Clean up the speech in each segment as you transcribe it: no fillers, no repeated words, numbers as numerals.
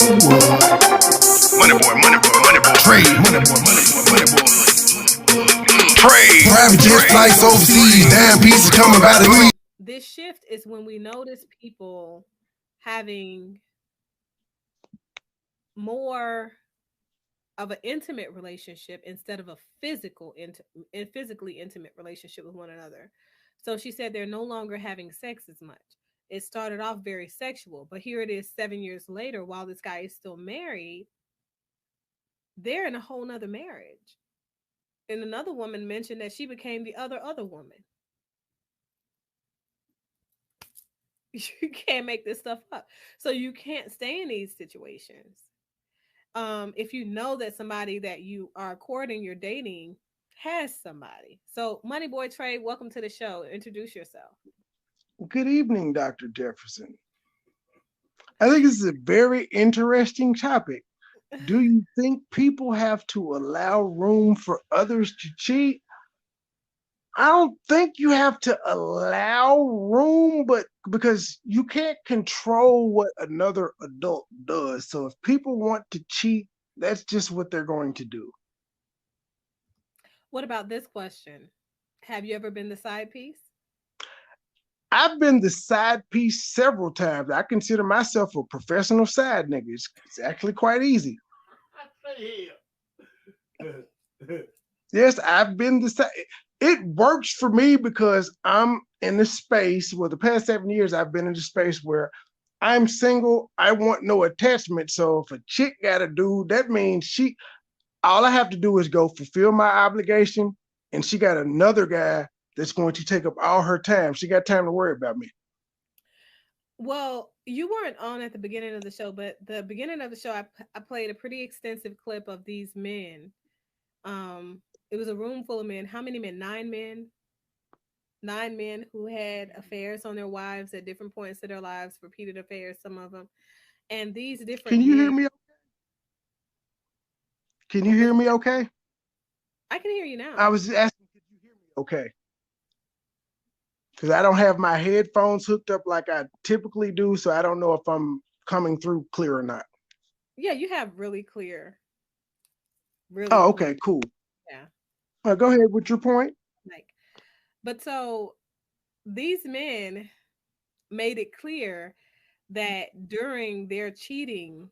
MoneyBoy. Trade. MoneyBoy. Trade. Private jet flights overseas. Damn pieces coming by the week. This shift is when we notice people having more of an intimate relationship instead of a physically intimate relationship with one another. So she said they're no longer having sex as much. It started off very sexual, but here it is 7 years later, while this guy is still married, they're in a whole nother marriage. And another woman mentioned that she became the other woman. You can't make this stuff up. So you can't stay in these situations. If you know that somebody that you are courting, you're dating, has somebody. So, Money Boy Trade, welcome to the show. Introduce yourself. Good evening, Dr. Jefferson. I think this is a very interesting topic. Do you think people have to allow room for others to cheat? I don't think you have to allow room, but because you can't control what another adult does. So if people want to cheat, that's just what they're going to do. What about this question? Have you ever been the side piece? I've been the side piece several times. I consider myself a professional side nigga. It's actually quite easy. Yes, I've been the side. It works for me because I'm in the space where the past 7 years I've been in the space where I'm single. I want no attachment. So if a chick got a dude, that means all I have to do is go fulfill my obligation, and she got another guy that's going to take up all her time. She got time to worry about me. Well, you weren't on at the beginning of the show, but the beginning of the show, I played a pretty extensive clip of these men. It was a room full of men. How many men? 9 men. 9 men who had affairs on their wives at different points of their lives, repeated affairs, some of them. And these Can different you hear men. me? Can you hear me okay? I can hear you I now. was asking, could you hear me okay? Because I don't have my headphones hooked up like I typically do, so I don't know if I'm coming through clear or not. Yeah, you have really clear, really Oh, clear. okay, cool. Yeah. Go ahead with your point. Like, but so these men made it clear that during their cheating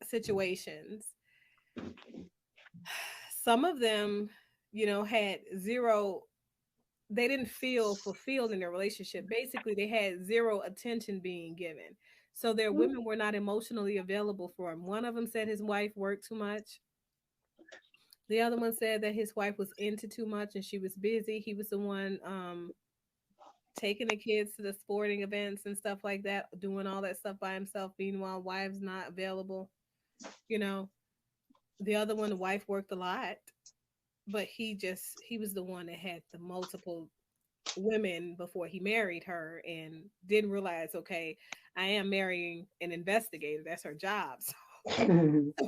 situations, some of them, had zero, they didn't feel fulfilled in their relationship. Basically, they had zero attention being given. So their women were not emotionally available for him. One of them said his wife worked too much. The other one said that his wife was into too much and she was busy. He was the one taking the kids to the sporting events and stuff like that, doing all that stuff by himself. Meanwhile, wife's not available. You know, the other one, the wife worked a lot, but he was the one that had the multiple women before he married her and didn't realize, okay, I am marrying an investigator. That's her job. So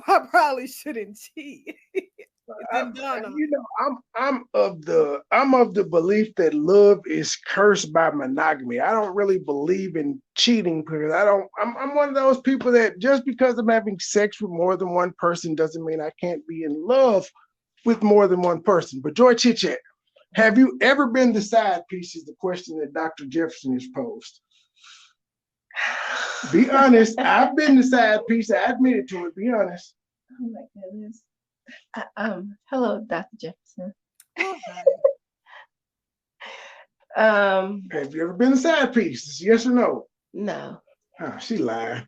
I probably shouldn't cheat. It didn't dawn on him. I'm of the belief that love is cursed by monogamy. I don't really believe in cheating because I'm one of those people that just because I'm having sex with more than one person doesn't mean I can't be in love with more than one person. But Joy Chit Chat, have you ever been the side piece? Is the question that Dr. Jefferson has posed. Be honest. I've been the side piece. I admitted to it. Be honest. Oh my goodness. Hello, Dr. Jefferson. Oh, hi. Have you ever been the side piece? Yes or no? No. Oh, she lying.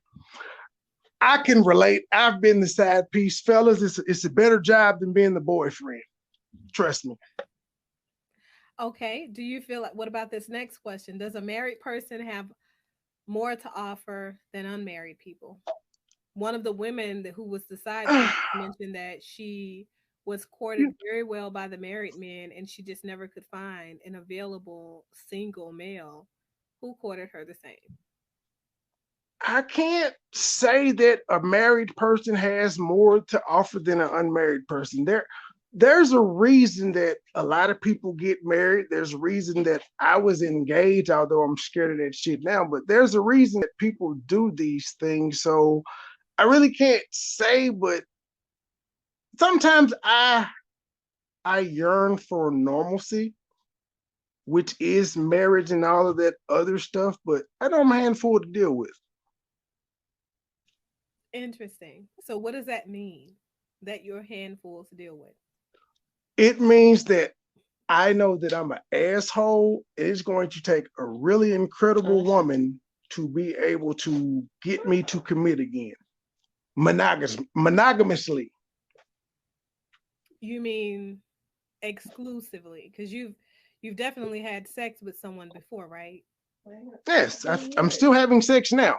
I can relate. I've been the side piece, fellas. It's a better job than being the boyfriend. Trust me. Okay. Do you feel like, what about this next question? Does a married person have more to offer than unmarried people? One of the women who was the side piece mentioned that she was courted very well by the married men and she just never could find an available single male who courted her the same. I can't say that a married person has more to offer than an unmarried person. there's a reason that a lot of people get married. There's a reason that I was engaged, although I'm scared of that shit now, but there's a reason that people do these things. So I really can't say, but sometimes I yearn for normalcy, which is marriage and all of that other stuff, but I know I'm a handful to deal with. Interesting. So what does that mean? That you're handfuls to deal with? It means that I know that I'm an asshole. It's going to take a really incredible woman to be able to get me to commit again. Monogamously. You mean exclusively? Because you've definitely had sex with someone before, right? Yes, I'm still having sex now,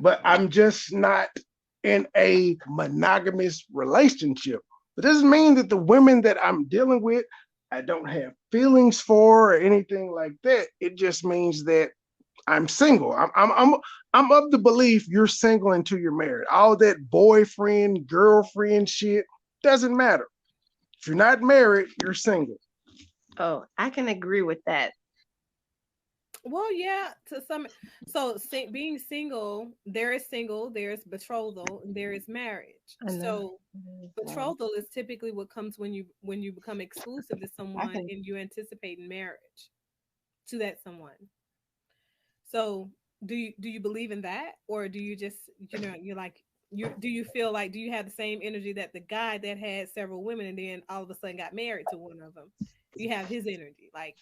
but I'm just not in a monogamous relationship. It doesn't mean that the women that I'm dealing with, I don't have feelings for or anything like that. It just means that I'm single. I'm of the belief you're single until you're married. All that boyfriend, girlfriend shit doesn't matter. If you're not married, you're single. Oh, I can agree with that. Well, yeah, to some. So being single, there's betrothal, and there is marriage. I know. So betrothal is typically what comes when you become exclusive to I someone can. and you anticipate marriage to that someone. So do you believe in that, or do you just you're like you do you feel like do you have the same energy that the guy that had several women and then all of a sudden got married to one of them? You have his energy, like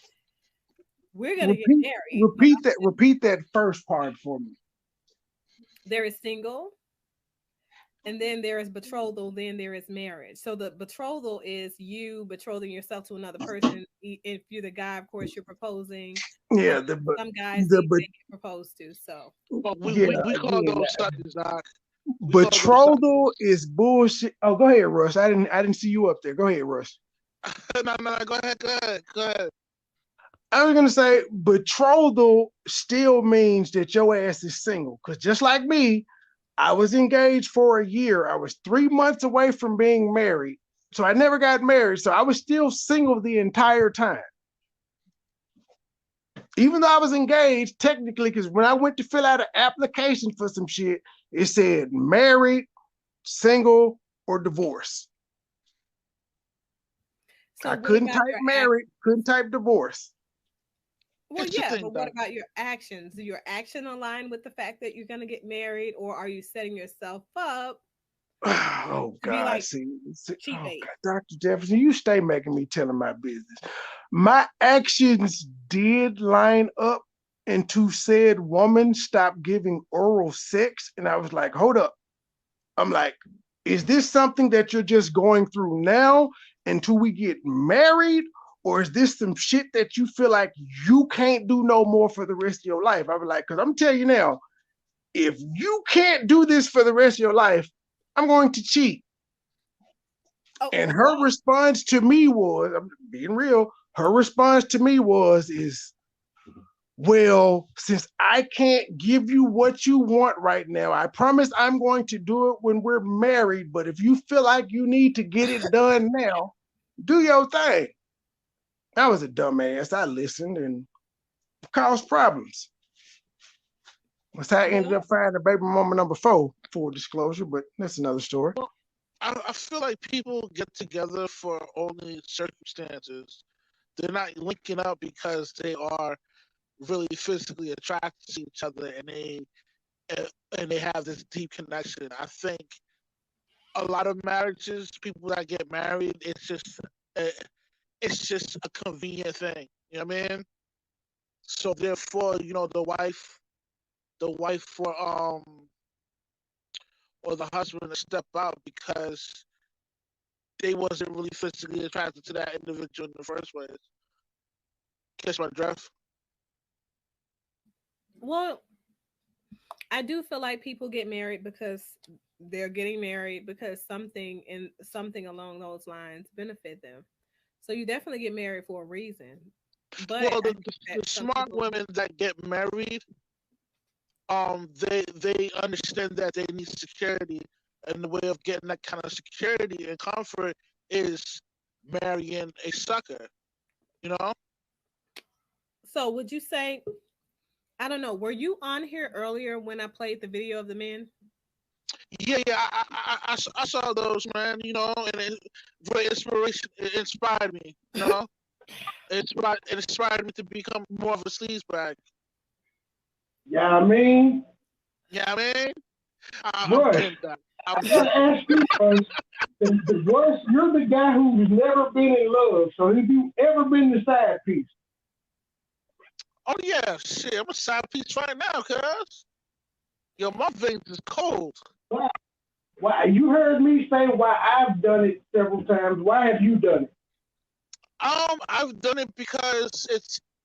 we're gonna get Repeat, married, but repeat that first part for me. there is single, and then there is betrothal, then there is marriage. So the betrothal is you betrothing yourself to another person. If you're the guy, of course, you're proposing. Yeah, Um, some guys the but they get proposed to. So But yeah, we call again, those suckers, Doc. We call those betrothal suckers. is bullshit. Oh, go ahead, Russ. I didn't see you up there. Go ahead, Russ. No, go ahead, go ahead. I was gonna say betrothal still means that your ass is single. Cause just like me, I was engaged for a year. I was 3 months away from being married. So I never got married. So I was still single the entire time. Even though I was engaged, technically, because when I went to fill out an application for some shit, it said married, single, or divorce. so I what couldn't about type your married, couldn't type divorce. Well, Here's the yeah, thing, but what Doc. about your actions? Do your action align with the fact that you're going to get married, or are you setting yourself up Oh to be God, like see, cheap oh bait? God, Dr. Jefferson, you stay making me telling my business. My actions did line up into said woman stop giving oral sex. And I was like, hold up. I'm like, is this something that you're just going through now until we get married? Or is this some shit that you feel like you can't do no more for the rest of your life? I was like, because I'm telling you now, if you can't do this for the rest of your life, I'm going to cheat. Oh, And her well, response to me was, I'm being real, her response to me is, well, since I can't give you what you want right now, I promise I'm going to do it when we're married. But if you feel like you need to get it done now, do your thing. I was a dumbass. I listened and caused problems. That's how I ended well, up finding baby mama number 4, full disclosure, but that's another story. I feel like people get together for only circumstances. They're not linking up because they are really physically attracted to each other uh, and they have this deep connection. I think a lot of marriages, people that get married, uh, it's just a convenient thing. You know what I mean? So therefore, the wife or the husband to step out because they wasn't really physically attracted to that individual in the first place. Catch my drift? well, I do feel like people get married because they're getting married because something along those lines benefit them. So you definitely get married for a reason. But Well, I think that the some smart people women that get married, they understand that they need security, and the way of getting that kind of security and comfort is marrying a sucker. You know? So would you say, I don't know, were you on here earlier when I played the video of the men? Yeah, yeah. I saw those, man. You know, and it really it inspired me. You know, it inspired me to become more of a sleazebag. Yeah, I mean, Yeah, I mean, I'm Rush, kidding. That. I'm I gotta kidding. ask you first. The Rush, you're the guy who's never been in love. So have you ever been the side piece? Oh yeah, shit. I'm a side piece right now, cuz. Yo, my veins is cold. Why? Why? You heard me say why I've done it several times. Why have you done it? I've done it because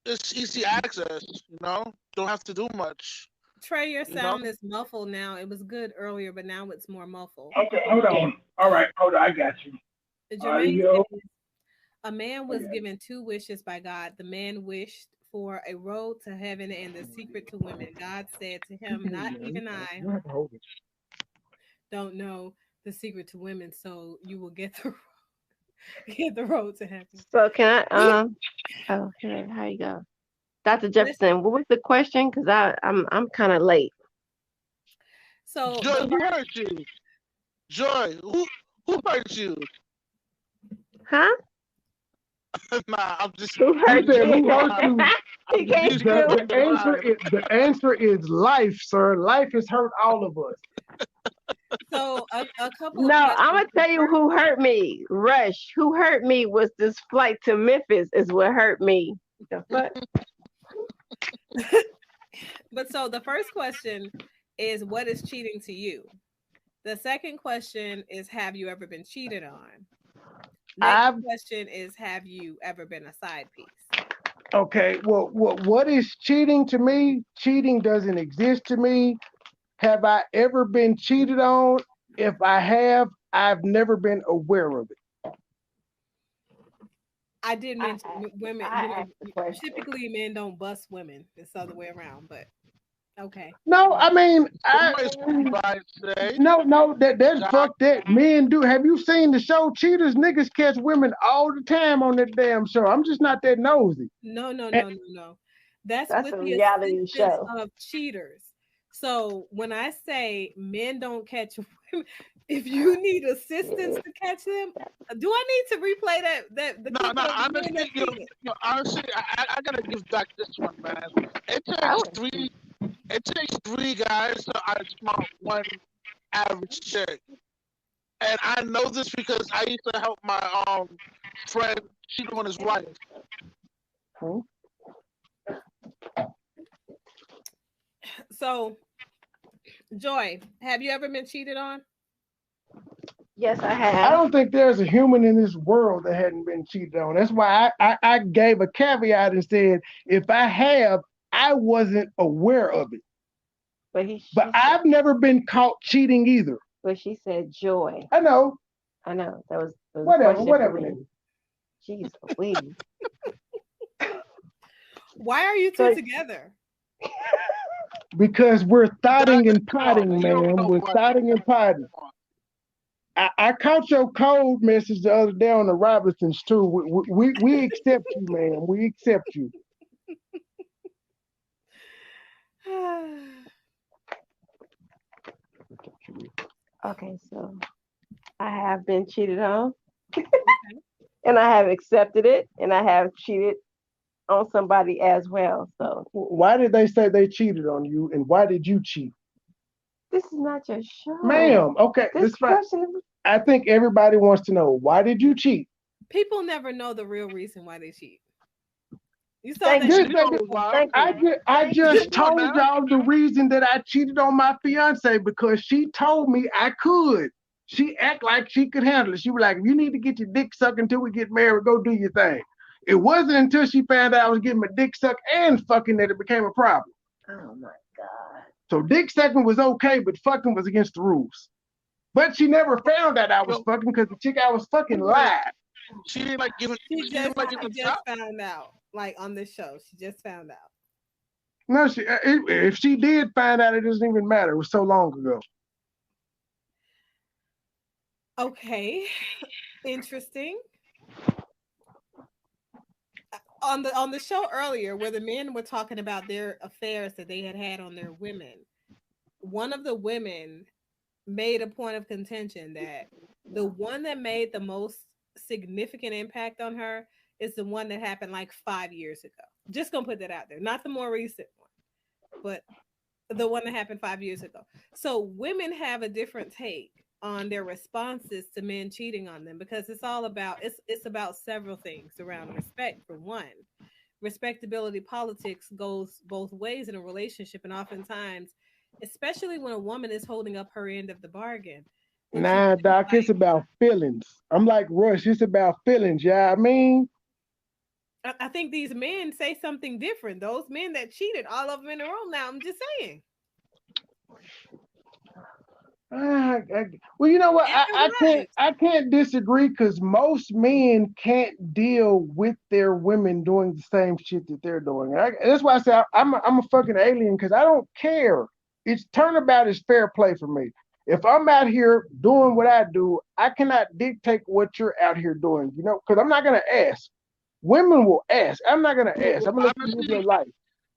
it's easy access. You know, don't have to do much. Trey, your You know. sound is muffled now. It was good earlier, but now it's more muffled. Okay, hold on. All right, hold on. I got you. Jermaine Yo. says, a man was given two wishes by God. The man wished for a road to heaven and the secret to women. God said to him, not even I don't know the secret to women, so you will get the get the road to heaven. So can I oh here, how you go? Dr. Jefferson, what was the question? Because I'm kind of late. So Joy, who hurt you? Joy, who hurt you? Huh? Nah, I'm just. Who hurt said, you? who hurt you? He can't do it. The answer is life, sir. Life has hurt all of us. So a couple No, of I'm questions. gonna tell you who hurt me. Rush. Who hurt me was this flight to Memphis is what hurt me. The fuck? But so the first question is, what is cheating to you? The second question is, have you ever been cheated on? Next question is, have you ever been a side piece? Okay, well, what is cheating to me? Cheating doesn't exist to me. Have I ever been cheated on? If I have, I've never been aware of it. I did mention women, typically men don't bust women. It's the other way around, but okay. No, I mean, that's fuck that. Men do. Have you seen the show Cheaters? Niggas catch women all the time on that damn show. I'm just not that nosy. No. That's a with the reality assistance show of cheaters. So when I say men don't catch women, if you need assistance to catch them, do I need to replay that? No, honestly, I gotta give back this one, man. It takes three guys to outsmart one average chick. And I know this because I used to help my friend cheat on his wife. So, Joy, have you ever been cheated on? Yes, I have. I don't think there's a human in this world that hadn't been cheated on. That's why I gave a caveat and said, if I have, I wasn't aware of it. But I've never been caught cheating either. But she said joy. I know. That was whatever. Jeez Louise. Why are you two together? Because we're thotting and potting, man. We're thotting and potting. I caught your code message the other day on the Robinsons too. We accept you, man. We accept you. Okay, so I have been cheated on, and I have accepted it, and I have cheated on somebody as well. So why did they say they cheated on you, and why did you cheat? This is not your show, ma'am. Okay, this question. I think everybody wants to know, why did you cheat? People never know the real reason why they cheat. You saw I just told y'all the reason that I cheated on my fiance, because she told me I could. She act like she could handle it. She was like, if you need to get your dick sucked until we get married, go do your thing. It wasn't until she found out I was getting my dick sucked and fucking that it became a problem. Oh my God. So dick sucking was okay, but fucking was against the rules. But she never found out I was fucking because the chick I was fucking lied. She didn't like give it. She just found out, like on this show. She just found out. No, if she did find out, it doesn't even matter. It was so long ago. Okay. Interesting. On the show earlier, where the men were talking about their affairs that they had on their women, one of the women made a point of contention that the one that made the most significant impact on her is the one that happened like 5 years ago. Just gonna put that out there, not the more recent one, but the one that happened 5 years ago. So women have a different take on their responses to men cheating on them because it's about several things around respect. For one, respectability politics goes both ways in a relationship, and oftentimes, especially when a woman is holding up her end of the bargain, when she Nah, feels Doc, it's like about feelings. I'm like Rush, it's about feelings, yeah. I mean, I think these men say something different. Those men that cheated, all of them in a room now. I'm just saying. well, you know what? And they're right. I can't disagree because most men can't deal with their women doing the same shit that they're doing. That's why I say I'm a fucking alien because I don't care. It's turnabout is fair play for me. If I'm out here doing what I do, I cannot dictate what you're out here doing. You know, because I'm not gonna ask. Women will ask. I'm not gonna ask. I'm gonna let you live your Honestly, life.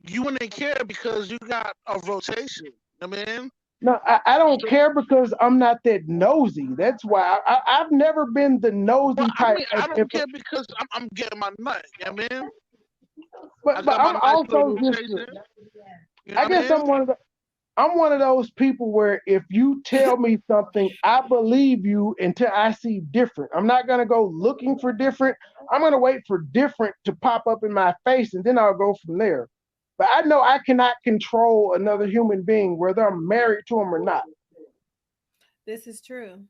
you wouldn't care because you got a rotation. I mean, No, I don't care because I'm not that nosy. That's why I've never been the well, nosy I type. mean, I don't care because I'm getting my nut. You know what I mean, I But got my I'm nice little also just rotation. You know I what I guess mean? I'm one of those people where if you tell me something, I believe you until I see different. I'm not gonna go looking for different. I'm gonna wait for different to pop up in my face, and then I'll go from there. But I know I cannot control another human being, whether I'm married to him or not. This is true.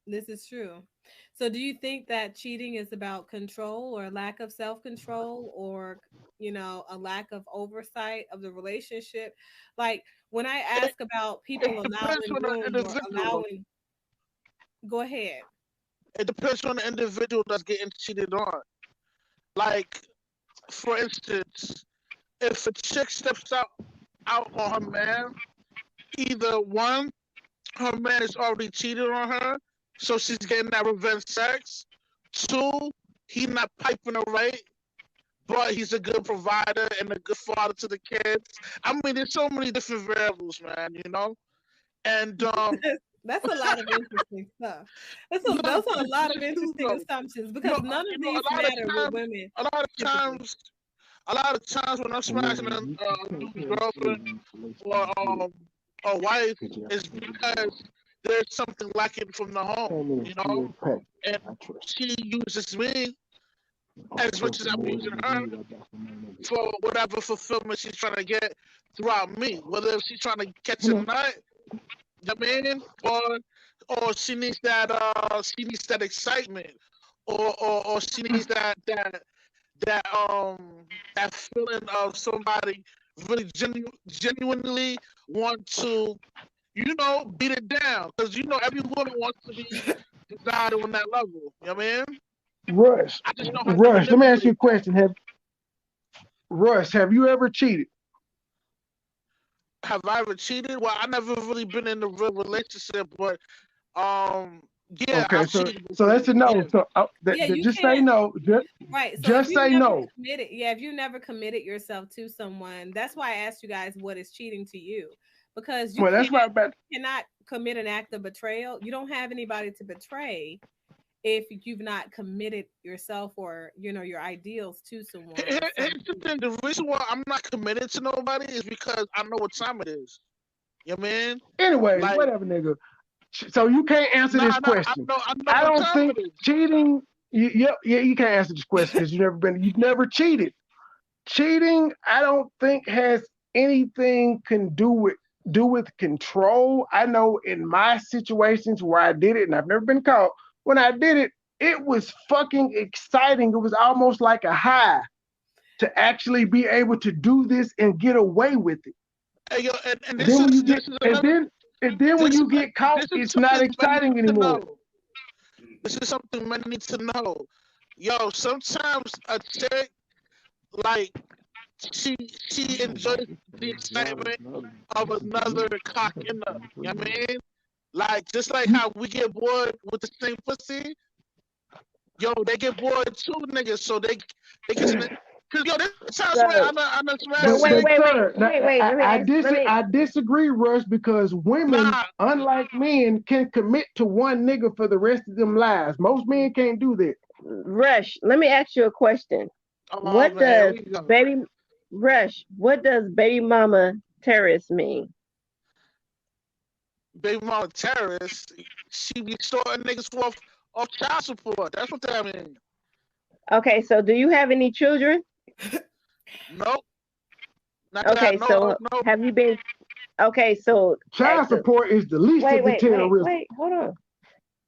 This is true. So, do you think that cheating is about control or lack of self control or, a lack of oversight of the relationship? Like when I It, ask about it people depends allowing on the room or individual. go ahead. It depends on the individual that's getting cheated on. Like, for instance, if a chick steps out on her man, either one, her man is already cheated on her, so she's getting that revenge sex. Two, he not piping her right, but he's a good provider and a good father to the kids. I mean, there's so many different variables, man. And That's a lot of interesting stuff. no, Those are a it's lot just of true interesting though. assumptions because none of these A lot of matter with times, women a lot of typically. times, a lot of times when I'm smashing a dude's girlfriend or a wife, is because there's something lacking from the home, and she uses me as much as I'm using her for whatever fulfillment she's trying to get throughout me. Whether she's trying to catch a nut, I mean, or she needs that excitement, or she needs that feeling of somebody really genuinely want to beat it down because every woman wants to be desired on that level. You know what I mean? Rush, I just know how to Rush. Let me ask you a manipulate that. question. Have you ever cheated? Have I ever cheated? Well, I never really been in a real relationship, but um, yeah, Okay, I've so cheated that's before. a no. Yeah, So Yeah, you just say can't. no. Right. So if Just you say never no. committed, yeah, if you never committed yourself to someone, that's why I asked you guys what is cheating to you. Because Well, that's why. But you cannot commit an act of betrayal. You don't have anybody to betray if you've not committed yourself or your ideals to someone. So here's the thing: the reason why I'm not committed to nobody is because I know what time it is. You know what I mean? anyway, Like, whatever, nigga. So you can't answer this nah, question. I know I what don't time think it is. cheating. You can't answer this question because you've never cheated. Cheating, I don't think has anything can do with control. I know in my situations where I did it, and I've never been caught. When I did it, it was fucking exciting. It was almost like a high to actually be able to do this and get away with it. Hey, yo, and And then when you get this is another and then when this you get caught, this is it's not something men exciting need to anymore. know. This is something men need to know. Yo, sometimes a chick like she she enjoys the excitement of another cock in her. You know what I mean? Like just like how we get bored with the same pussy, Yo, they get bored too, niggas. So they can. Cause yo, this sounds So- like I'm not So wait, I disagree, Russ, because women, Nah. unlike men, can commit to one nigga for the rest of them lives. Most men can't do that. Rush, let me ask you a question. What does baby mama terrorist mean? Baby mama terrorist? She be sorting niggas off child support. That's what that means. Okay, so do you have any children? Nope. Okay, so have you been? Okay, so child support is the least of the terrorism. Wait, hold on.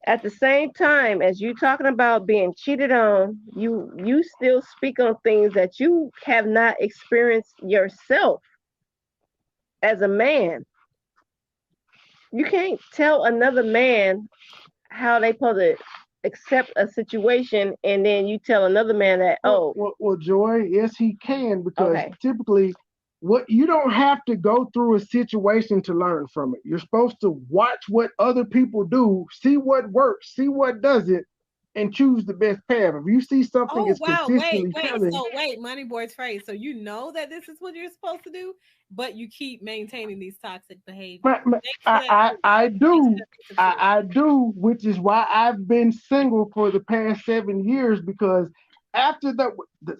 At the same time as you talking about being cheated on, you still speak on things that you have not experienced yourself as a man. You can't tell another man how they supposed to accept a situation, and then you tell another man that, well, Joy, yes, he can, because typically you don't have to go through a situation to learn from it. You're supposed to watch what other people do, see what works, see what doesn't, and choose the best path. If you see something is consistently failing, so MoneyBoy's phrase. So you know that this is what you're supposed to do, but you keep maintaining these toxic behaviors. I do, which is why I've been single for the past 7 years, because after the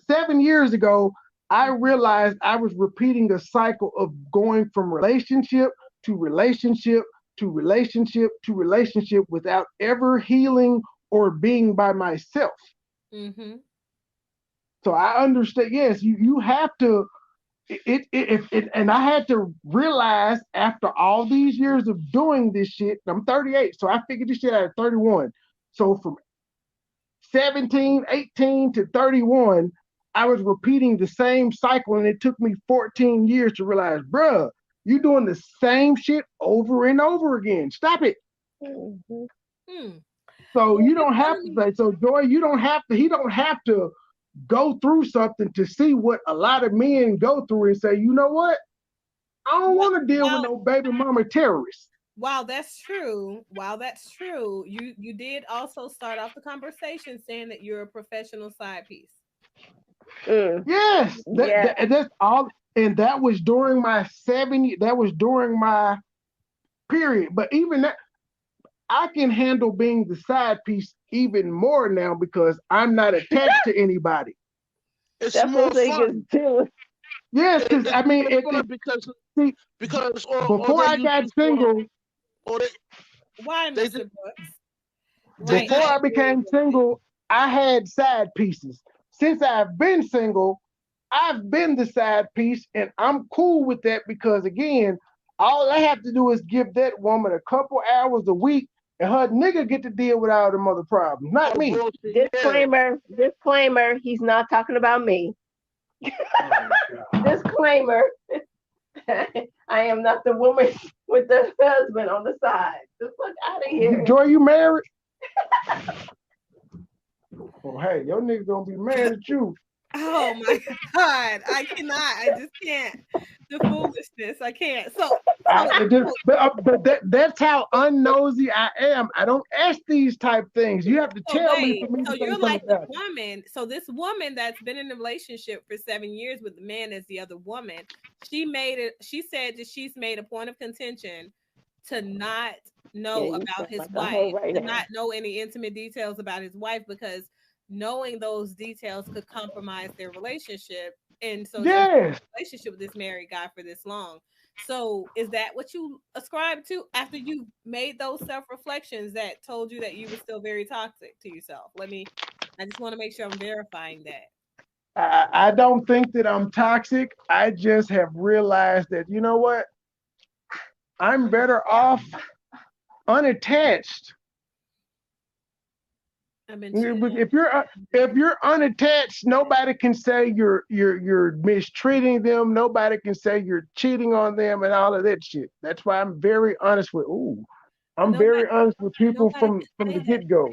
7 years ago, I realized I was repeating a cycle of going from relationship to relationship to relationship to relationship without ever healing or being by myself. Mm-hmm. So I understand. Yes, you have to. And I had to realize after all these years of doing this shit. I'm 38, so I figured this shit out at 31. So from 17, 18 to 31, I was repeating the same cycle, and it took me 14 years to realize, bruh, you doing the same shit over and over again. Stop it. Mm-hmm. So you don't have to say, so Joy, he don't have to go through something to see what a lot of men go through and say, you know what? I don't want to deal with no baby mama terrorist. While that's true, you did also start off the conversation saying that you're a professional side piece. Yes, that's all, and that was during my period. But even that, I can handle being the side piece even more now because I'm not attached to anybody. It's more fun too. Yes, because I mean, because before I got single, why, Mr. Brooks? Before I became single, I had side pieces. Since I've been single, I've been the side piece, and I'm cool with that because, again, all I have to do is give that woman a couple hours a week, and her nigga get to deal with all them other problems, not me. Disclaimer, he's not talking about me. Disclaimer, I am not the woman with the husband on the side. The fuck out of here. Joy, you married? Oh, hey, your nigga gonna be mad at you. Oh my God, I cannot. I just can't. The foolishness, I can't. But that's how unnosy I am. I don't ask these type things. You have to tell me for me to you're say like the something. woman. So this woman that's been in a relationship for 7 years with the man as the other woman, she said that she's made a point of contention to not know about his wife, to not know any intimate details about his wife, because knowing those details could compromise their relationship. And so there's a relationship with this married guy for this long. So is that what you ascribe to after you made those self-reflections that told you that you were still very toxic to yourself? I just want to make sure I'm verifying that. I don't think that I'm toxic. I just have realized that, you know what? I'm better off unattached. If you're unattached, nobody can say you're mistreating them. Nobody can say you're cheating on them and all of that shit. That's why I'm very honest with. Very honest with people from the get-go.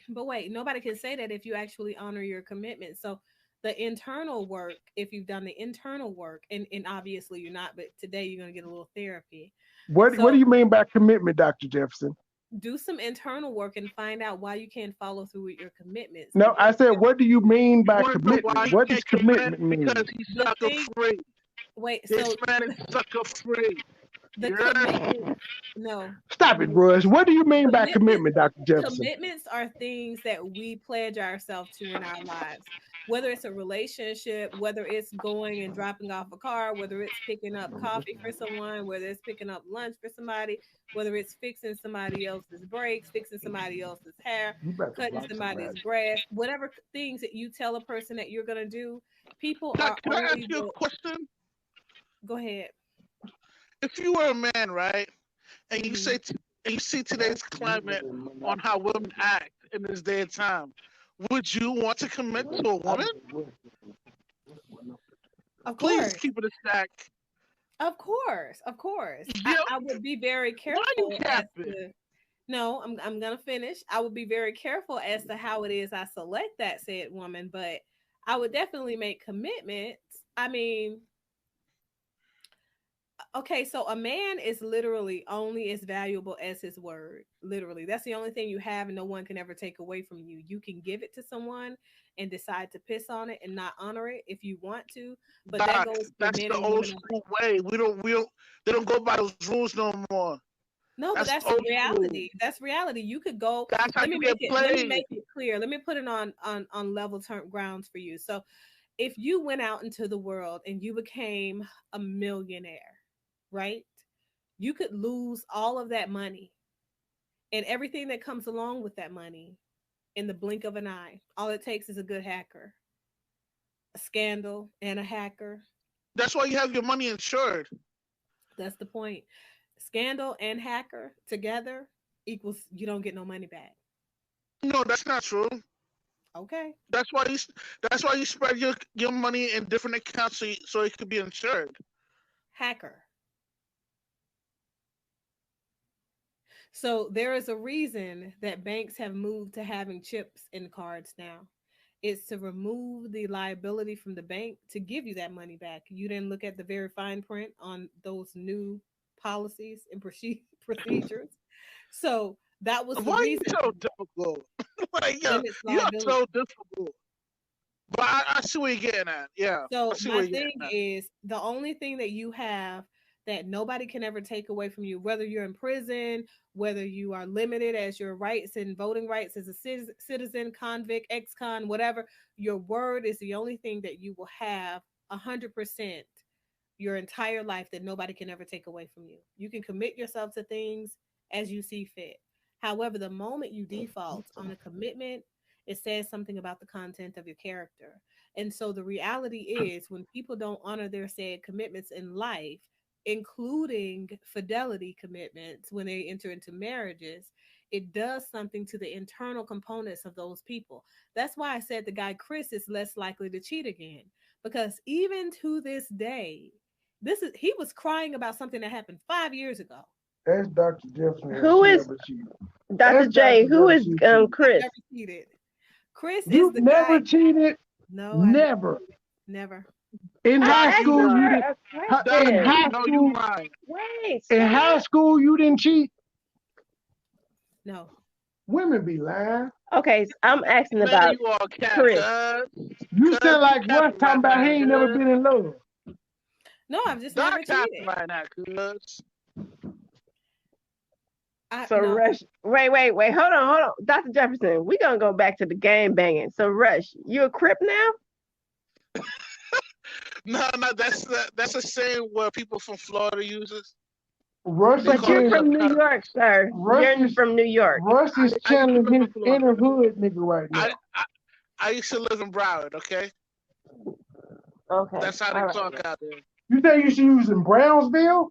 But wait, nobody can say that if you actually honor your commitment. So the internal work, if you've done the internal work, and obviously you're not, but today you're gonna get a little therapy. What do you mean by commitment, Dr. Jefferson? do some internal work and find out why you can't follow through with your commitments. No, I said, what do you mean by wanna know why commitment? he What does can't commit? commitment mean? Because he's The sucker thing, free. wait, This so man is sucker free. the Yeah. commitment, no, Stop it, Rush. What do you mean by commitment, Dr. Jefferson? commitments are things that we pledge ourselves to in our lives, whether it's a relationship, whether it's going and dropping off a car, whether it's picking up coffee for someone, whether it's picking up lunch for somebody, whether it's fixing somebody else's brakes, fixing somebody else's hair, You better cutting block somebody's somebody. grass, whatever things that you tell a person that you're going to do, people are Can I ask only you a question? go ahead. If you were a man, right, and you Mhm. say and you see today's climate on how women act in this day and time, would you want to commit to a woman? Of Please course. keep it a stack. Of course. Of course. Yep. I would be very Why you careful as capping? to no, I'm gonna finish. I would be very careful as to how it is I select that said woman, but I would definitely make commitments. I mean, okay, so a man is literally only as valuable as his word. Literally, that's the only thing you have, and no one can ever take away from you. You can give it to someone and decide to piss on it and not honor it if you want to, but that Doc, goes for that's men the and old women. school way. They don't go by those rules no more. No, but That's that's old reality. That's reality. You could go. That's how Let me you make get it. Let me played. make it clear. Let me put it on level term grounds for you. So, if you went out into the world and you became a millionaire, right? You could lose all of that money and everything that comes along with that money in the blink of an eye. All it takes is a good hacker, a scandal, and a hacker. That's why you have your money insured. That's the point. Scandal and hacker together equals you don't get no money back. No, that's not true. Okay. That's why you spread your money in different accounts so it could be insured. Hacker. So there is a reason that banks have moved to having chips in cards now. It's to remove the liability from the bank to give you that money back. You didn't look at the very fine print on those new policies and procedures. So that was Why the are you reason. so difficult? Like, yo, Limits you're liability. so difficult. But I see where you're getting at. Yeah, I So see my where you're thing getting at. is the only thing that you have that nobody can ever take away from you, whether you're in prison, whether you are limited as your rights and voting rights as a citizen, convict, ex-con, whatever, your word is the only thing that you will have 100% your entire life that nobody can ever take away from you. You can commit yourself to things as you see fit. However, the moment you default on a commitment, it says something about the content of your character. And so the reality is when people don't honor their said commitments in life, including fidelity commitments when they enter into marriages, it does something to the internal components of those people. That's why I said the guy Chris is less likely to cheat again. Because even to this day, he was crying about something that happened 5 years ago. That's Dr. Jefferson. Who is Dr. J? Who is Chris? Never cheated. Chris is You've the never guy. cheated? No, I Never. never. In high Doc, you school, you lying. didn't. Doc, In high no, school, you lying. Wait. in high school, you didn't cheat. No. Women be lying. Okay, so I'm asking Man, about you all cat, Chris. You Cuz sound like capping Russ talking right about he now, ain't never cuz. been in love. No, I've just Doc never capping cheated. right now, cuz. So No. Rush, wait, hold on, Dr. Jefferson. We gonna go back to the game banging. So Rush, you a Crip now? No, that's a saying where people from Florida uses. Russ They is But you're call from each New other York, sir. You're from New York. Russ is I used to channeling live his in Florida. inner hood nigga right now. I used to live in Broward, okay? Okay. That's how they talk out there. You say you should use in Brownsville?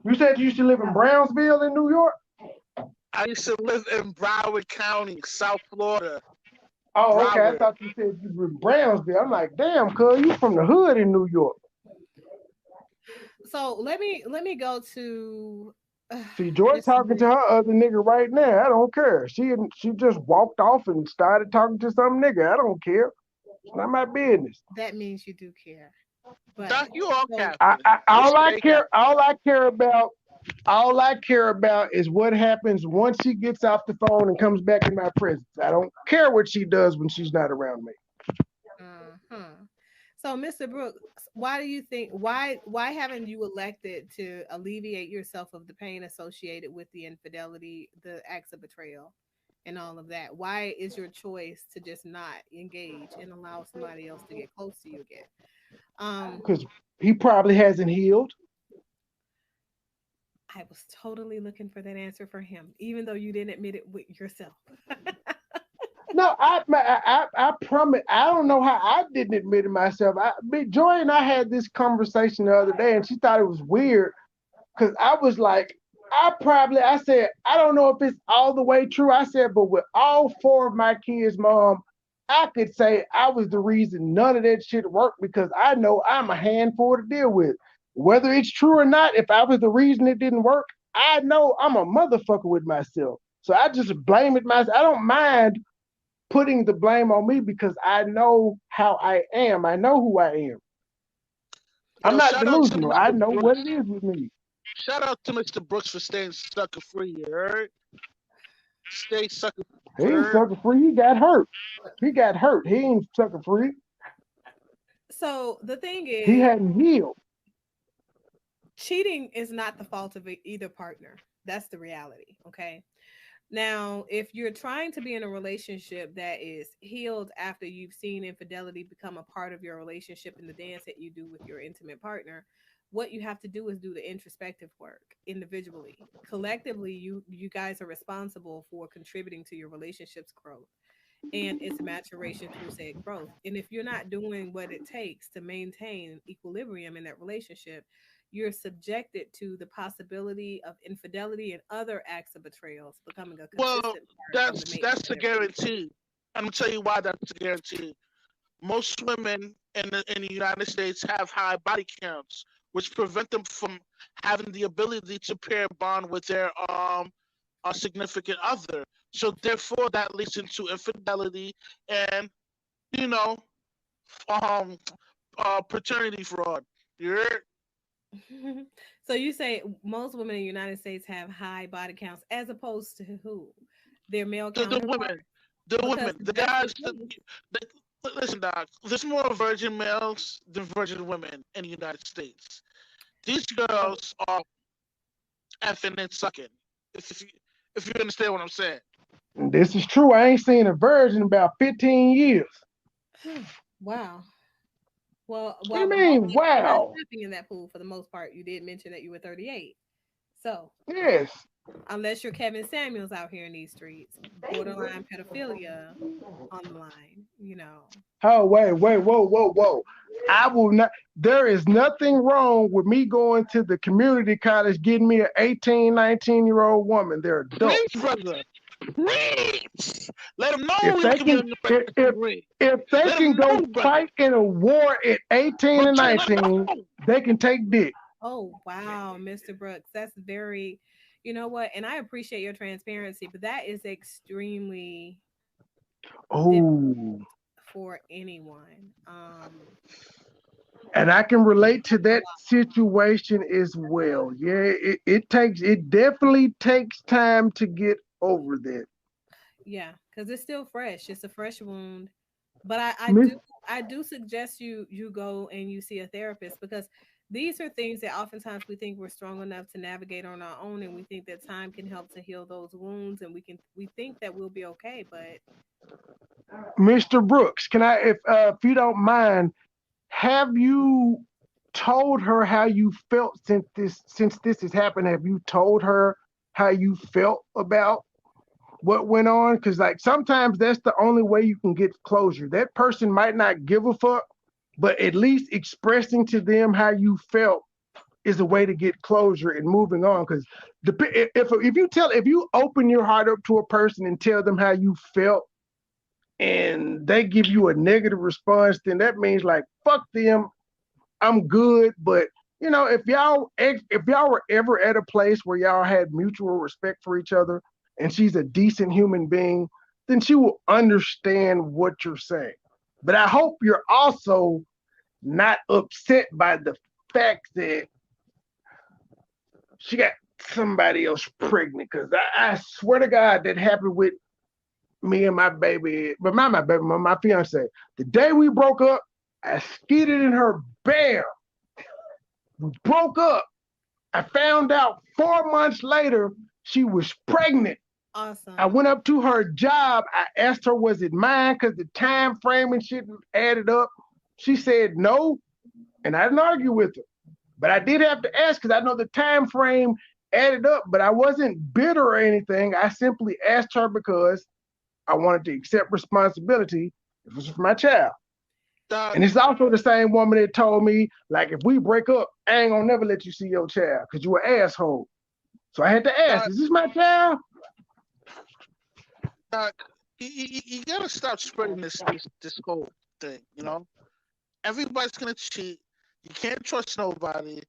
You said you used to live in Brownsville in New York? I used to live in Broward County, South Florida. Oh, okay. I Broward. thought you said you were in Brownsville. I'm like, damn, cuz you from the hood in New York. So let me go to See, Joy talking to her other nigga right now. I don't care. She just walked off and started talking to some nigga. I don't care. It's not my business. That means you do care. But Doc, you all so, cap. All I care about All I care about is what happens once she gets off the phone and comes back in my presence. I don't care what she does when she's not around me. Uh-huh. So, Mr. Brooks, why do you think why haven't you elected to alleviate yourself of the pain associated with the infidelity, the acts of betrayal, and all of that? Why is your choice to just not engage and allow somebody else to get close to you again? Um, Because he probably hasn't healed. I was totally looking for that answer for him, even though you didn't admit it with yourself. No, I promise. I don't know how I didn't admit it myself. Joy and I had this conversation the other day, and she thought it was weird because I was like, I said, I don't know if it's all the way true. I said, but with all four of my kids, mom, I could say I was the reason none of that shit worked because I know I'm a handful to deal with. Whether it's true or not, if I was the reason it didn't work, I know I'm a motherfucker with myself. So I just blame it myself. I don't mind putting the blame on me because I know how I am. I know who I am. I'm Yo, not shout out to delusional. I Mr. know what it Brooks. is with me. Shout out to Mr. Brooks for staying sucker free. You heard? Stay sucker He free. You ain't heard? sucker free. He got hurt. He got hurt. He ain't sucker free. So the thing He is, hadn't healed. cheating is not the fault of either partner. That's the reality. Okay. Now, if you're trying to be in a relationship that is healed after you've seen infidelity become a part of your relationship and the dance that you do with your intimate partner, what you have to do is do the introspective work individually. Collectively, you guys are responsible for contributing to your relationship's growth and its maturation through said growth. And if you're not doing what it takes to maintain equilibrium in that relationship, you're subjected to the possibility of infidelity and other acts of betrayals becoming a Well, consistent part of the that's maintenance a of their relationship. guarantee. I'm gonna tell you why that's a guarantee. Most women in the United States have high body counts, which prevent them from having the ability to pair bond with their a significant other. So therefore, that leads into infidelity and you know um paternity fraud. You're So you say most women in the United States have high body counts as opposed to who? Their male the counterpart? women, the Because women, if the that's the guys. case, Listen, Doc. There's more virgin males than virgin women in the United States. These oh, girls are effing and sucking. If you if you understand what I'm saying. And this is true. I ain't seen a virgin in about 15 years. wow. Well, What do you while mean? you're not Wow. stepping in that pool for the most part, you did mention that you were 38. So, Yes. unless you're Kevin Samuels out here in these streets, borderline pedophilia on the line, you know. Oh, wait, whoa. I will not. There is nothing wrong with me going to the community college, getting me an 18, 19-year-old woman. They're Preach, adults. brother. Preach. Let them If know we they can be can, on the preach. if they Let can them go know, brother. fight in a war at 18 But and let them 19, know. they can take dick. Oh, wow, Mr. Brooks. That's very, you know what? And I appreciate your transparency, but that is extremely difficult Oh, for anyone. and I can relate to It's a that lot. situation as well. Yeah, it definitely takes time to get over that. Yeah, because it's still fresh. It's a fresh wound. But Miss I do suggest you go and you see a therapist because these are things that oftentimes we think we're strong enough to navigate on our own and we think that time can help to heal those wounds and we think that we'll be okay, but Mr. Brooks, can I, if you don't mind, have you told her how you felt since this has happened? Have you told her how you felt about what went on? Because like sometimes that's the only way you can get closure. That person might not give a fuck, but at least expressing to them how you felt is a way to get closure and moving on. Because if you open your heart up to a person and tell them how you felt and they give you a negative response, then that means like fuck them. I'm good. But if y'all were ever at a place where y'all had mutual respect for each other and she's a decent human being, then she will understand what you're saying. But I hope you're also not upset by the fact that she got somebody else pregnant, because I swear to God that happened with me and my baby, but not my baby, my fiance. The day we broke up, I skeeted in her bear. We broke up. I found out 4 months later she was pregnant. Awesome. I went up to her job. I asked her, was it mine? Because the time frame and shit added up. She said no, and I didn't argue with her. But I did have to ask because I know the time frame added up, but I wasn't bitter or anything. I simply asked her because I wanted to accept responsibility. It was for my child. And it's also the same woman that told me, like, if we break up, I ain't gonna never let you see your child because you an asshole. So I had to ask, is this my child? You gotta stop spreading this whole thing, you know? Everybody's gonna cheat. You can't trust nobody.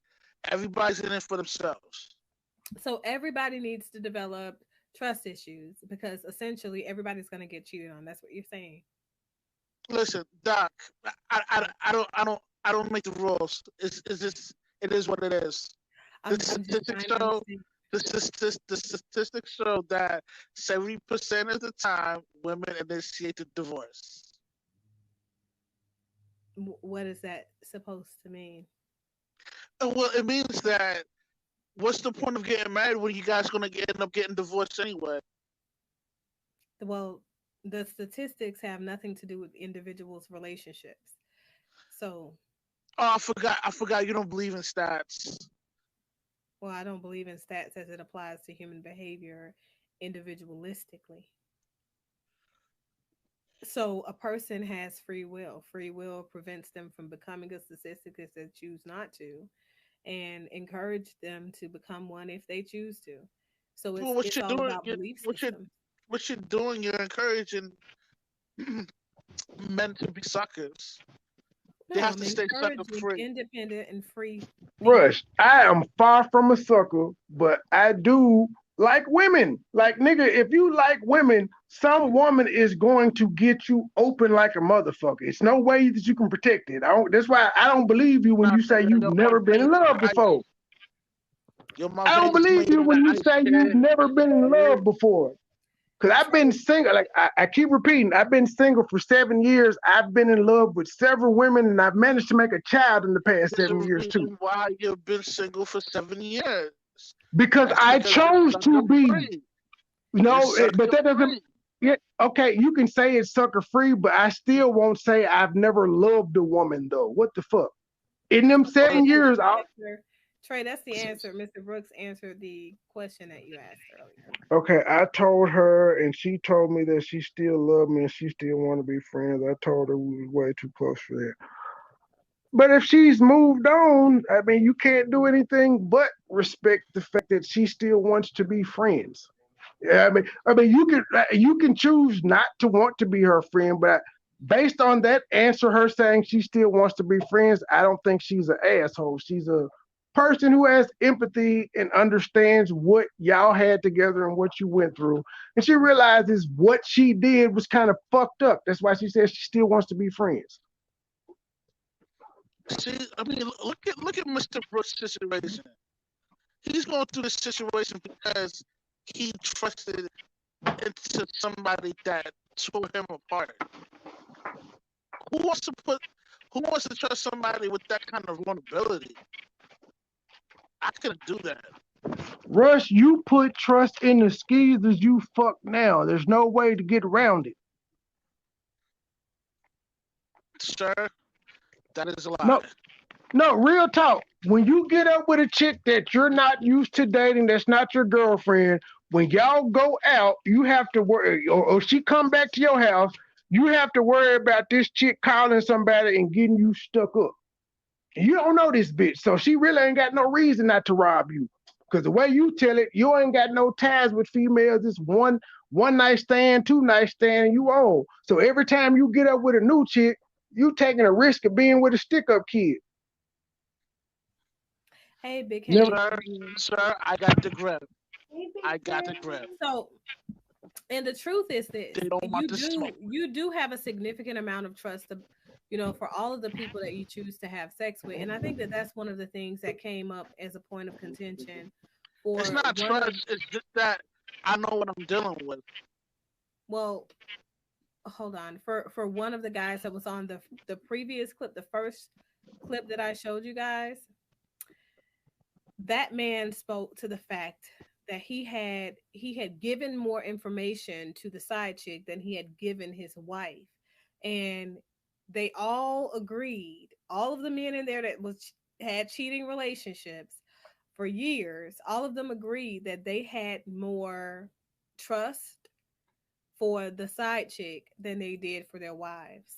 Everybody's in it for themselves. So everybody needs to develop trust issues because essentially everybody's going to get cheated on. That's what you're saying. Listen, Doc, I don't make the rules. It is what it is. The statistics show that 70% of the time women initiate the divorce. What is that supposed to mean? Well, it means that what's the point of getting married when you guys going to end up getting divorced anyway? Well, the statistics have nothing to do with individuals' relationships. So. Oh, I forgot. You don't believe in stats. Well, I don't believe in stats as it applies to human behavior individualistically. So a person has free will. Free will prevents them from becoming a statistic if they choose not to, and encourage them to become one if they choose to. So it's all about belief systems. What you're doing, you're encouraging men to be suckers. No, they have to stay sucker free. Independent and free. Rush, I am far from a sucker, but I do like women. Like, nigga, if you like women, some woman is going to get you open like a motherfucker. It's no way that you can protect it. That's why I don't believe you when you say you've never been in love before. I don't believe you when you say you've never been in love before. Because I've been single, like I keep repeating, I've been single for 7 years. I've been in love with several women, and I've managed to make a child in the past 7 years too. Why you've been single for 7 years? Because I chose to be. No, but that doesn't. Yeah, okay, you can say it's sucker free, but I still won't say I've never loved a woman though. What the fuck? In them 7 years, Trey, that's the answer. Mr. Brooks answered the question that you asked earlier. Okay, I told her, and she told me that she still loved me and she still want to be friends. I told her we was way too close for that. But if she's moved on, I mean, you can't do anything but respect the fact that she still wants to be friends. Yeah, I mean, you can choose not to want to be her friend, but based on that answer, her saying she still wants to be friends, I don't think she's an asshole. She's a person who has empathy and understands what y'all had together and what you went through. And she realizes what she did was kind of fucked up. That's why she says she still wants to be friends. See, I mean, look at Mr. Brooks' situation. He's going through this situation because he trusted into somebody that tore him apart. Who wants to trust somebody with that kind of vulnerability? I couldn't do that. Rush, you put trust in the skeezers you fuck now. There's no way to get around it. Sir, that is a lie. No, real talk. When you get up with a chick that you're not used to dating, that's not your girlfriend, when y'all go out, you have to worry, or she come back to your house, you have to worry about this chick calling somebody and getting you stuck up. You don't know this bitch, so she really ain't got no reason not to rob you. Because the way you tell it, you ain't got no ties with females. It's one night stand, 2 night stand, and you own. So every time you get up with a new chick, you taking a risk of being with a stick-up kid. Hey, big head. Sir, I got the grip. I got the grip. So, and the truth is this: you do have a significant amount of trust, for all of the people that you choose to have sex with. And I think that that's one of the things that came up as a point of contention It's For not one of trust. It's just that I know what I'm dealing with. well, hold on. For one of the guys that was on the previous clip, the first clip that I showed you guys, that man spoke to the fact that he had given more information to the side chick than he had given his wife, and they all agreed, all of the men in there that was had cheating relationships for years, all of them agreed that they had more trust for the side chick than they did for their wives.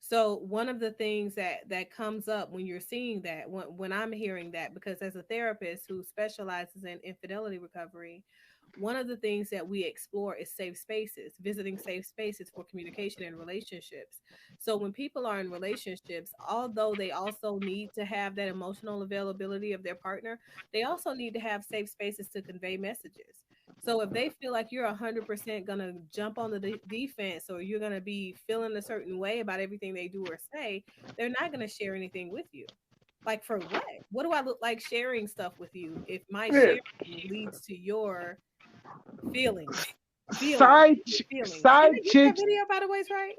So one of the things that comes up when you're seeing that, when I'm hearing that, because as a therapist who specializes in infidelity recovery, one of the things that we explore is safe spaces, visiting safe spaces for communication and relationships. So when people are in relationships, although they also need to have that emotional availability of their partner, they also need to have safe spaces to convey messages. So if they feel like you're 100% gonna jump on the defense, or you're gonna be feeling a certain way about everything they do or say, they're not gonna share anything with you. Like, for what? What do I look like sharing stuff with you if my Yeah. sharing leads to your feelings? Feelings, Side your feelings. Did side I get that chicks video by the way? Right?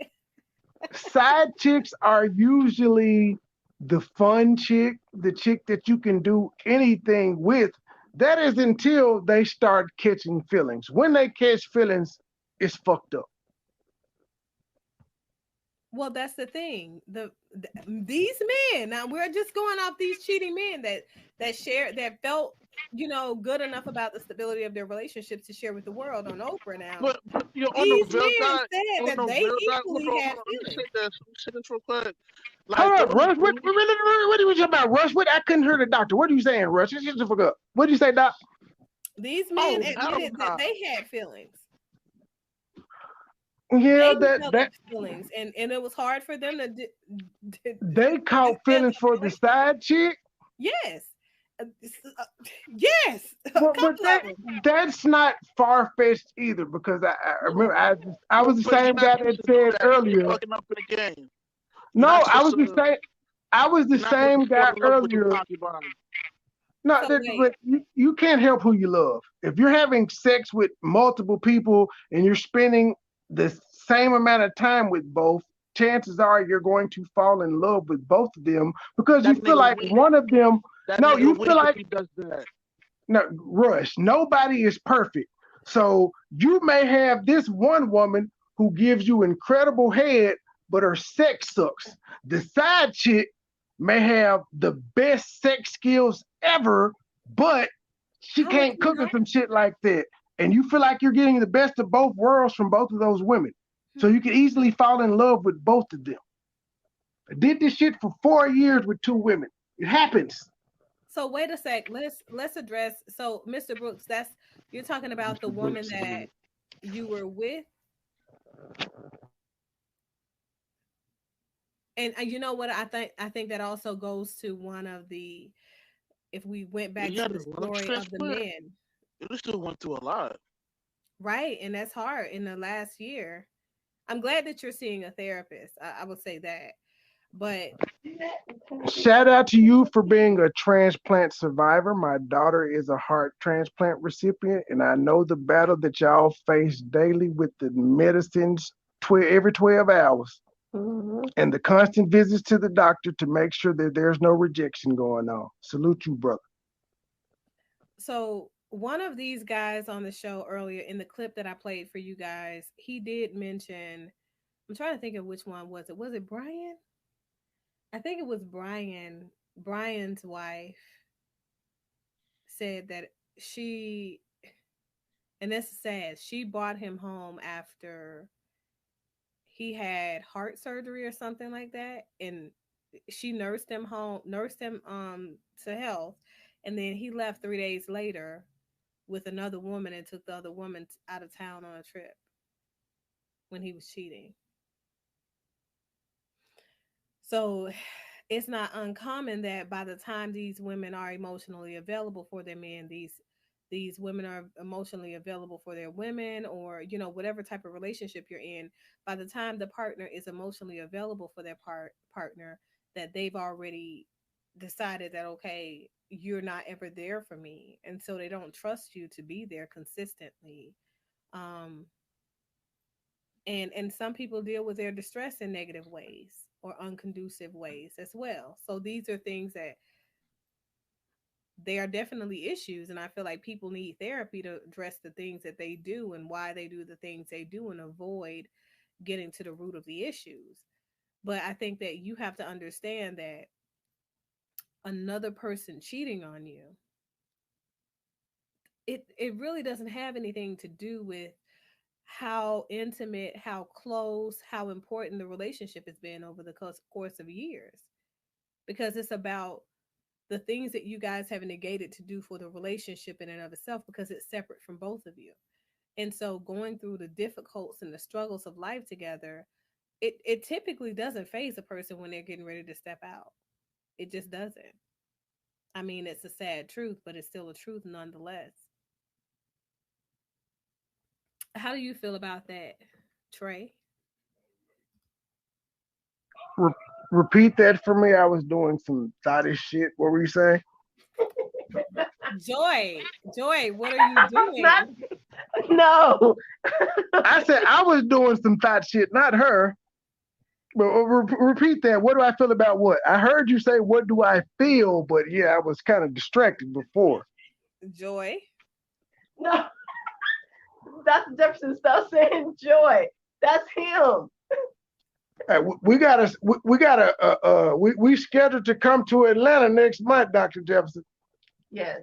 side chicks are usually the fun chick, the chick that you can do anything with. That is until they start catching feelings. When they catch feelings, it's fucked up. Well, that's the thing. These men, now we're just going off these cheating men that felt, good enough about the stability of their relationships to share with the world on Oprah now. But you're on the These real men dot. said On that the they real dot. Hold equally on, had hold on. Let me say feelings. this. Let me say this real quick. Hold Like up, those Rush. What, dudes, what are you talking about, Rush? What? I couldn't hear the doctor. What are you saying, Rush? Just fuck up. What did you say, Doc? These men oh hell admitted that no. they had feelings. Yeah, They that developed feelings, and it was hard for them to they caught dispense feelings of for the relationship. side chick. Yes. Yes, a But couple of them. that's not far fetched either, because I remember I was the But you're same not guy supposed that to do said that. You're earlier. fucking up in the game. You're No, not supposed to. I was the You're not supposed to same fall guy in love with your earlier. concubine. No, So wait, but you can't help who you love. If you're having sex with multiple people and you're spending the same amount of time with both, chances are you're going to fall in love with both of them, because you That feel nigga like weak. one of them. That No, you nigga feel weak if like he does that. no, Rush. Nobody is perfect. So you may have this one woman who gives you incredible head, but her sex sucks. The side chick may have the best sex skills ever, but she how would can't you cook or know? some shit like that. And you feel like you're getting the best of both worlds from both of those women. So Hmm. you can easily fall in love with both of them. I did this shit for 4 years with two women. It happens. So wait a sec. Let's address. So Mr. Brooks, that's you're talking about the Mr. woman Brooks that said, you were with, and you know what? I think that also goes to one of the. If we went back He to had the a lung story of the transplant. men, This dude went through a lot. right? And that's hard in the last year. I'm glad that you're seeing a therapist. I would say that, but shout out to you for being a transplant survivor. My daughter is a heart transplant recipient, and I know the battle that y'all face daily with the medicines every 12 hours Mhm. and the constant visits to the doctor to make sure that there's no rejection going on. Salute you, brother. so one of these guys on the show earlier in the clip that I played for you guys, he did mention. I'm trying to think of which one was it. Was it Brian? I think it was Brian. Brian's wife said that she, and this is sad, she brought him home after he had heart surgery or something like that, and she nursed him home, nursed him to health, and then he left 3 days later with another woman and took the other woman out of town on a trip when he was cheating. So it's not uncommon that by the time these women are emotionally available for their men, these women are emotionally available for their women, or whatever type of relationship you're in. By the time the partner is emotionally available for their partner, that they've already decided that, okay, you're not ever there for me, and so they don't trust you to be there consistently. um and some people deal with their distress in negative ways or unconducive ways as well. So these are things that they are definitely issues, and I feel like people need therapy to address the things that they do and why they do the things they do and avoid getting to the root of the issues. But I think that you have to understand that another person cheating on you, it really doesn't have anything to do with how intimate, how close, how important the relationship has been over the course of years, because it's about the things that you guys have negated to do for the relationship in and of itself, because it's separate from both of you. And so going through the difficulties and the struggles of life together, it typically doesn't phase a person when they're getting ready to step out. It just doesn't. I mean, it's a sad truth, but it's still a truth nonetheless. How do you feel about that, Trey? Re- Repeat that for me. I was doing some thotty shit. What were you saying? Joy, what are you Not, doing? no. I said I was doing some thought shit, not her. But repeat that. What do I feel about what? I heard you say, what do I feel? But yeah, I was kind of distracted before. Joy. No. Dr. Jefferson, stop saying joy. That's him. We scheduled to come to Atlanta next month, Dr. Jefferson. Yes.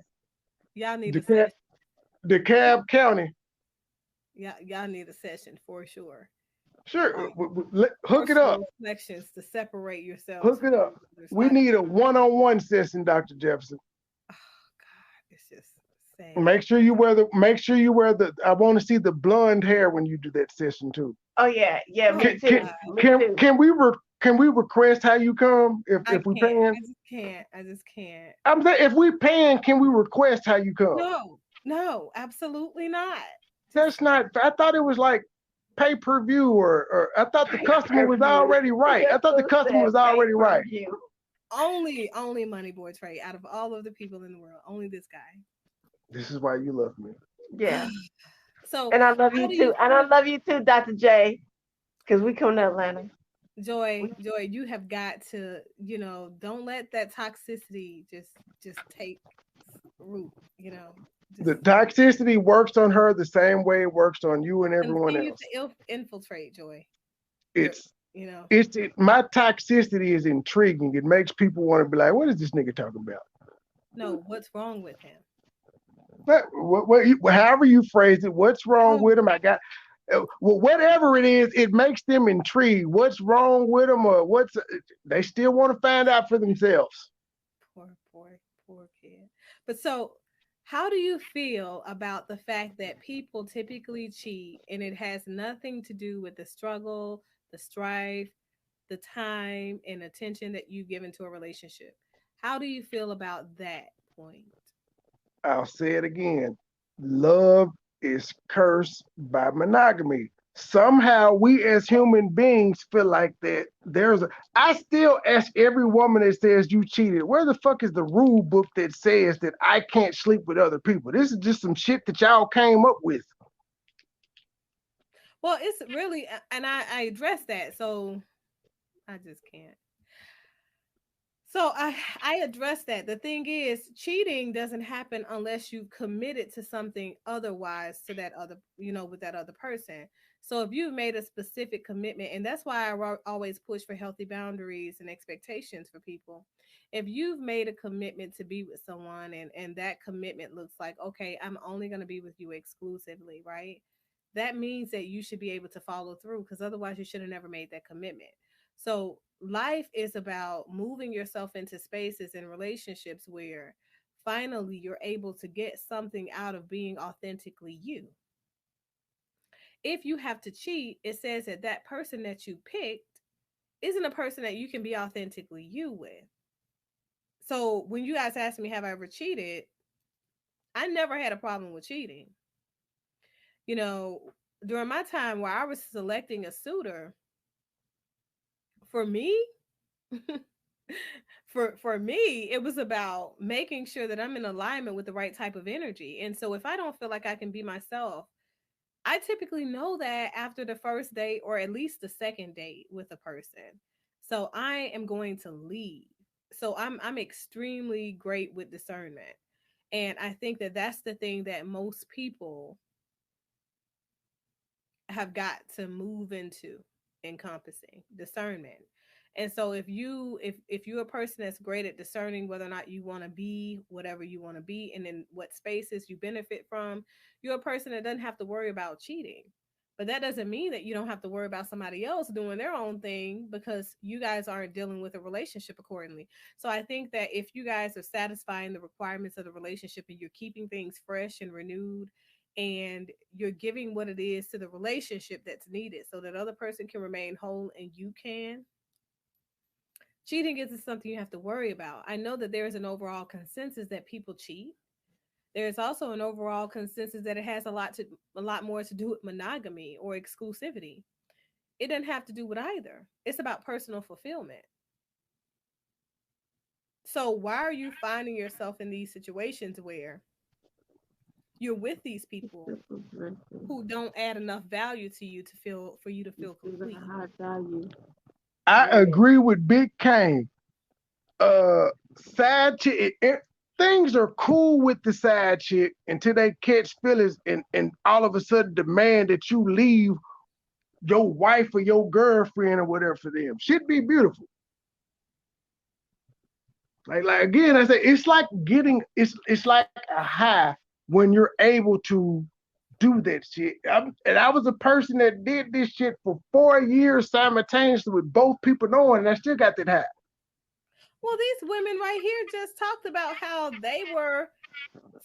Y'all need a DeKalb, session. DeKalb County. Y'all need a session for sure. Sure, Um, hook it up. Personal reflections to separate yourselves Hook it from up. others. We need a one-on-one session, Dr. Jefferson. Oh God, it's just sad. Make sure you wear the. I want to see the blonde hair when you do that session too. Oh yeah, yeah, Oh me Can too. God, Me too. can we request how you come I if we can't. paying? I just can't. I just can't. I'm saying if we paying, can we request how you come? No, no, absolutely not. Just That's not. I thought it was like pay per view or I thought the customer was Pay-per-view. already right. I thought the Who customer said was already right. pay-per-view? only MoneyBoy Trey out of all of the people in the world, only this guy. This is why you love me. Yeah. So And I love how you do too. you And I feel, love you too, Dr. J. Because we come to Atlanta. Joy, you have got to, don't let that toxicity just take root, The just toxicity works on her the same way it works on you and everyone continue else. to infiltrate, Joy. Your, It's you know, my toxicity is intriguing. It makes people want to be like, what is this nigga talking about? no, what's wrong with him? However you phrase it, what's wrong Oh, with him? Whatever it is, it makes them intrigued. What's wrong with them, or they still want to find out for themselves. poor kid. But so, how do you feel about the fact that people typically cheat and it has nothing to do with the struggle, the strife, the time and attention that you give into a relationship? How do you feel about that point? I'll say it again. Love is cursed by monogamy. Somehow we as human beings feel like that I still ask every woman that says you cheated, where the fuck is the rule book that says that I can't sleep with other people? This is just some shit that y'all came up with. Well, it's really, and I address that, so I just can't. So I address that. The thing is, cheating doesn't happen unless you've committed to something otherwise to that other, with that other person. So if you've made a specific commitment, and that's why I always push for healthy boundaries and expectations for people. If you've made a commitment to be with someone and that commitment looks like, okay, I'm only going to be with you exclusively, right? That means that you should be able to follow through, because otherwise you should have never made that commitment. So life is about moving yourself into spaces and relationships where finally you're able to get something out of being authentically you. If you have to cheat, it says that that person that you picked isn't a person that you can be authentically you with. So when you guys ask me, have I ever cheated? I never had a problem with cheating. You know, during my time where I was selecting a suitor, for me, For me, it was about making sure that I'm in alignment with the right type of energy. And so if I don't feel like I can be myself, I typically know that after the first date or at least the second date with a person. So I am going to leave. So I'm extremely great with discernment. And I think that that's the thing that most people have got to move into encompassing discernment. And so if you're a person that's great at discerning whether or not you want to be whatever you want to be and in what spaces you benefit from, you're a person that doesn't have to worry about cheating. But that doesn't mean that you don't have to worry about somebody else doing their own thing because you guys aren't dealing with a relationship accordingly. So I think that if you guys are satisfying the requirements of the relationship and you're keeping things fresh and renewed and you're giving what it is to the relationship that's needed so that other person can remain whole and you can, cheating isn't something you have to worry about. I know that there is an overall consensus that people cheat. There's also an overall consensus that it has a lot more to do with monogamy or exclusivity. It doesn't have to do with either. It's about personal fulfillment. So why are you finding yourself in these situations where you're with these people who don't add enough value to you to feel for you to feel complete? High value. I agree with Big Kane. Side chick, things are cool with the side chick until they catch feelings and all of a sudden demand that you leave your wife or your girlfriend or whatever for them. Should be beautiful. Like again, I say it's like it's like a high when you're able to do that shit. And I was a person that did this shit for 4 years simultaneously with both people knowing, and I still got that high. Well, these women right here just talked about how they were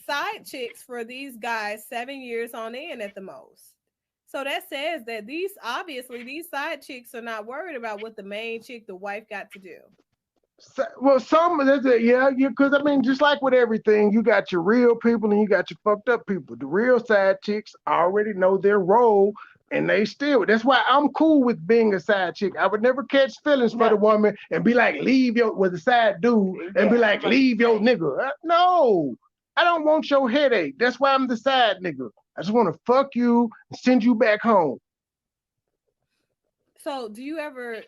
side chicks for these guys 7 years on end at the most. So that says that these side chicks are not worried about what the main chick, the wife, got to do. Well, some of that, yeah, because I mean, just like with everything, you got your real people and you got your fucked up people. The real side chicks already know their role, and they still. That's why I'm cool with being a side chick. I would never catch feelings for the woman and be like, leave your with a side dude and be like, leave your nigga. No, I don't want your headache. That's why I'm the side nigga. I just want to fuck you and send you back home. So do you ever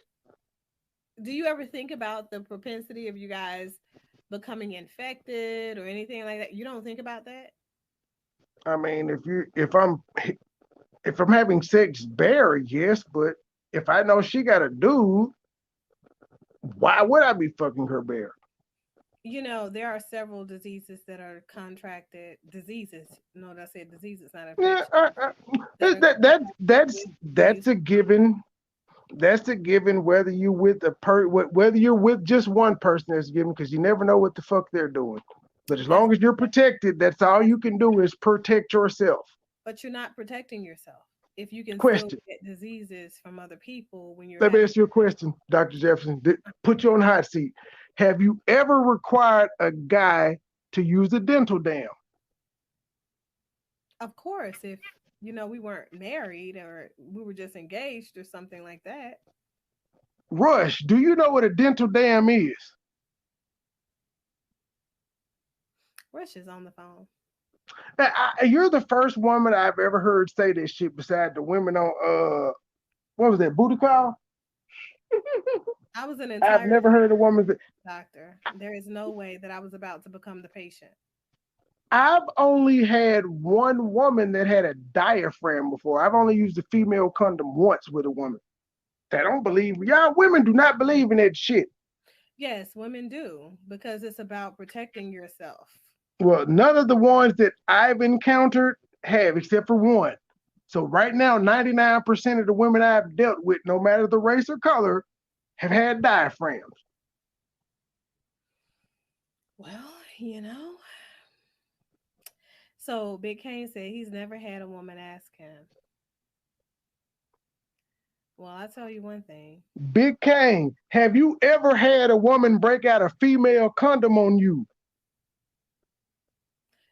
think about the propensity of you guys becoming infected or anything like that? You don't think about that? I mean, if I'm having sex bare, yes, but if I know she got a dude, why would I be fucking her bare? You know, there are several diseases that are contracted diseases. No, I said diseases, not Yeah, infection. that's a given. That's a given. Whether you with whether you're with just one person, that's a given because you never know what the fuck they're doing. But as long as you're protected, that's all you can do is protect yourself. But you're not protecting yourself if you can still Question. get diseases from other people when you're Let me having. ask you a question, Dr. Jefferson. Put you on the hot seat. Have you ever required a guy to use a dental dam? Of course, if we weren't married or we were just engaged or something like that. Rush, do you know what a dental dam is? Rush is on the phone. You're the first woman I've ever heard say this shit beside the women on what was that, booty call? I was an I've entire never heard a woman say. doctor. There is no way that I was about to become the patient. I've only had one woman that had a diaphragm before. I've only used a female condom once with a woman. They don't believe y'all. Women do not believe in that shit. Yes, women do because it's about protecting yourself. Well, none of the ones that I've encountered have, except for one. So right now, 99% of the women I've dealt with, no matter the race or color, have had diaphragms. Well, So Big Kane said he's never had a woman ask him. Well, I'll tell you one thing. Big Kane, have you ever had a woman break out a female condom on you?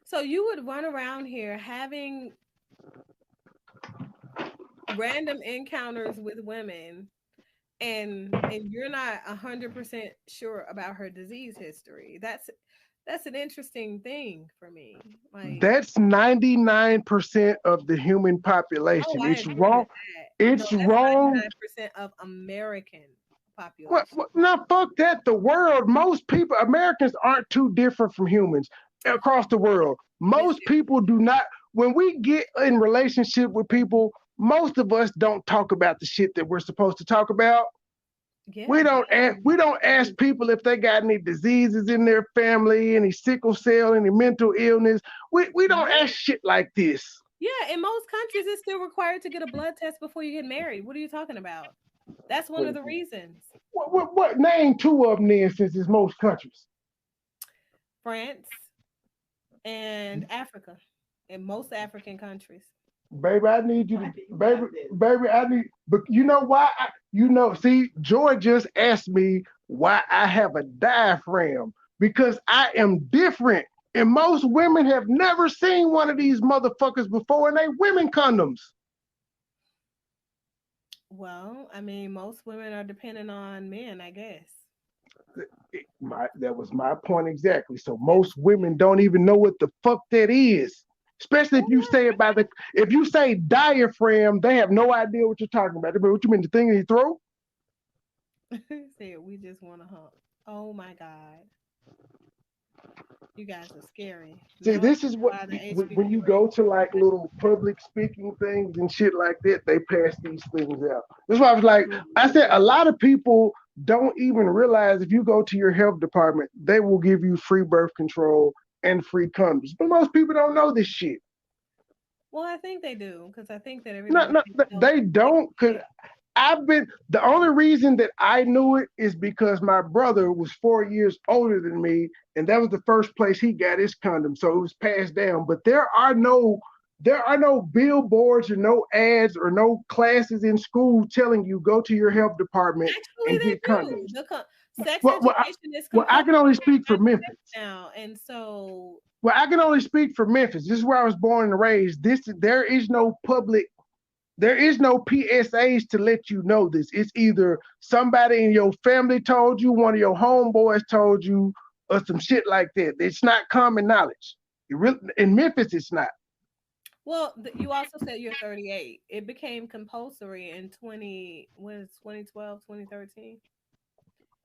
So you would run around here having random encounters with women and you're not 100% sure about her disease history. That's an interesting thing for me. Like, That's 99% of the human oh, population. I It's agree with wrong. that. No, It's that's wrong. 99% of American population. What? No, fuck that. The world, most people, Americans aren't too different from humans across the world. Yes, Most people do not. When we get in relationship with people, most of us don't talk about the shit that we're supposed to talk about. yeah. We don't ask people if they got any diseases in their family, any sickle cell, any mental illness. We don't Yeah. ask shit like this. Yeah, in most countries, it's still required to get a blood test before you get married. What are you talking about? That's one of the reasons. What name two of them then, since it's most countries? France and Africa, in most African countries. Baby, I need you to, baby, I need, but you know why? See, Joy just asked me why I have a diaphragm because I am different. And most women have never seen one of these motherfuckers before, and they women condoms. Well, I mean, most women are dependent on men, I guess. That was my point exactly. So most women don't even know what the fuck that is. Especially if you say it by the if you say diaphragm, they have no idea what you're talking about. What you mean, the thing in your throat? Said we just want to hump. Oh my God. You guys are scary. See, Now I this is know what why the when HBV you rate go is to like so little public speaking things and shit like that, they pass these things out. That's why I was like, I said a lot of people don't even realize if you go to your health department, they will give you free birth control and free condoms. But most people don't know this shit. well, I think they do because I think that No, everybody no, thinks health they is a big don't. Cause deal. I've been the only reason that I knew it is because my brother was 4 years older than me, and that was the first place he got his condom, so it was passed down. But there are no billboards or no ads or no classes in school telling you go to your health department Actually, and they get condoms. do. Sex Well, well, I, education is well, I compulsory can only in the speak for United Memphis. States now, and so Well, I can only speak for Memphis. This is where I was born and raised. There is no PSAs to let you know this. It's either somebody in your family told you, one of your homeboys told you, or some shit like that. It's not common knowledge. In Memphis, it's not. well, you also said you're 38. It became compulsory in 2012, 2013.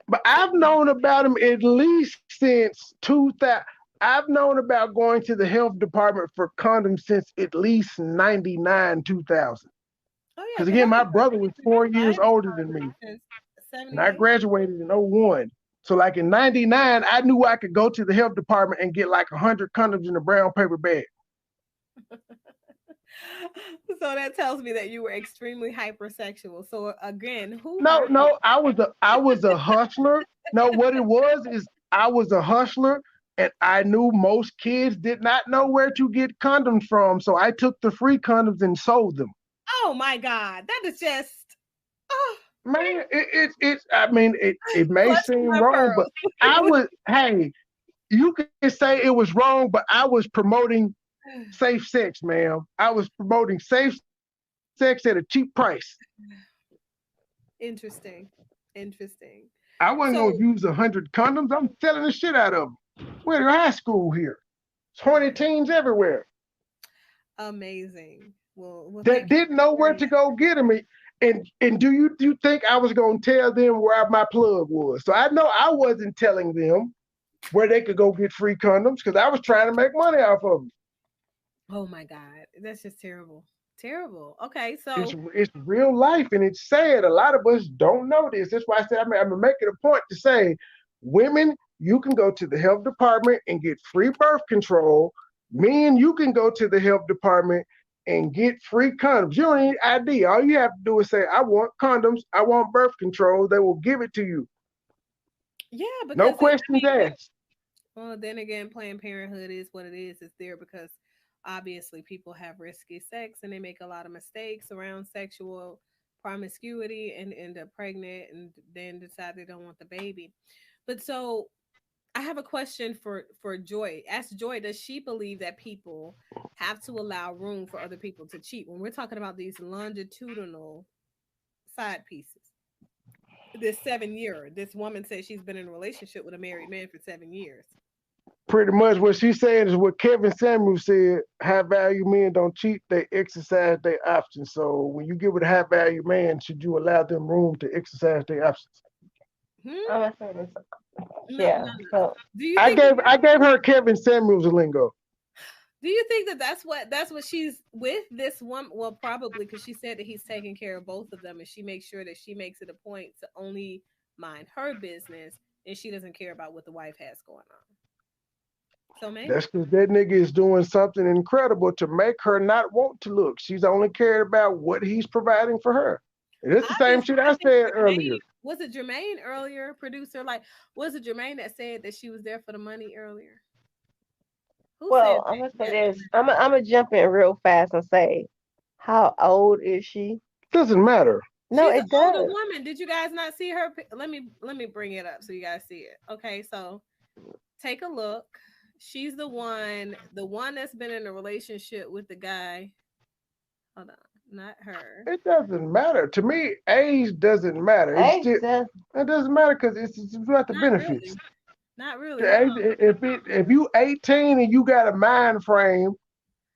But So I've known about them at least since 2000. I've known about going to the health department for condoms since at least 99, 2000. oh yeah, Because the again, health my brother department was has been 4 years providing older than me. condoms since And I 78. graduated in '01. So like in '99, I knew I could go to the health department and get like 100 condoms in a brown paper bag. So that tells me that you were extremely hypersexual. So again, who No, hurt you? no, I was a hustler. No, what it was is I was a hustler and I knew most kids did not know where to get condoms from. So I took the free condoms and sold them. Oh my God, that is just oh, Man, it's I mean it may clutching seem my wrong, but pearls. I was hey, you can say it was wrong, but I was promoting safe sex, ma'am. I was promoting safe sex at a cheap price. Interesting, interesting. I wasn't So gonna use 100 condoms. I'm selling the shit out of them. We're in high school here. It's horny okay, teens everywhere amazing. Well, that thank you didn't for know where sharing to that. go get them. And do you think I was gonna tell them where my plug was? So I know I wasn't telling them where they could go get free condoms because I was trying to make money off of them. Oh my God, that's just terrible, terrible. Okay, It's so it's real life and it's sad. A lot of us don't know this. That's why I said I'm gonna make it a point to say, women, you can go to the health department and get free birth control. Men, you can go to the health department and get free condoms. You don't need ID. All you have to do is say, I want condoms, I want birth control. They will give it to you. yeah, No because I questions mean, asked. well, then again, Planned Parenthood is what it is. It's there because obviously people have risky sex and they make a lot of mistakes around sexual promiscuity and end up pregnant and then decide they don't want the baby. But so I have a question for Joy. Ask Joy, does she believe that people have to allow room for other people to cheat when we're talking about these longitudinal side pieces? This woman says she's been in a relationship with a married man for 7 years. Pretty much what she's saying is what Kevin Samuels said: high value men don't cheat; they exercise their options. So when you get with a high value man, should you allow them room to exercise their options? Hmm? I'm gonna say this. No, Yeah. no, no. So Do you I think gave her Kevin Samuels lingo. do you think that that's what she's with this woman? Well, probably because she said that he's taking care of both of them, and she makes sure that she makes it a point to only mind her business, and she doesn't care about what the wife has going on. So maybe. That's because that nigga is doing something incredible to make her not want to look. She's only cared about what he's providing for her. And it's the same shit I I think said Jermaine earlier. was it Jermaine earlier, producer? Like, was it Jermaine that said that she was there for the money earlier? Who said well, I'm gonna say this. I'm gonna jump in real fast and say, how old is she? Doesn't matter. No, she's an it older does. woman? Did you guys not see her? Let me bring it up so you guys see it. Okay, so take a look. She's the one that's been in a relationship with the guy. Hold on, not her. It doesn't matter. To me, age doesn't matter. Age does. It doesn't matter because it's about the Not benefits. really. Not really. Hold The on. if you 18 and you got a mind frame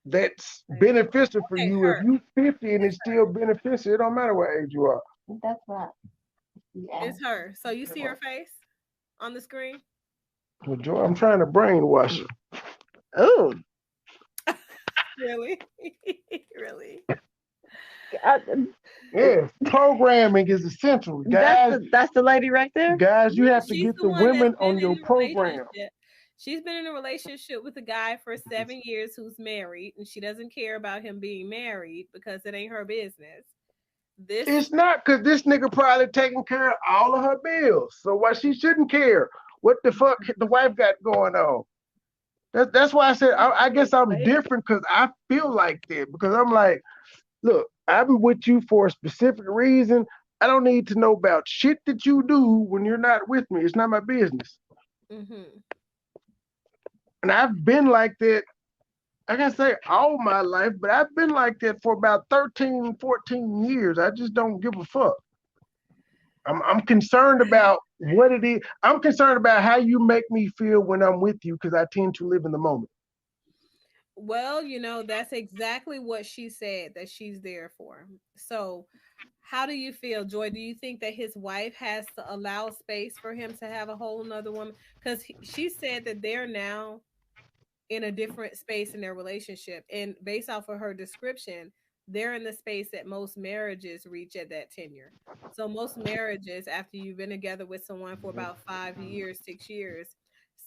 that's beneficial for Okay, you, if her. you 50 and it's still beneficial, it don't matter what age you are. That's right. Yeah. It's her. So you see her face on the screen? Well, Joy, I'm trying to brainwash you. Oh, Really? Really? Yes, programming is essential, guys. that's the lady right there. Guys, you Yeah, have to she's get the the one that's women on been in your a program. relationship. She's been in a relationship with a guy for 7 years who's married, and she doesn't care about him being married because it ain't her business. This It's not because this nigga probably taking care of all of her bills. So why she shouldn't care what the fuck the wife got going on? That's why I said I guess I'm different because I feel like that because I'm like, look, I'm with you for a specific reason. I don't need to know about shit that you do when you're not with me. It's not my business. hmm And I've been like that, I can't say all my life, but I've been like that for about 13, 14 years. I just don't give a fuck. I'm concerned about what it is. I'm concerned about how you make me feel when I'm with you because I tend to live in the moment. Well, that's exactly what she said that she's there for. So, how do you feel, Joy? Do you think that his wife has to allow space for him to have a whole nother woman? Because she said that they're now in a different space in their relationship. And based off of her description, they're in the space that most marriages reach at that tenure. So most marriages, after you've been together with someone for about 5 years, 6 years,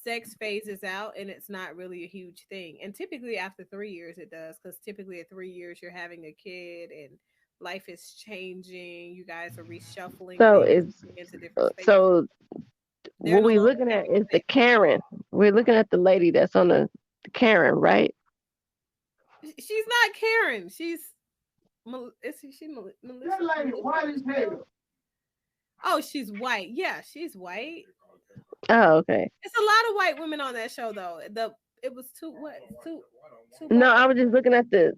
sex phases out and it's not really a huge thing. And typically after 3 years it does, because typically at 3 years you're having a kid and life is changing. You guys are reshuffling So things it's into different spaces. so They're what no we longer looking at is the Karen. We're looking at the lady that's on the Karen, right? she's not Karen. Is she Melissa? That lady Melissa white as Michelle? hell. Oh, she's white. Yeah, she's white. Oh, okay. It's a lot of white women on that show though. It was two No, black. I was just looking at the.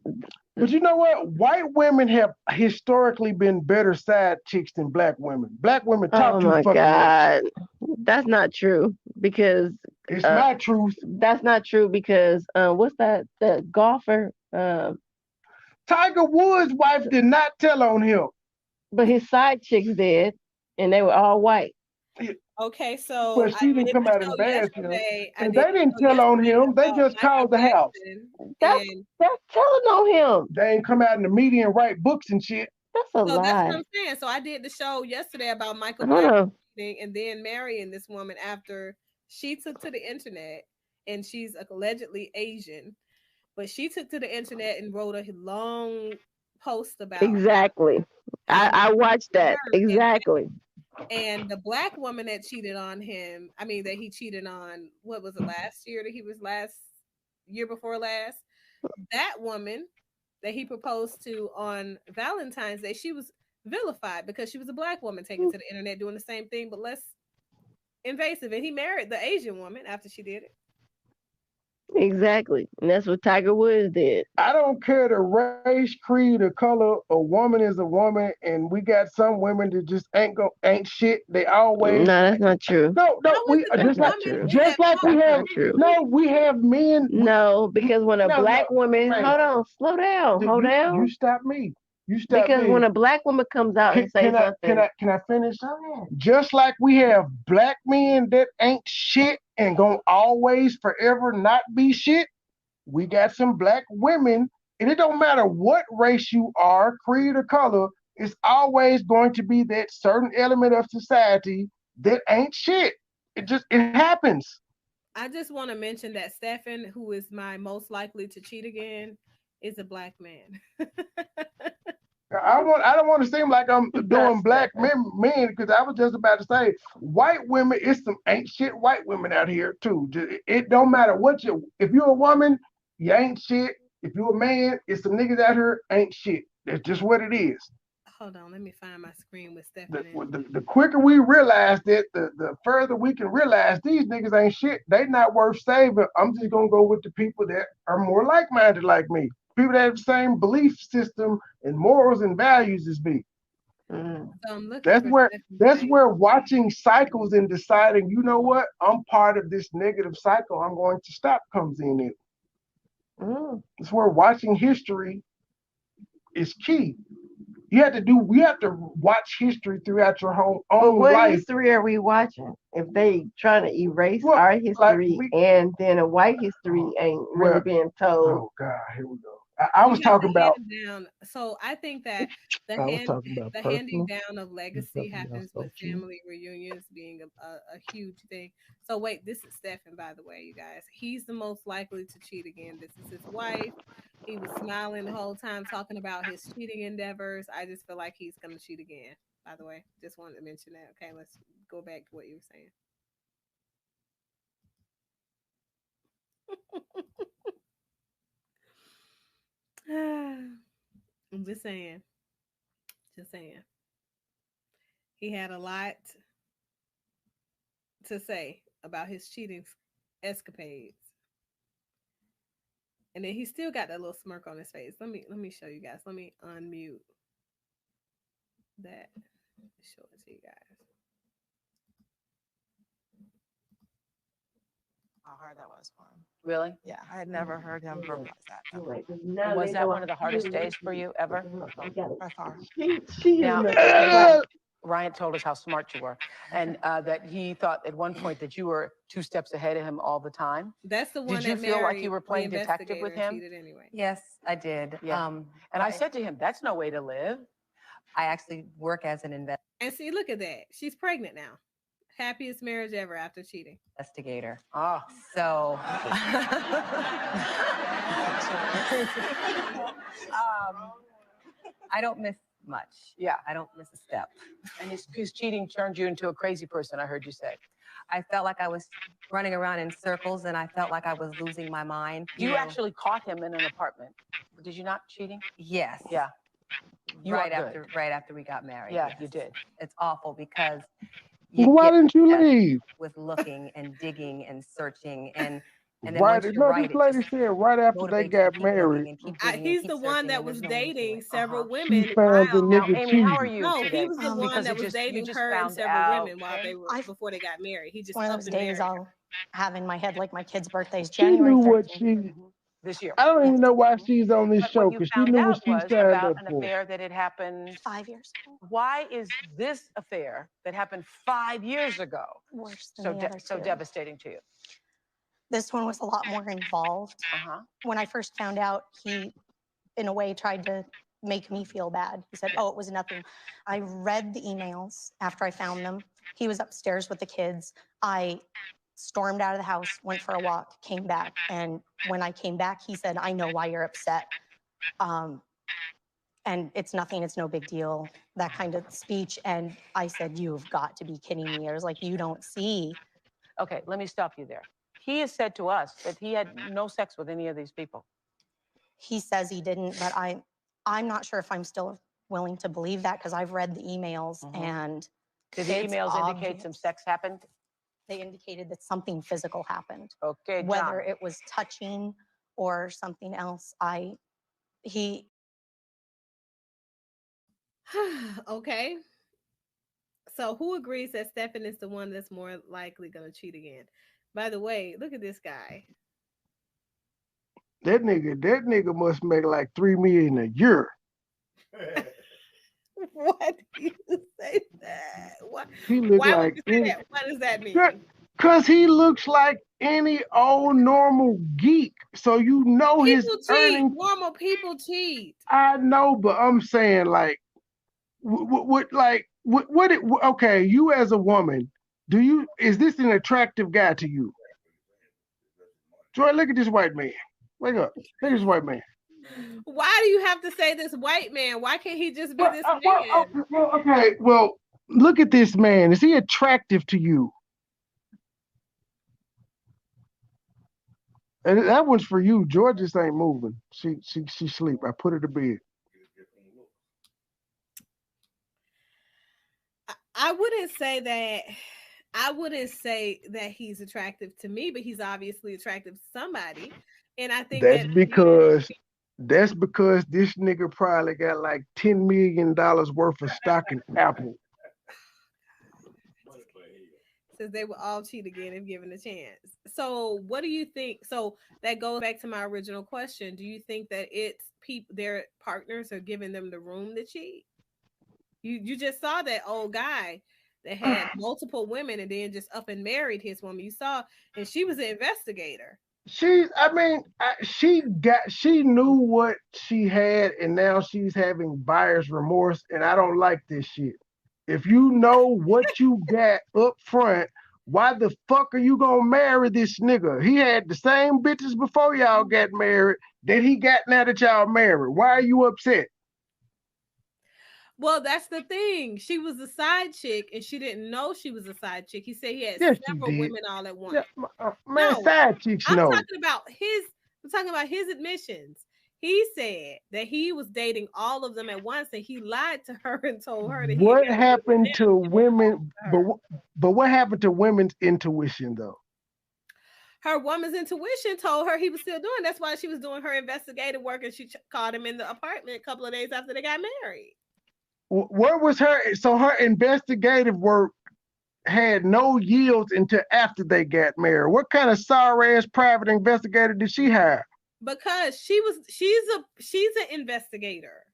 But you know what? White women have historically been better side chicks than black women. Black women talk Oh too my fucking much. God, that's not true because It's uh, my truth. that's not true because what's that? The golfer, Tiger Woods' wife did not tell on him. but his side chicks did, and they were all white. Okay, so But she didn't come out and bash him. I And did they didn't the show tell on yesterday him. They about just Michael called the house. Jackson, That's and that's telling on him. They ain't come out in the media and write books and shit. That's a so that's what lie. I'm saying. So I did the show yesterday about Michael Hold Jackson on. and then marrying this woman after she took to the internet, and she's allegedly Asian, but she took to the internet and wrote a long post about Exactly. how he I watched treated that. her, Exactly. and the black woman that cheated on him, I mean that he cheated on, what was it, last year, that he was last year before last, that woman that he proposed to on Valentine's Day, she was vilified because she was a black woman taken to the internet doing the same thing but less invasive, and he married the Asian woman after she did it. Exactly. And that's what Tiger Woods did. I don't care the race, creed, or color. A woman is a woman, and we got some women that just ain't shit. They always No, that's not true. no. We How was just the like true. woman just like we That's have not true. no, we have men. No, because when a No, black woman, man. hold on, slow down, hold You down. stop me. You stop Because me. when a black woman comes out and says something, Can I finish? Just like we have black men that ain't shit and gonna always forever not be shit, we got some black women, and it don't matter what race you are, creed or color, it's always going to be that certain element of society that ain't shit. It happens. I just want to mention that Stefan, who is my most likely to cheat again, is a black man. I don't want to seem like I'm doing black Stefan. men because I was just about to say white women. It's some ain't shit white women out here too. It don't matter what you. If you're a woman, you ain't shit. If you're a man, it's some niggas out here ain't shit. That's just what it is. Hold on, let me find my screen with The, Stefan in. the quicker we realize that, the further we can realize these niggas ain't shit. They not worth saving. I'm just gonna go with the people that are more like-minded like me. People that have the same belief system and morals and values as me. mm, So I'm looking That's for where Stefan's that's face. where watching cycles and deciding, you know what, I'm part of this negative cycle. I'm going to stop comes in it. mm. It's where watching history is key. You have to watch history throughout your But own what life. history are we watching? If they trying to erase Well, our like history we and then a white history ain't really well, being told. oh God, here we go. I was You have talking to about hand down. So I think that the I was hand talking about the handing personal down of and legacy something else happens with about you. family reunions being a huge thing. So wait, this is Stefan, by the way, you guys. He's the most likely to cheat again. This is his wife. He was smiling the whole time talking about his cheating endeavors. I just feel like he's gonna cheat again. By the way, just wanted to mention that. Okay, let's go back to what you were saying. I'm just saying. Just saying. He had a lot to say about his cheating escapades. And then he still got that little smirk on his face. Let me show you guys. Let me unmute that. Show it to you guys. How hard that was for him. Really? Yeah, I had never heard him verbalize that. No, And was that one of the hardest days for you ever? by far. She Now, is okay, Ryan told us how smart you were, and that he thought at one point that you were 2 steps ahead of him all the time. That's the one Did you that feel like married you were the playing detective investigator with and him? cheated anyway. Yes, I did. Yeah. And I said to him, "That's no way to live." I actually work as an And see, look at that. She's pregnant now. Happiest marriage ever after cheating. investigator. Ah, So I don't miss much. yeah. I don't miss a step. And his cheating turned you into a crazy person. I heard you say. I felt like I was running around in circles and I felt like I was losing my mind. You actually caught him in an apartment. Did you not cheating? Yes. Yeah. You right are after good. right after we got married. Yeah, yes. you did. It's awful because you why get didn't you obsessed leave? with looking and digging and searching and then Right? once you No, write this it lady just said right after they motivates you to got keep married, looking and keep digging and He's keep the one searching that and was there's no end to dating it. several she women found the while. Now, nigga Amy, how are cheating. you No, he today? was the one Because that you was just dating her and found several out. women while they were before they got married. He It's just one of up those and days married her. I'll have in my head like my kid's birthday is She January knew what 13th. This year. I don't even know why she's on this But what show you because she found knew what out she was signed about up an for. affair that had happened. 5 years ago. Why is this affair that happened 5 years ago Worse than so the other so two. devastating to you? This one was a lot more involved. Uh-huh. When I first found out, he, in a way, tried to make me feel bad. He said, oh, it was nothing. I read the emails after I found them. He was upstairs with the kids. I stormed out of the house, went for a walk, came back. And when I came back, he said, I know why you're upset. And it's nothing, it's no big deal, that kind of speech. And I said, you've got to be kidding me. I was like, you don't see. Okay, let me stop you there. He has said to us that he had no sex with any of these people. He says he didn't, but I'm not sure if I'm still willing to believe that because I've read the emails and Did the it's emails indicate obvious. some sex happened? they indicated that something physical happened. Okay, Whether John. it was touching or something else, he Okay. So who agrees that Stefan is the one that's more likely gonna cheat again? By the way, look at this guy. That nigga must make like $3 million a year. Why do you say that? He look Why would like you say any, that? What does that mean? cause he looks like any old normal geek. So you know his People cheat. earnings. Normal people cheat. I know, but I'm saying like, okay, you as a woman, is this an attractive guy to you? Joy, look at this white man. Wake up. Look at this white man. Why do you have to say this white man? Why can't he just be this man? Okay, well, look at this man. Is he attractive to you? And that one's for you. Joy just ain't moving. She sleep. I put her to bed. I wouldn't say that. I wouldn't say that he's attractive to me, but he's obviously attractive to somebody. And I think That's because this nigga probably got like $10 million worth of stock in Apple. Says they will all cheat again if given a chance. So what do you think? So that goes back to my original question. Do you think that it's their partners are giving them the room to cheat? You just saw that old guy that had multiple women and then just up and married his woman. You saw, and she was an investigator. She knew what she had, and now she's having buyer's remorse, and I don't like this shit. If you know what you got up front, why the fuck are you gonna marry this nigga? He had the same bitches before y'all got married that he got now that y'all married. Why are you upset? Well, that's the thing. She was a side chick, and she didn't know she was a side chick. He said he had several women all at once. Side chicks I'm know. talking about his admissions. He said that he was dating all of them at once, and he lied to her and told her that what happened to women. But what happened to women's intuition though? Her woman's intuition told her he was still doing. That's why she was doing her investigative work, and she caught him in the apartment a couple of days after they got married. Where was her? So her investigative work had no yields until after they got married. What kind of sorry ass private investigator did she hire? Because she's an investigator.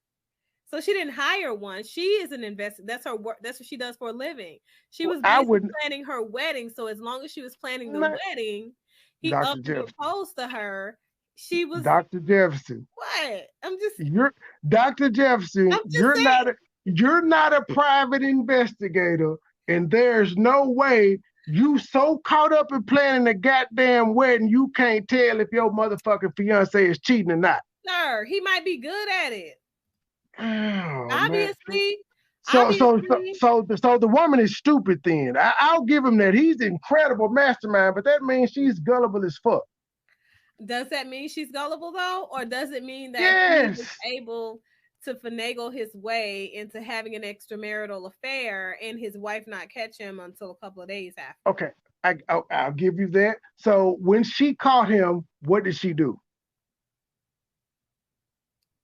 So she didn't hire one. She is an investigator. That's her work. That's what she does for a living. She was planning her wedding. So as long as she was planning the wedding, he up and proposed to her. She was Dr. Jefferson. What? You're Dr. Jefferson. You're not a private investigator, and there's no way you so caught up in planning a goddamn wedding you can't tell if your motherfucking fiance is cheating or not. Sir, he might be good at it. Oh, obviously. So the woman is stupid then. I'll give him that. He's an incredible mastermind, but that means she's gullible as fuck. Does that mean she's gullible though? Or does it mean that he was able to finagle his way into having an extramarital affair and his wife not catch him until a couple of days after? Okay, I'll give you that. So when she caught him, what did she do?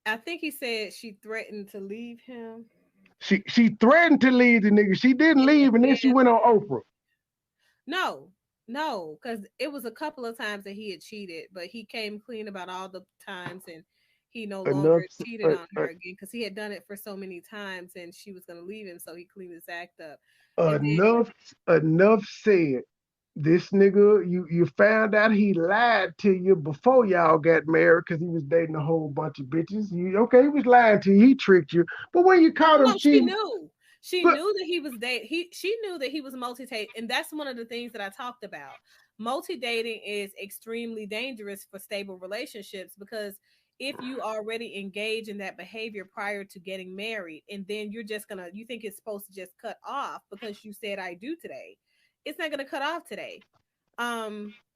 I think he said she threatened to leave him. She threatened to leave the nigga. She didn't leave, and then she went on Oprah. No, because it was a couple of times that he had cheated, but he came clean about all the times, and he no longer cheated on her again because he had done it for so many times, and she was going to leave him, so he cleaned his act up. Enough said. This nigga, you found out he lied to you before y'all got married because he was dating a whole bunch of bitches. He was lying to you. He tricked you. But when you caught him cheating, she knew that he was dating. She knew that he was multi-dating, and that's one of the things that I talked about. Multi-dating is extremely dangerous for stable relationships because if you already engage in that behavior prior to getting married, and then you think it's supposed to just cut off because you said I do today. It's not going to cut off today.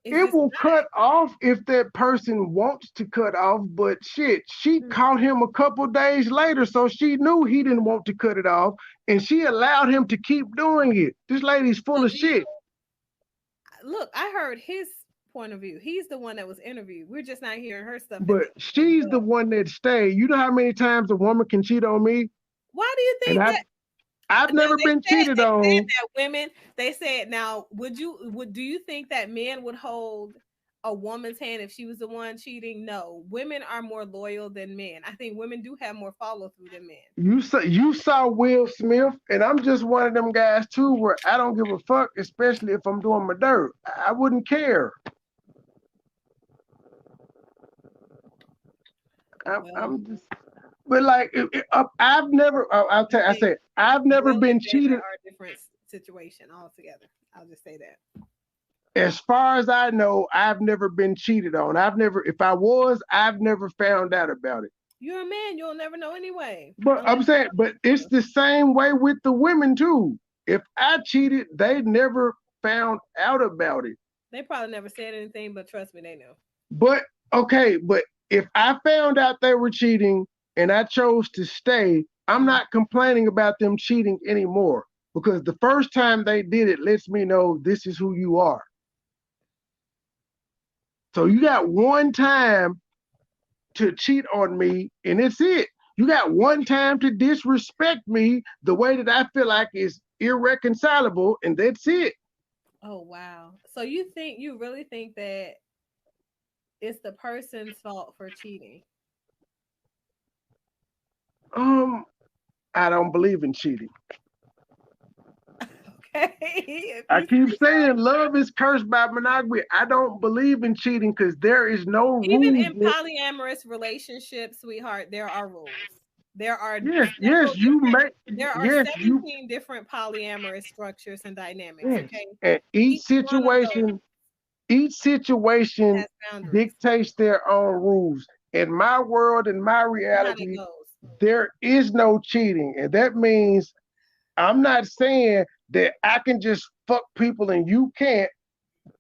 It will cut off if that person wants to cut off, but shit, she caught him a couple days later, so she knew he didn't want to cut it off, and she allowed him to keep doing it. This lady's full of shit. look, I heard his point of view. He's the one that was interviewed. We're just not hearing her stuff. But she's the one that stayed. You know how many times a woman can cheat on me? Why do you think And that? I've never been cheated on. They said that women. They said, now, do you think that men would hold a woman's hand if she was the one cheating? No, women are more loyal than men. I think women do have more follow through than men. You saw Will Smith, and I'm just one of them guys too, where I don't give a fuck, especially if I'm doing my dirt. I wouldn't care. I'm just, but like, I've never. I'll tell. I said I've never been cheated. Are a different situation altogether. I'll just say that. As far as I know, I've never been cheated on. If I was, I've never found out about it. You're a man, you'll never know anyway. But I'm saying, but it's the same way with the women too. If I cheated, they never found out about it. They probably never said anything, but trust me, they know. But okay, but if I found out they were cheating and I chose to stay, I'm not complaining about them cheating anymore, because the first time they did it lets me know this is who you are. So you got one time to cheat on me, and it's it. You got one time to disrespect me the way that I feel like is irreconcilable, and that's it. Oh, wow. So you really think that it's the person's fault for cheating? I don't believe in cheating. Okay. I keep saying love is cursed by monogamy. I don't believe in cheating because there is no rules. Even in polyamorous relationships, sweetheart, there are rules. There are 17 different polyamorous structures and dynamics. Okay. And each situation dictates their own rules. In my world, in my reality, there is no cheating. And that means I'm not saying that I can just fuck people and you can't.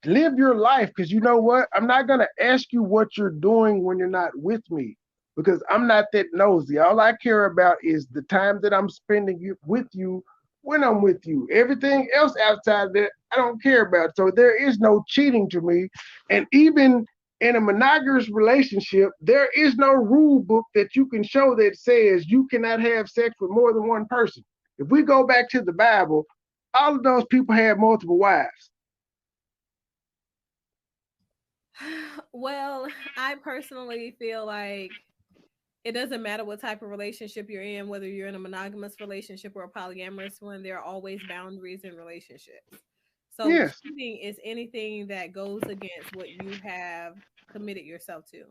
Live your life, because you know what? I'm not going to ask you what you're doing when you're not with me, because I'm not that nosy. All I care about is the time that I'm spending with you when I'm with you. Everything else outside of that, I don't care about. So there is no cheating to me. And even in a monogamous relationship, there is no rule book that you can show that says you cannot have sex with more than one person. If we go back to the Bible, all of those people had multiple wives. Well, I personally feel like it doesn't matter what type of relationship you're in, whether you're in a monogamous relationship or a polyamorous one, there are always boundaries in relationships. So cheating is anything that goes against what you have committed yourself to,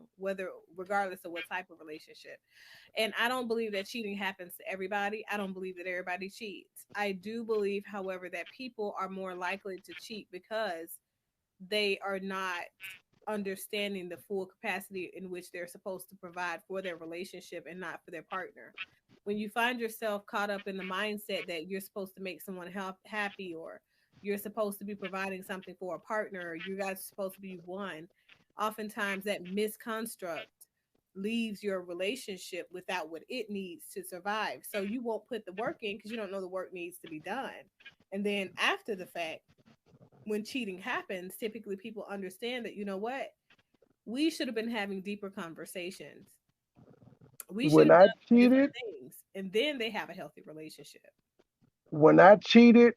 regardless of what type of relationship. And I don't believe that cheating happens to everybody. I don't believe that everybody cheats. I do believe, however, that people are more likely to cheat because they are not understanding the full capacity in which they're supposed to provide for their relationship and not for their partner. When you find yourself caught up in the mindset that you're supposed to make someone happy, or you're supposed to be providing something for a partner, or you guys are supposed to be one, oftentimes that misconstruct leaves your relationship without what it needs to survive. So you won't put the work in because you don't know the work needs to be done. And then after the fact, when cheating happens, typically people understand that, you know what, we should have been having deeper conversations. We should have done different things, and then they have a healthy relationship. When I cheated,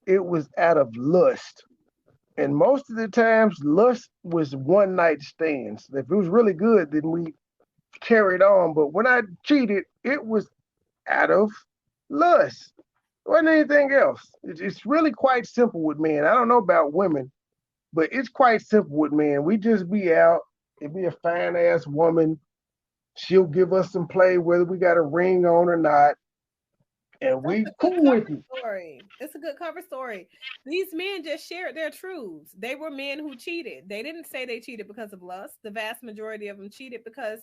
it was out of lust. And most of the times, lust was one night stands. If it was really good, then we carried on. But when I cheated, it was out of lust. It wasn't anything else. It's really quite simple with men. I don't know about women, but it's quite simple with men. We just be out. It'd be a fine ass woman. She'll give us some play, whether we got a ring on or not. And we cool with it. It's a good cover story. These men just shared their truths. They were men who cheated. They didn't say they cheated because of lust. The vast majority of them cheated because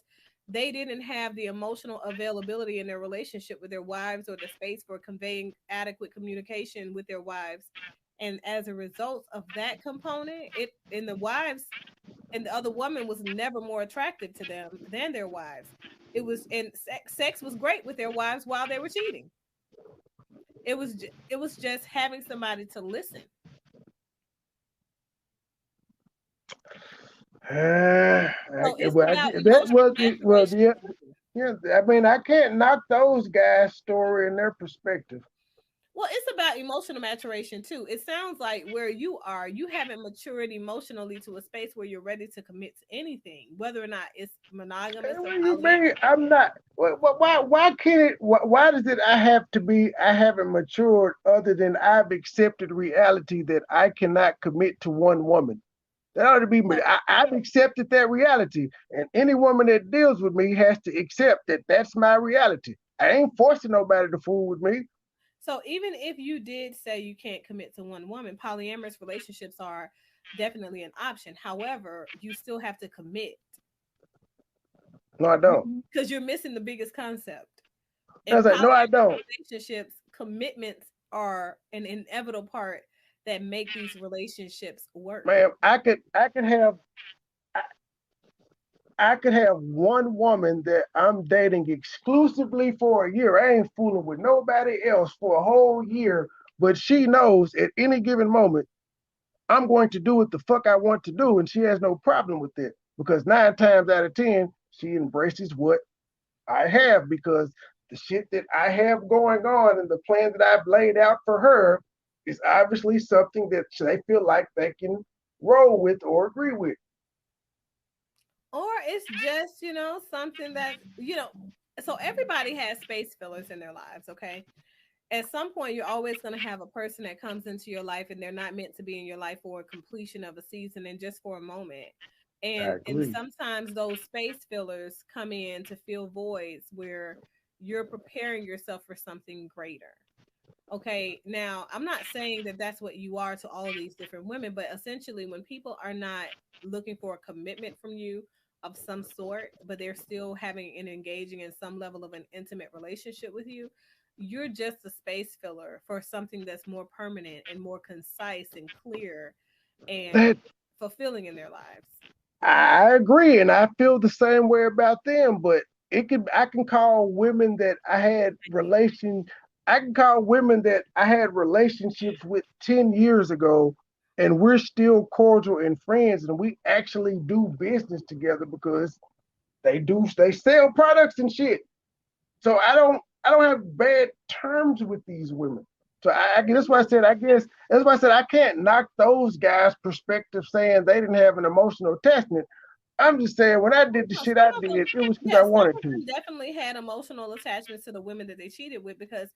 they didn't have the emotional availability in their relationship with their wives, or the space for conveying adequate communication with their wives. And as a result of that component, the wives and the other woman was never more attractive to them than their wives. It was, and sex was great with their wives while they were cheating. It was just having somebody to listen. So it's Well, about that emotional was it. Well, maturation. yeah, yeah. I mean, I can't knock those guys' story and their perspective. Well, it's about emotional maturation too. It sounds like where you are, you haven't matured emotionally to a space where you're ready to commit to anything, whether or not it's monogamous or What do you mean? polyamorous. I'm not. Why can't it? Why does it? I have to be. I haven't matured. Other than I've accepted reality that I cannot commit to one woman. That ought to be. So, I've accepted that reality, and any woman that deals with me has to accept that that's my reality. I ain't forcing nobody to fool with me. so even if you did say you can't commit to one woman, polyamorous relationships are definitely an option. However, you still have to commit No, I don't. because you're missing the biggest concept. I In was like, no, I polyamorous don't, relationships, commitments are an inevitable part that make these relationships work. ma'am. I, I could have one woman that I'm dating exclusively for a year. I ain't fooling with nobody else for a whole year, but she knows at any given moment I'm going to do what the fuck I want to do, and she has no problem with it because 9 times out of 10 she embraces what I have because the shit that I have going on and the plan that I've laid out for her is obviously something that they feel like they can roll with or agree with. Or it's just, something that, so everybody has space fillers in their lives, okay? At some point, you're always going to have a person that comes into your life and they're not meant to be in your life for a completion of a season and just for a moment. I And agree. sometimes those space fillers come in to fill voids where you're preparing yourself for something greater. Okay, now I'm not saying that that's what you are to all of these different women, but essentially, when people are not looking for a commitment from you of some sort, but they're still having and engaging in some level of an intimate relationship with you, you're just a space filler for something that's more permanent and more concise and clear and That fulfilling in their lives. I agree, and I feel the same way about them. But I can call women that I can call women that I had relationships with 10 years ago, and we're still cordial and friends, and we actually do business together because they sell products and shit. So I don't have bad terms with these women. So that's why I said I guess that's why I said I can't knock those guys' perspective saying they didn't have an emotional attachment. I'm just saying when I did the No, shit some I of did, them, it was because yeah, I some wanted of to. them definitely had emotional attachments to the women that they cheated with because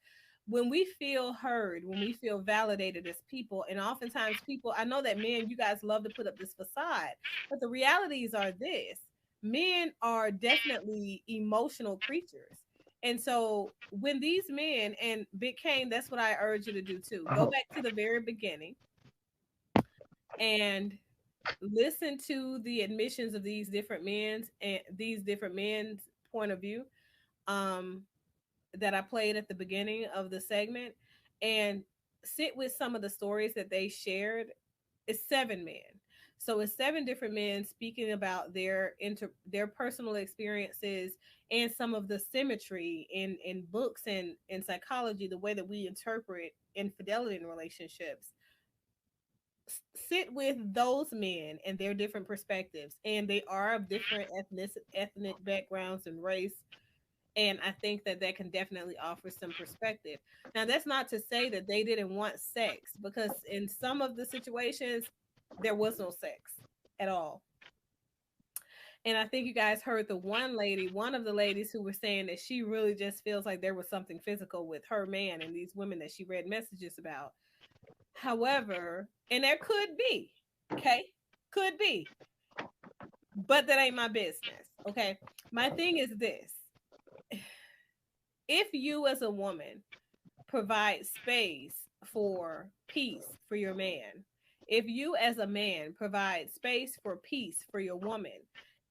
when we feel heard, when we feel validated as people, and oftentimes people, I know that men, you guys love to put up this facade, but the realities are this: men are definitely emotional creatures. And so when these men, and Big Kane, that's what I urge you to do too. Go back to the very beginning and listen to the admissions of these different men's point of view um that I played at the beginning of the segment and sit with some of the stories that they shared. It's 7 men. So it's 7 different men speaking about their personal experiences and some of the symmetry in books and in psychology, the way that we interpret infidelity in relationships. Sit with those men and their different perspectives, and they are of different ethnic backgrounds and race, and I think that that can definitely offer some perspective. Now that's not to say that they didn't want sex, because in some of the situations there was no sex at all. And I think you guys heard one of the ladies who was saying that she really just feels like there was something physical with her man and these women that she read messages about. However, and there could be, okay, could be, but that ain't my business. Okay. My thing is this: if you as a woman provide space for peace for your man, if you as a man provide space for peace for your woman,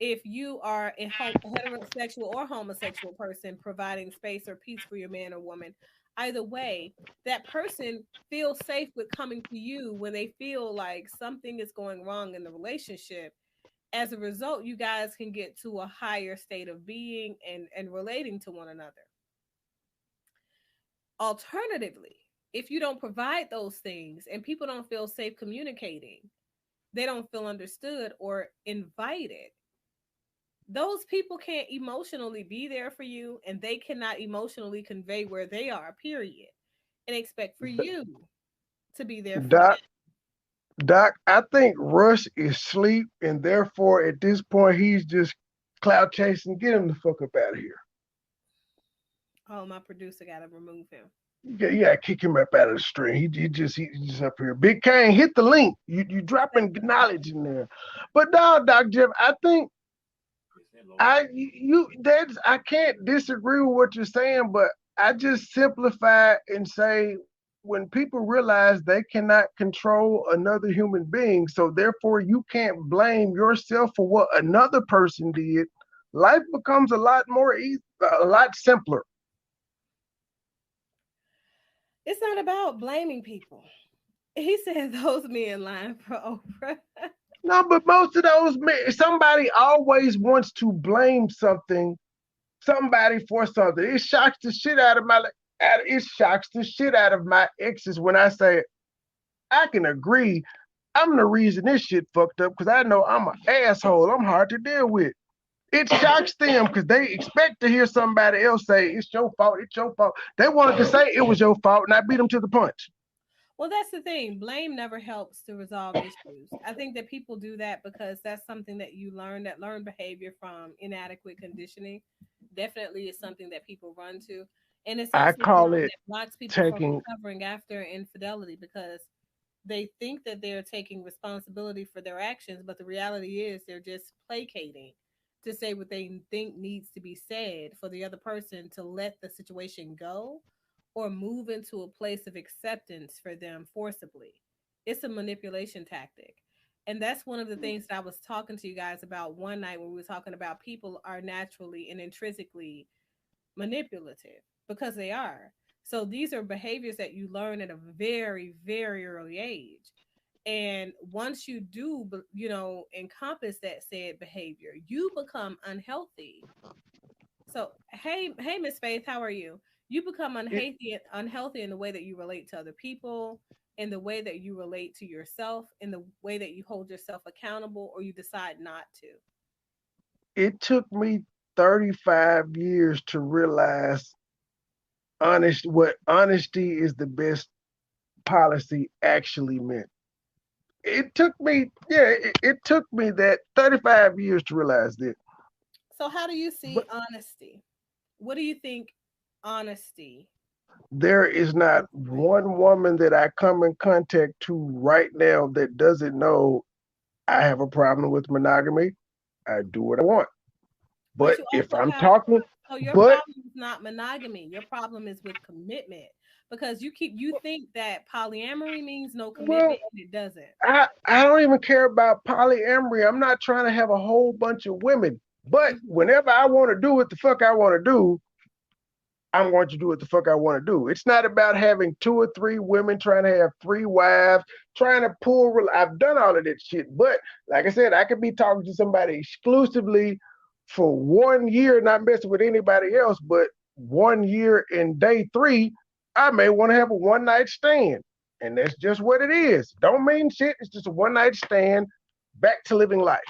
if you are a heterosexual or homosexual person providing space or peace for your man or woman, either way, that person feels safe with coming to you when they feel like something is going wrong in the relationship. As a result, you guys can get to a higher state of being and relating to one another. Alternatively, if you don't provide those things and people don't feel safe communicating, they don't feel understood or invited. Those people can't emotionally be there for you, and they cannot emotionally convey where they are, period, and expect for you to be there for them. Doc, Doc, I think Rush is asleep, and therefore at this point he's just cloud chasing. Get him the fuck up out of here. Oh, my producer got to remove him. Yeah, kick him up out of the stream. He's just up here. Big Kane, hit the link. You dropping knowledge in there. But no, Doc Jeff, I think I can't disagree with what you're saying, but I just simplify and say when people realize they cannot control another human being, so therefore you can't blame yourself for what another person did, life becomes a lot more easy, a lot simpler. It's not about blaming people. He said those men lying for Oprah. No, but most of those men, somebody always wants to blame somebody for something. It shocks the shit out of my exes when I say I can agree. I'm the reason this shit fucked up because I know I'm an asshole. I'm hard to deal with. It shocks them because they expect to hear somebody else say it's your fault. It's your fault. They wanted to say it was your fault, and I beat them to the punch. Well, that's the thing. Blame never helps to resolve issues. I think that people do that because that's something that you learn, that learned behavior from inadequate conditioning. Definitely is something that people run to. And it's I also call something it that blocks people from taking. recovering after infidelity because they think that they're taking responsibility for their actions, but the reality is they're just placating to say what they think needs to be said for the other person to let the situation go or move into a place of acceptance for them forcibly. It's a manipulation tactic. And that's one of the things that I was talking to you guys about one night when we were talking about people are naturally and intrinsically manipulative because they are. So these are behaviors that you learn at a very, very early age. And once you do, encompass that said behavior, you become unhealthy. So, hey, Miss Faith, how are you? You become unhealthy in the way that you relate to other people, in the way that you relate to yourself, in the way that you hold yourself accountable, or you decide not to. It took me 35 years to realize what honesty is the best policy actually meant. It took me that 35 years to realize that. So, how do you see But honesty? What do you think honesty there is not looks like? one woman that I come in contact to right now that doesn't know I have a problem with monogamy. I do what I want. But But you if also I'm have, talking, so your but problem is not monogamy. Your problem is with commitment because you think that polyamory means no well, commitment and it doesn't. I don't even care about polyamory. I'm not trying to have a whole bunch of women. But Mhm. whenever I want to do what the fuck I want to do, I'm going to do what the fuck I want to do. It's not about having two or three women, trying to have three wives, trying to pull. I've done all of that shit. But like I said, I could be talking to somebody exclusively for 1 year, not messing with anybody else. But 1 year in day three, I may want to have a one night stand. And that's just what it is. Don't mean shit. It's just a one night stand, back to living life.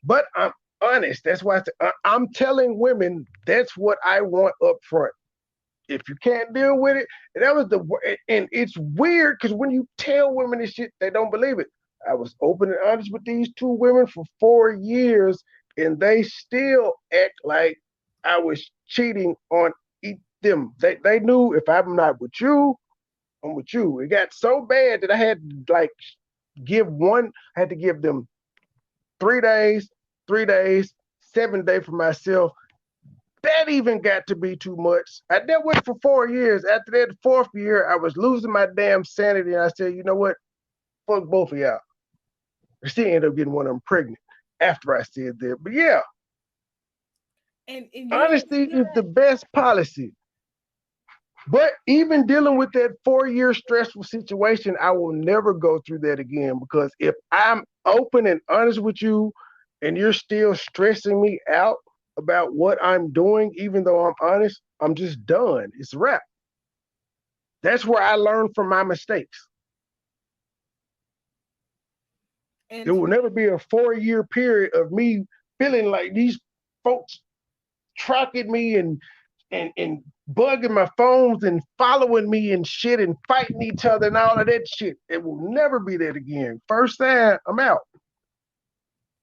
But I'm honest. That's why I'm telling women that's what I want up front. If you can't deal with it, that was and it's weird because when you tell women this shit, they don't believe it. I was open and honest with these two women for 4 years, and they still act like I was cheating on them. They knew if I'm not with you, I'm with you. It got so bad that I had to I had to give them 3 days, 3 days, 7 days for myself. That even got to be too much. I did it for 4 years. After that, the fourth year, I was losing my damn sanity. And I said, you know what? Fuck both of y'all. She ended up getting one of them pregnant after I said that. But yeah, And you don't honesty see is the that. best policy. But even dealing with that 4 year stressful situation, I will never go through that again because if I'm open and honest with you and you're still stressing me out about what I'm doing, even though I'm honest, I'm just done. It's a wrap. That's where I learned from my mistakes. And There will never be a 4-year period of me feeling like these folks tracking me and bugging my phones and following me and shit and fighting each other and all of that shit. It will never be that again. First time, I'm out.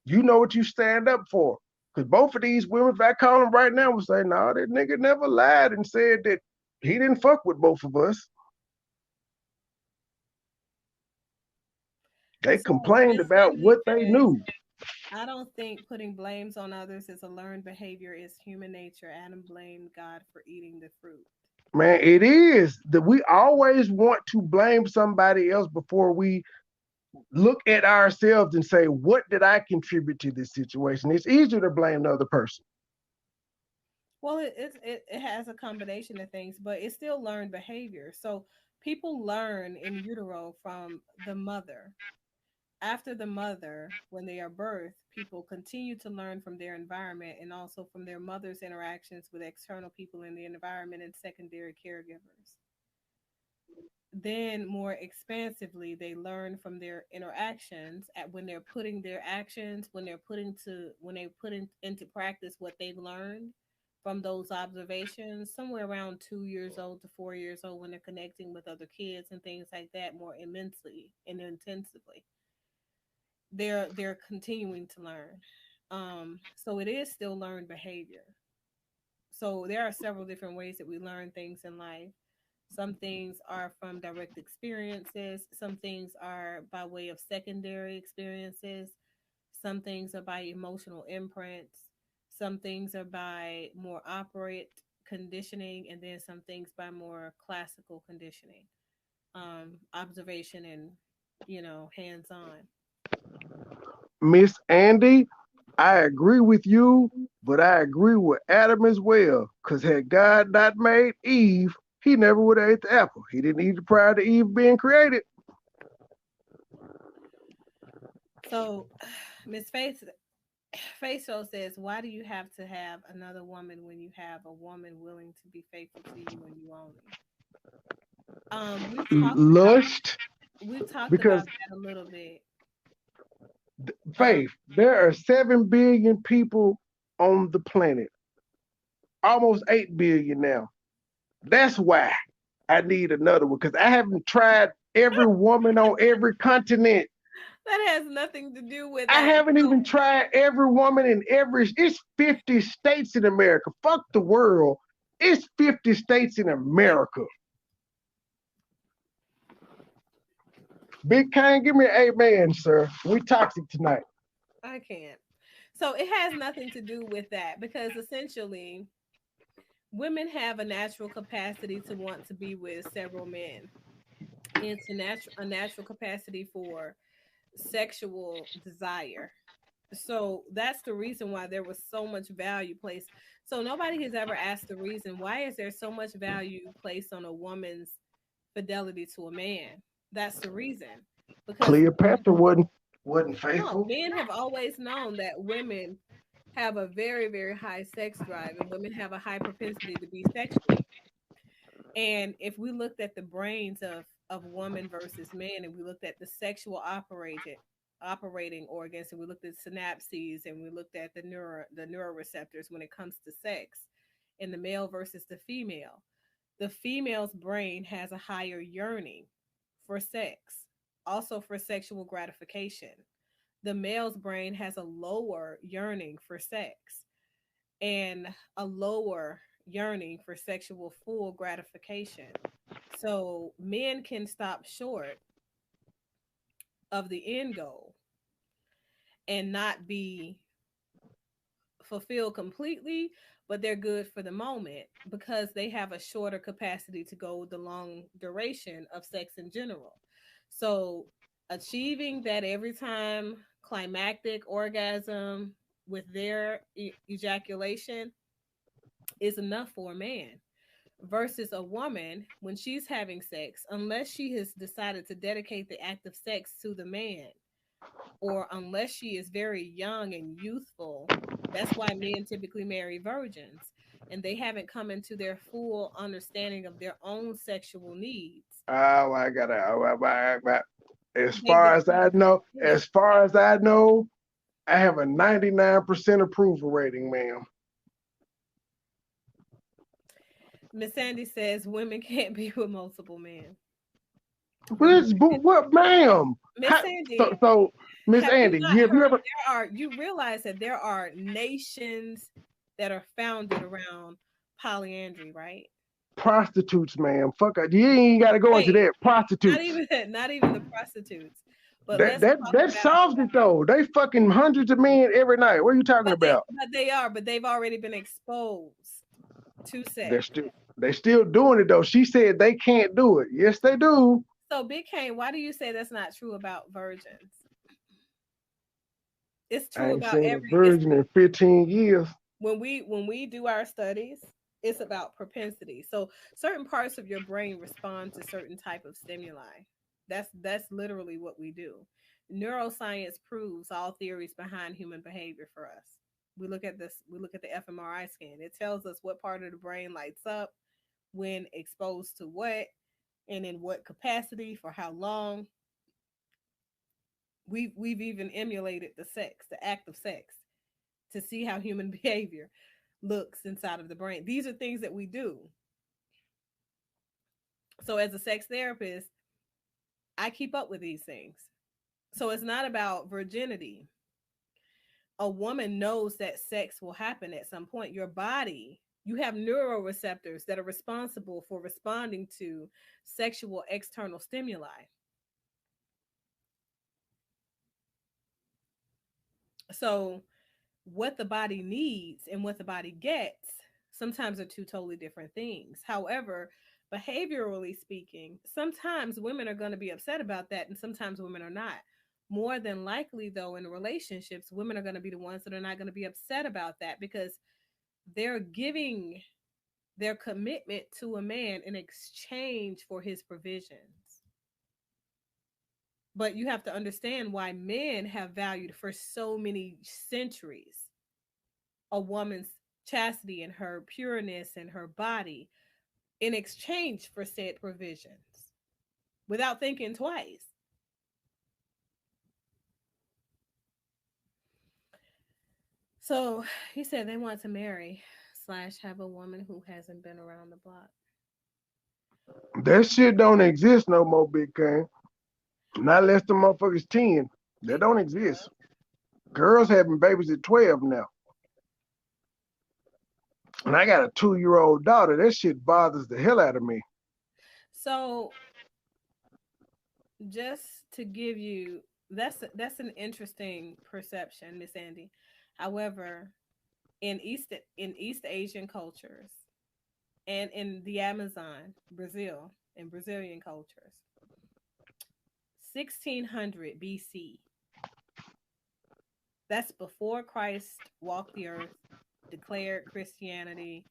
You know what you stand up for. Because both of these women, if I call them right now, will say, no, that nigga never lied and said that he didn't fuck with both of us. They complained Miss about Cindy what they says, knew. I don't think putting blames on others is a learned behavior. It's human nature. Adam blamed God for eating the fruit. Man, it is that we always want to blame somebody else before we look at ourselves and say, what did I contribute to this situation? It's easier to blame the other person. Well, it has a combination of things, but it's still learned behavior. So people learn in utero from the mother. After the mother, when they are birthed, people continue to learn from their environment and also from their mother's interactions with external people in the environment and secondary caregivers. Then more expansively, they learn from their interactions at when they're putting their actions, when they put into practice what they've learned from those observations, somewhere around 2 years old to 4 years old, when they're connecting with other kids and things like that more immensely and intensively. They're continuing to learn. So it is still learned behavior. So there are several different ways that we learn things in life. Some things are from direct experiences, some things are by way of secondary experiences, some things are by emotional imprints, some things are by more operant conditioning, and then some things by more classical conditioning, observation and hands on. Miss Andy, I agree with you, but I agree with Adam as well. Because had God not made Eve, he never would have ate the apple. He didn't eat it prior to Eve being created. So, Miss Faithful says, "Why do you have to have another woman when you have a woman willing to be faithful to you and you only?" Lust. We've talked Because about that a little bit. Faith, there are 7 billion people on the planet, almost 8 billion now. That's why I need another one, because I haven't tried every woman on every continent. That has nothing to do with I that. haven't even tried every woman in it's 50 states in America. Fuck the world. It's 50 states in America. Big Kane, give me an amen, sir. We toxic tonight. I can't. So it has nothing to do with that, because essentially women have a natural capacity to want to be with several men. It's a natural capacity for sexual desire. So that's the reason why there was so much value placed. So nobody has ever asked the reason, why is there so much value placed on a woman's fidelity to a man? That's the reason. Because Cleopatra wasn't no, faithful. men have always known that women have a very, very high sex drive and women have a high propensity to be sexual. And if we looked at the brains of woman versus man, and we looked at the sexual operating organs, and we looked at synapses, and we looked at the neuroreceptors when it comes to sex, in the male versus the female's brain has a higher yearning for sex, also for sexual gratification. The male's brain has a lower yearning for sex and a lower yearning for sexual full gratification. So men can stop short of the end goal and not be fulfilled completely, but they're good for the moment because they have a shorter capacity to go the long duration of sex in general. So achieving that every time climactic orgasm with their ejaculation is enough for a man, versus a woman when she's having sex, unless she has decided to dedicate the act of sex to the man, or unless she is very young and youthful. That's why men typically marry virgins, and they haven't come into their full understanding of their own sexual needs. Oh, I gotta. As far as I know, I have a 99% approval rating, ma'am. Miss Sandy says women can't be with multiple men. What, ma'am? Miss Sandy. So Miss Andy, have you ever? You realize that there are nations that are founded around polyandry, right? Prostitutes, ma'am. Fuck it. You ain't got to go into that. Prostitutes. Not even the prostitutes. But that solves it though. They fucking hundreds of men every night. What are you talking about? But they've already been exposed to sex. They're still doing it though. She said they can't do it. Yes, they do. So Big Kane, why do you say that's not true about virgins? It's true I ain't about seen every a virgin in 15 years. When we do our studies, it's about propensity. So certain parts of your brain respond to certain type of stimuli. That's literally what we do. Neuroscience proves all theories behind human behavior for us. We look at the fMRI scan. It tells us what part of the brain lights up when exposed to what and in what capacity for how long. We've even emulated the act of sex, to see how human behavior looks inside of the brain. These are things that we do. So as a sex therapist, I keep up with these things. So it's not about virginity. A woman knows that sex will happen at some point. Your body, you have neuroreceptors that are responsible for responding to sexual external stimuli. So what the body needs and what the body gets sometimes are two totally different things. However, behaviorally speaking, sometimes women are going to be upset about that and sometimes women are not. More than likely, though, in relationships, women are going to be the ones that are not going to be upset about that because they're giving their commitment to a man in exchange for his provisions. But you have to understand why men have valued for so many centuries a woman's chastity and her pureness and her body in exchange for said provisions without thinking twice. So he said they want to marry / have a woman who hasn't been around the block. That shit don't exist no more, Big King. Not less than motherfuckers 10. That don't exist. Girls having babies at 12 now. And I got a 2-year-old daughter. That shit bothers the hell out of me. So just to give you, that's an interesting perception, Miss Andy. However, in East Asian cultures and in the Amazon, Brazil, and Brazilian cultures, 1600 BC. That's before Christ walked the earth, declared Christianity,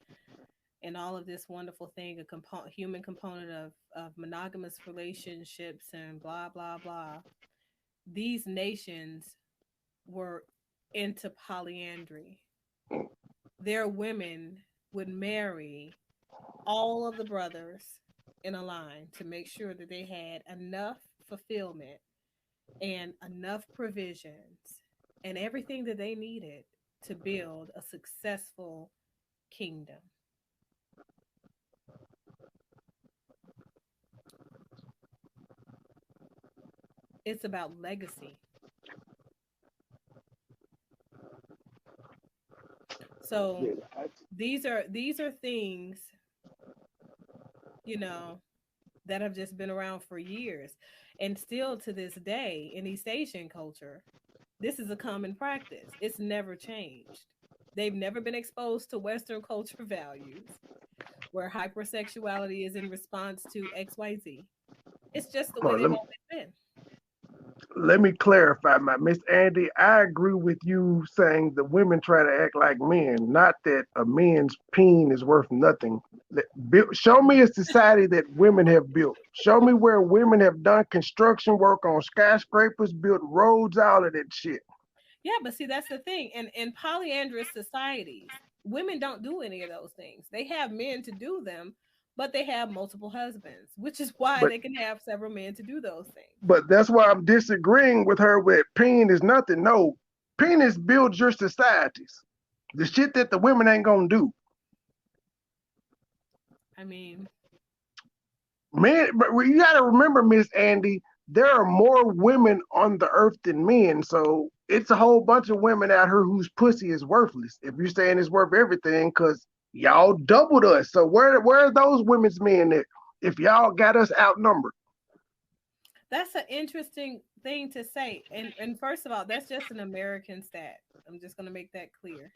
and all of this wonderful thing, a human component of monogamous relationships and blah, blah, blah. These nations were into polyandry. Their women would marry all of the brothers in a line to make sure that they had enough fulfillment and enough provisions and everything that they needed to build a successful kingdom. It's about legacy. So these are things, that have just been around for years. And still to this day in East Asian culture, this is a common practice. It's never changed. They've never been exposed to Western culture values where hypersexuality is in response to XYZ. It's just the way they've always been. Let me clarify, my Miss Andy. I agree with you saying the women try to act like men, not that a man's peen is worth nothing. Show me a society that women have built. Show me where women have done construction work on skyscrapers, built roads, all of that shit. Yeah, but see, that's the thing. And in polyandrous societies, women don't do any of those things. They have men to do them, but they have multiple husbands, which is why But they can have several men to do those things. but that's why I'm disagreeing with her with pain is nothing. No, penis builds your societies. The shit that the women ain't gonna do. I mean, Man, but you gotta remember, Miss Andy, there are more women on the earth than men. So it's a whole bunch of women out here whose pussy is worthless. If you're saying it's worth everything, because y'all doubled us. So where are those women's men at if y'all got us outnumbered? that's an interesting thing to say. And first of all, that's just an American stat. I'm just gonna make that clear.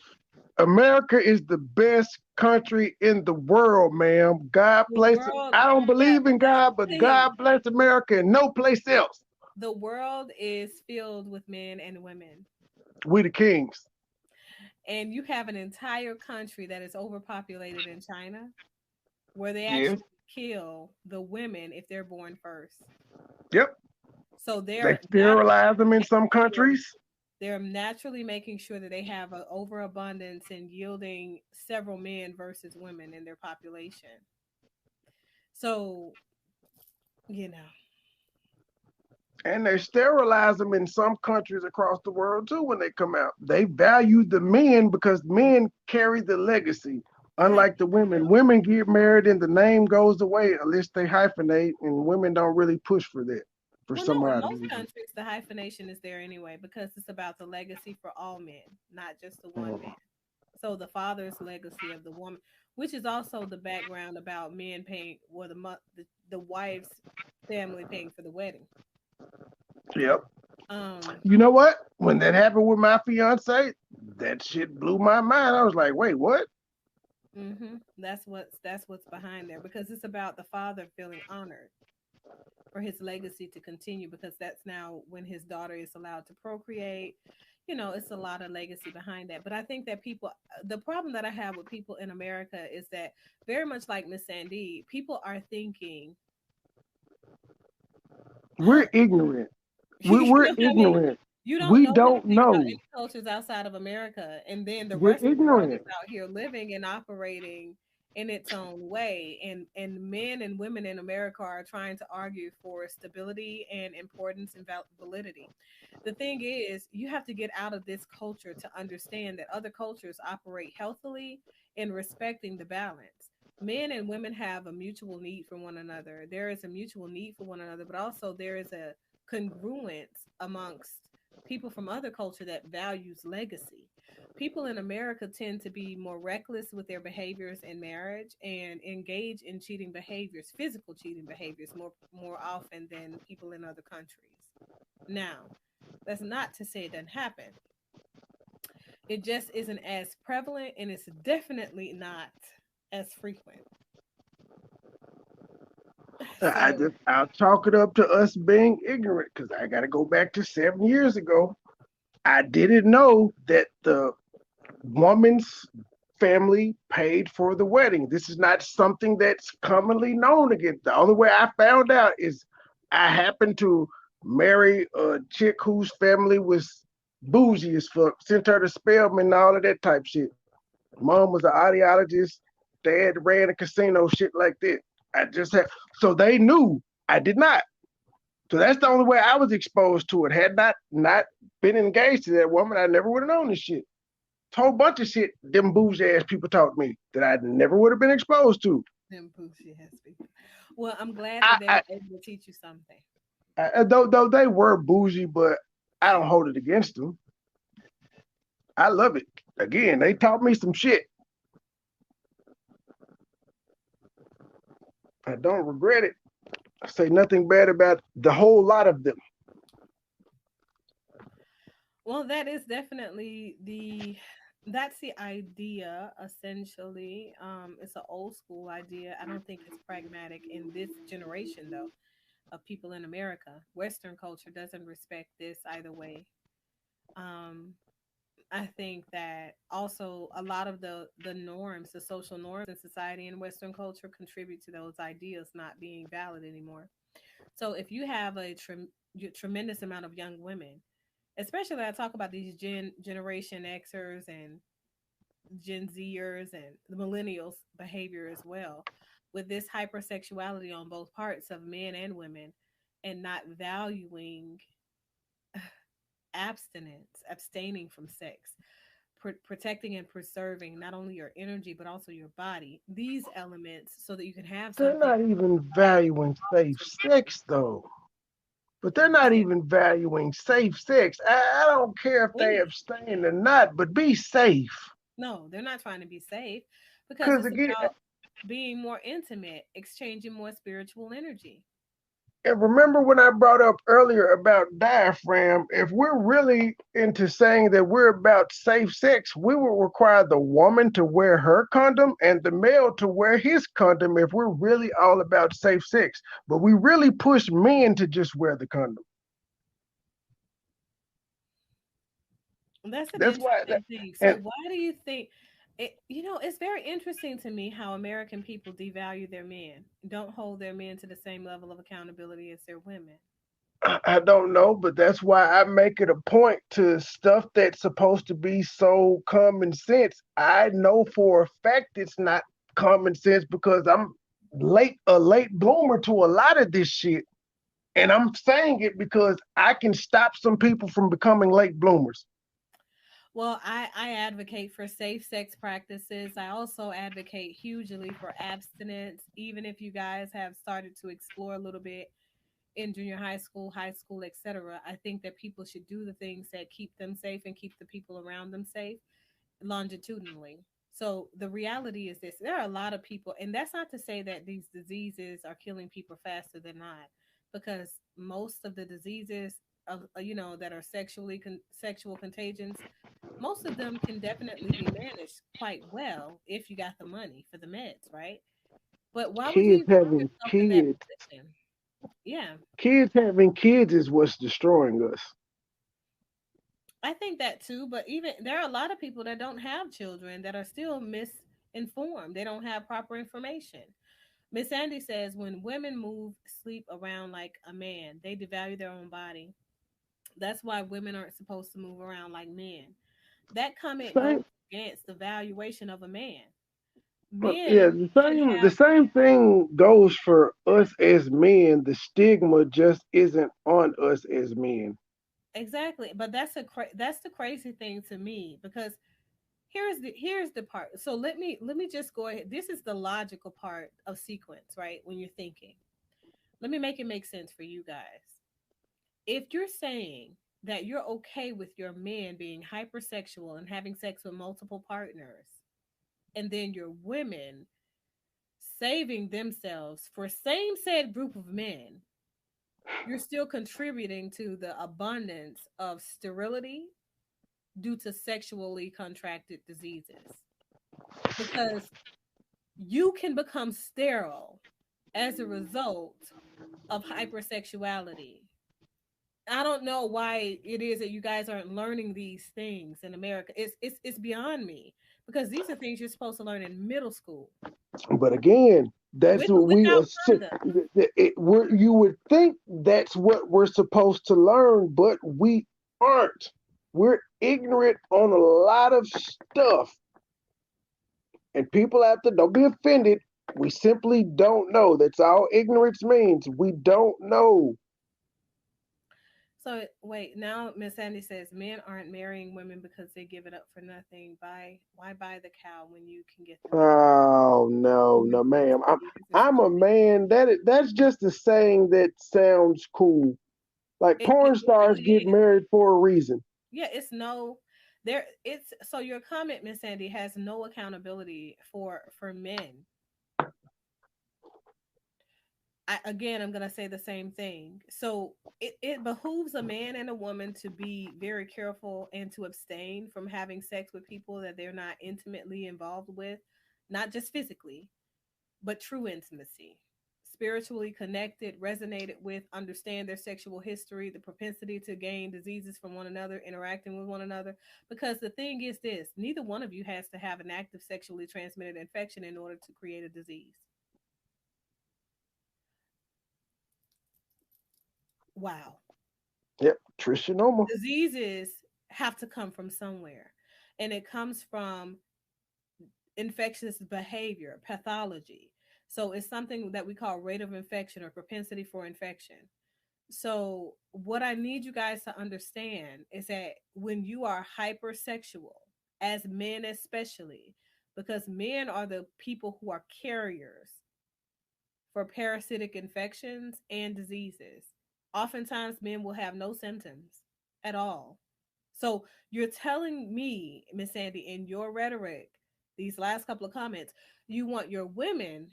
America is the best country in the world, ma'am. God The bless it. world, I don't yeah, believe but in that's God, the but thing. God bless America and no place else. The world is filled with men and women. We the kings. And you have an entire country that is overpopulated in China where they Yes. actually kill the women if they're born first. Yep. So They they're sterilize them in some making sure countries. they're naturally making sure that they have an overabundance and yielding several men versus women in their population. So, you know, And they sterilize them in some countries across the world too when they come out. They value the men because men carry the legacy. I Unlike the women, women get married and the name goes away unless they hyphenate, and women don't really push for that for well, some no, in odd most reason. countries the hyphenation is there anyway because it's about the legacy for all men, not just the one man. Mhm. So the father's legacy of the woman, which is also the background about men paying, or the wife's family paying for the wedding. Yep. Um, You know what? When that happened with my fiance, that shit blew my mind. I was like, wait, what? that's what's behind there because it's about the father feeling honored for his legacy to continue because that's now when his daughter is allowed to procreate. You know, it's a lot of legacy behind that. But I think that people, the problem that I have with people in America is that very much like Miss Sandy, people are thinking, We're ignorant. you We're know what I mean? ignorant. You don't We know don't anything about know. any cultures outside of America, and then the We're rest of the world is ignorant. out here living and operating in its own way. And men and women in America are trying to argue for stability and importance and validity. The thing is, you have to get out of this culture to understand that other cultures operate healthily in respecting the balance. Men and women have a mutual need for one another. There is a mutual need for one another, but also there is a congruence amongst people from other culture that values legacy. People in America tend to be more reckless with their behaviors in marriage and engage in cheating behaviors, physical cheating behaviors more often than people in other countries. Now, that's not to say it doesn't happen. It just isn't as prevalent and it's definitely not as frequent. So, I'll chalk it up to us being ignorant because I got to go back to 7 years ago. I didn't know that the woman's family paid for the wedding. This is not something that's commonly known again. The only way I found out is I happened to marry a chick whose family was bougie as fuck, sent her to Spelman and all of that type shit. Mom was an audiologist, dad ran a casino, shit like that. I just had, so they knew I did not. So that's the only way I was exposed to it. Had not been engaged to that woman, I never would have known this shit. A whole bunch of shit them bougie ass people taught me that I never would have been exposed to. them bougie ass people. Well, I'm glad I, that they I, were able to teach you something. though they were bougie, but I don't hold it against them. I love it. Again, they taught me some shit. I don't regret it. I say nothing bad about the whole lot of them. Well, that is definitely that's the idea essentially. It's an old school idea. I don't think it's pragmatic in this generation though of people in America. Western culture doesn't respect this either way. Um, I think that also a lot of the norms, the social norms in society and Western culture contribute to those ideas not being valid anymore. So if you have a tremendous amount of young women, especially when I talk about these Generation Xers and Gen Zers and the millennials behavior as well. with this hypersexuality on both parts of men and women, and not valuing abstinence, abstaining from sex, protecting and preserving not only your energy but also your body, these elements, so that you can have They're something not even happy valuing safe for sex though. But they're not marriage. even valuing safe sex. I don't care if they Any. abstain or not, but be safe. No, they're not trying to be safe, because Because it's again, about being more intimate, exchanging more spiritual energy. and remember when I brought up earlier about diaphragm, if we're really into saying that we're about safe sex, we will require the woman to wear her condom and the male to wear his condom if we're really all about safe sex. But we really push men to just wear the condom. That's an That's why, interesting thing. So and why do you think it, it's very interesting to me how American people devalue their men, don't hold their men to the same level of accountability as their women. I don't know, but that's why I make it a point to stuff that's supposed to be so common sense. I know for a fact it's not common sense because I'm a late bloomer to a lot of this shit. And I'm saying it because I can stop some people from becoming late bloomers. Well, I advocate for safe sex practices. I also advocate hugely for abstinence, even if you guys have started to explore a little bit in junior high school, etc. I think that people should do the things that keep them safe and keep the people around them safe longitudinally. So the reality is this: there are a lot of people, and that's not to say that these diseases are killing people faster than not, because most of the diseases of that are sexual contagions, most of them can definitely be managed quite well if you got the money for the meds, right? But why would you Kids even put having yourself in that kids, position? Yeah, kids having kids is what's destroying us. I think that too. But even there are a lot of people that don't have children that are still misinformed. They don't have proper information. Miss Andy says when women move, sleep around like a man, they devalue their own body. That's why women aren't supposed to move around like men. That comment goes Same, against the valuation of a man. but yeah, Men the should same the have same thing goes for us as men. The stigma just isn't on us as men. exactly, but that's the crazy thing to me, because here's the part. So let me just go ahead. This is the logical part of sequence, right? When you're thinking, let me make it make sense for you guys. If you're saying that you're okay with your men being hypersexual and having sex with multiple partners, and then your women saving themselves for same said group of men, you're still contributing to the abundance of sterility due to sexually contracted diseases, because you can become sterile as a result of hypersexuality. I don't know why it is that you guys aren't learning these things in America. It's beyond me, because these are things you're supposed to learn in middle school But again, that's what we without assume. condom. You would think that's what we're supposed to learn, but we aren't. We're ignorant on a lot of stuff. And people out there, don't be offended. We simply don't know. That's all ignorance means. We don't know. So wait, now Miss Sandy says men aren't marrying women because they give it up for nothing. Why buy the cow when you can get the milk? Oh no, Women no, for ma'am. years is I'm a man. That's just a saying that sounds cool. Like it porn stars literally get is. married for a reason. Yeah, it's no there it's so your comment, Miss Sandy, has no accountability for men. Again, I'm gonna say the same thing. So it behooves a man and a woman to be very careful and to abstain from having sex with people that they're not intimately involved with, not just physically, but true intimacy. Spiritually connected, resonated with, understand their sexual history, the propensity to gain diseases from one another, interacting with one another. Because the thing is this: neither one of you has to have an active sexually transmitted infection in order to create a disease. Wow. Yep, Trisha Normal. Diseases have to come from somewhere, and it comes from infectious behavior, pathology. So it's something that we call rate of infection or propensity for infection. So what I need you guys to understand is that when you are hypersexual, as men especially, because men are the people who are carriers for parasitic infections and diseases. Oftentimes, men will have no symptoms at all. So you're telling me, Miss Sandy, in your rhetoric, these last couple of comments, you want your women,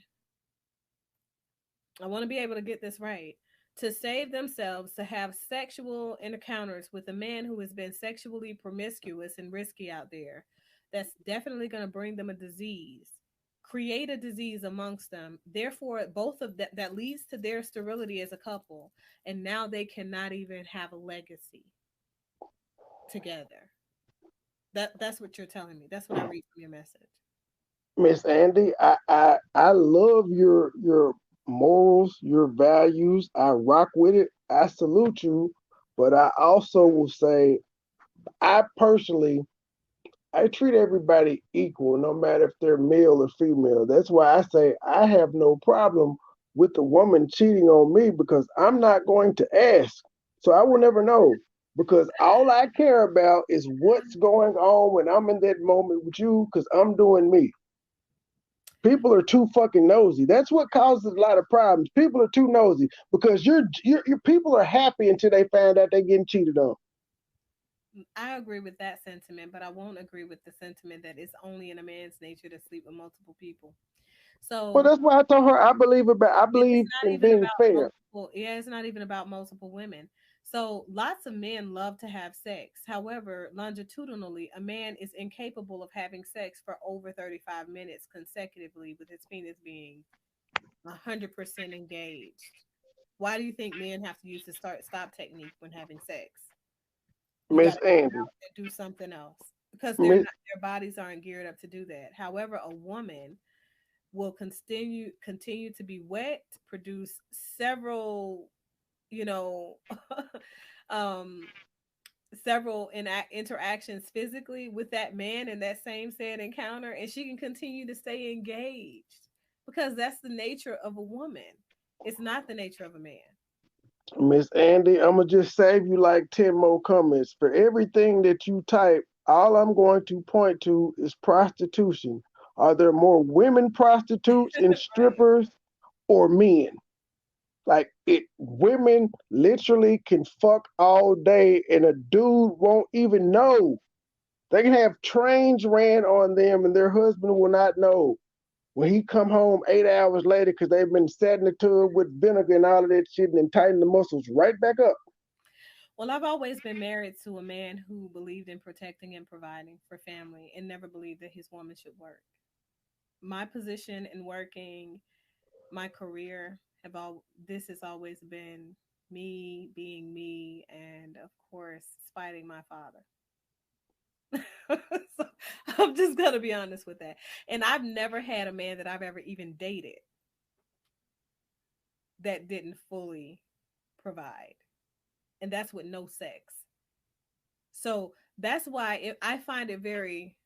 I want to be able to get this right, to save themselves to have sexual encounters with a man who has been sexually promiscuous and risky out there. That's definitely going to bring them a disease, create a disease amongst them. Therefore, both of that leads to their sterility as a couple. And now they cannot even have a legacy together. That's what you're telling me. That's what I read from your message. Miss Andy, I love your morals, your values. I rock with it. I salute you, but I also will say I personally I treat everybody equal, no matter if they're male or female. That's why I say I have no problem with the woman cheating on me because I'm not going to ask. So I will never know because all I care about is what's going on when I'm in that moment with you because I'm doing me. People are too fucking nosy. That's what causes a lot of problems. People are too nosy because your people are happy until they find out they're getting cheated on. I agree with that sentiment, but I won't agree with the sentiment that it's only in a man's nature to sleep with multiple people. Well, So that's why I told her I it's believe not in even being about fair. multiple, yeah, it's not even about multiple women. So lots of men love to have sex. However, longitudinally, a man is incapable of having sex for over 35 minutes consecutively with his penis being 100% engaged. Why do you think men have to use the start stop technique when having sex? You got Miss to get Andy. out and do something else because Miss their bodies aren't geared up to do that. However, a woman will continue to be wet, produce several, you know, um several interactions physically with that man in that same said encounter, and she can continue to stay engaged because that's the nature of a woman. It's not the nature of a man. Miss Andy, I'm gonna just save you like 10 more comments. For everything that you type, all I'm going to point to is prostitution. Are there more women prostitutes and Right. strippers or men? Like it women literally can fuck all day and a dude won't even know. They can have trains ran on them and their husband will not know. When he come home 8 hours later because they've been sat in the tub with vinegar and all of that shit and then tighten the muscles right back up. Well, I've always been married to a man who believed in protecting and providing for family and never believed that his woman should work. My position in working, my career have all this has always been me being me and of course spiting my father. So I'm just gonna be honest with that. And I've never had a man that I've ever even dated that didn't fully provide. And that's with no sex. So that's why I find it very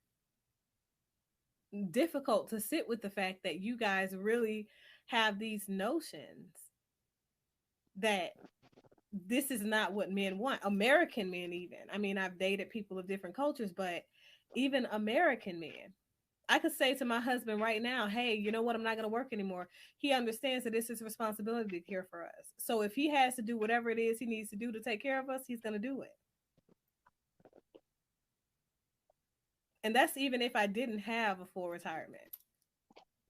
difficult to sit with the fact that you guys really have these notions that this is not what men want. American men, even. I mean, I've dated people of different cultures, but even American men. I could say to my husband right now, hey, you know what? I'm not going to work anymore. He understands that it's his responsibility to care for us. So if he has to do whatever it is he needs to do to take care of us, he's going to do it. And that's even if I didn't have a full retirement.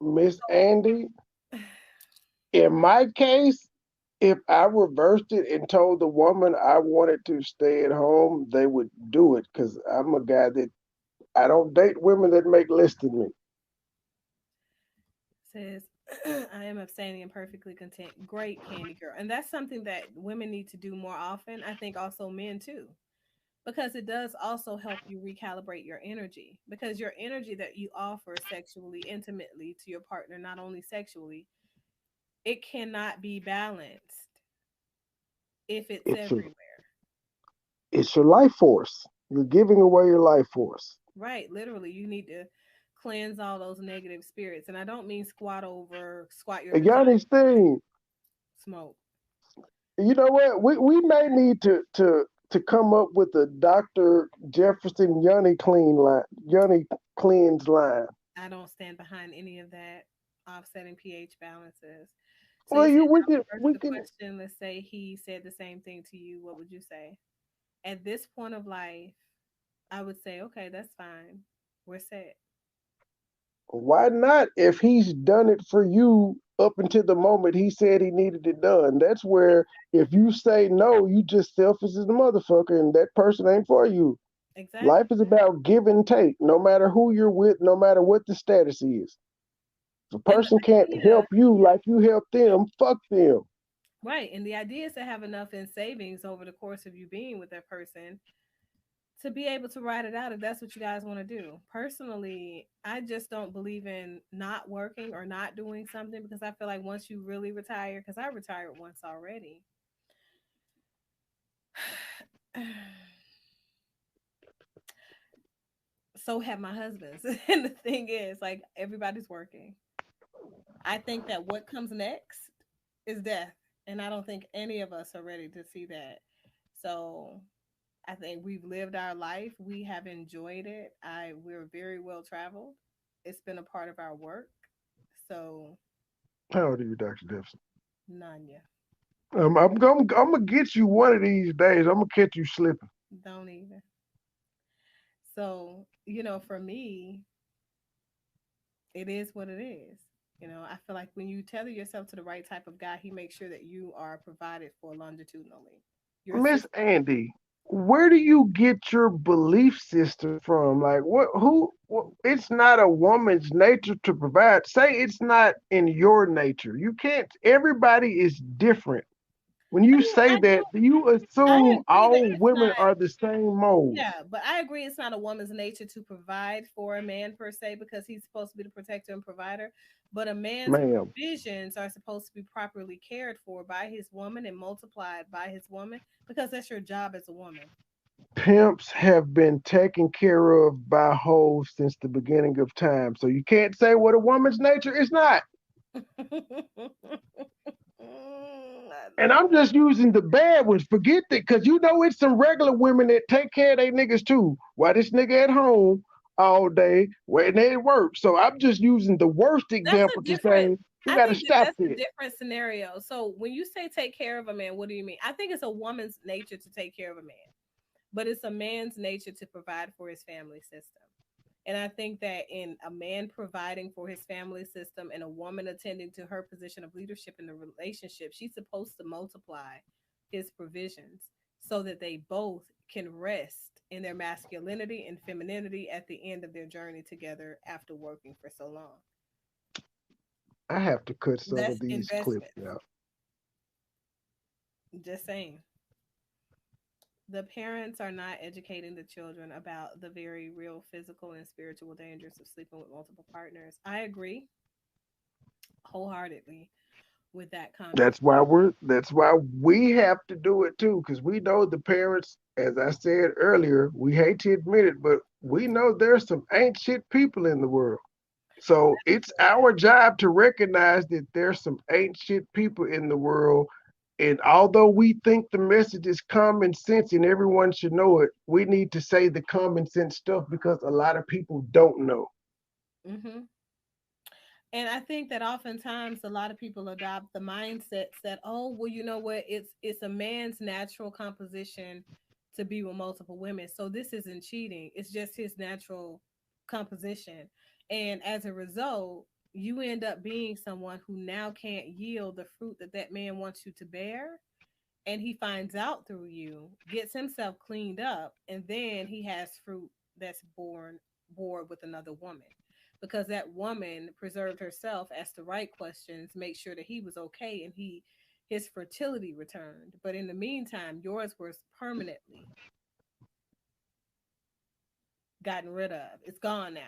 Miss Andy, in my case, if I reversed it and told the woman I wanted to stay at home, they would do it because I'm a guy that I don't date women that make less than me. Says, I am abstaining and perfectly content. Great, Candy Girl. And that's something that women need to do more often. I think also men too, because it does also help you recalibrate your energy. Because your energy that you offer sexually, intimately to your partner, not only sexually, it cannot be balanced if it's It's a, everywhere. it's your life force. You're giving away your life force. Right. Literally, you need to cleanse all those negative spirits. And I don't mean squat your vagina, Yanni's thing. smoke. You know what? We may need to come up with a Dr. Jefferson Yanni cleanse line. I don't stand behind any of that. Offsetting pH balances. So Well, you said you now reverse we the can. question. Let's say he said the same thing to you. What would you say? At this point of life, I would say, okay, that's fine. We're set. Why not? If he's done it for you up until the moment he said he needed it done, that's where if you say no, you just selfish as a motherfucker, and that person ain't for you. Life Exactly. is about give and take, no matter who you're with, no matter what the status is. If a And the person can't idea, help you like you help them, fuck them. right. And the idea is to have enough in savings over the course of you being with that person to be able to ride it out if that's what you guys want to do. Personally, I just don't believe in not working or not doing something because I feel like once you really retire, because I retired once already. So have my husbands. And the thing is, like, everybody's working. I think that what comes next is death. And I don't think any of us are ready to see that. So I think we've lived our life. We have enjoyed it. We're very well traveled. It's been a part of our work. So How old are you, Dr. Jefferson? Nanya, I'm gonna get you one of these days. I'm gonna catch you slipping. don't even. So, for me, it is what it is. I feel like when you tether yourself to the right type of guy, he makes sure that you are provided for longitudinally. Your Miss system. Andy, where do you get your belief system from? Like, it's not a woman's nature to provide. Say it's not in your nature. You can't, everybody is different. When I you mean, say I do. that, you I assume agree that all it's women not. are the same mold. Yeah, but I agree it's not a woman's nature to provide for a man per se because he's supposed to be the protector and provider. But a man's Ma'am, provisions are supposed to be properly cared for by his woman and multiplied by his woman because that's your job as a woman. pimps have been taken care of by hoes since the beginning of time. So you can't say what a woman's nature is not. I And know. I'm just using the bad ones. Forget that, because it's some regular women that take care of their niggas too. While this nigga at home all day waiting at work. So I'm just using the worst That's a example to different. say we I got to think that stop that's a this. different scenario. So when you say take care of a man, what do you mean? I think it's a woman's nature to take care of a man, but it's a man's nature to provide for his family system. And I think that in a man providing for his family system and a woman attending to her position of leadership in the relationship, she's supposed to multiply his provisions so that they both can rest in their masculinity and femininity at the end of their journey together after working for so long. I have to cut some of That's these clips investment. out. Just saying. The parents are not educating the children about the very real physical and spiritual dangers of sleeping with multiple partners. I agree wholeheartedly with that comment. That's why we have to do it too, because we know the parents, as I said earlier, we hate to admit it, but we know there's some ain't shit people in the world. So it's our job to recognize that there's some ain't shit people in the world. And although we think the message is common sense and everyone should know it, we need to say the common sense stuff because a lot of people don't know. Hmm. And I think that oftentimes a lot of people adopt the mindsets that, oh, well, you know what, it's a man's natural composition to be with multiple women. So this isn't cheating. It's just his natural composition. And as a result, you end up being someone who now can't yield the fruit that that man wants you to bear. And he finds out through you, gets himself cleaned up, and then he has fruit that's born with another woman. Because that woman preserved herself, asked the right questions, make sure that he was okay, and his fertility returned. But in the meantime, yours was permanently gotten rid of. It's gone now.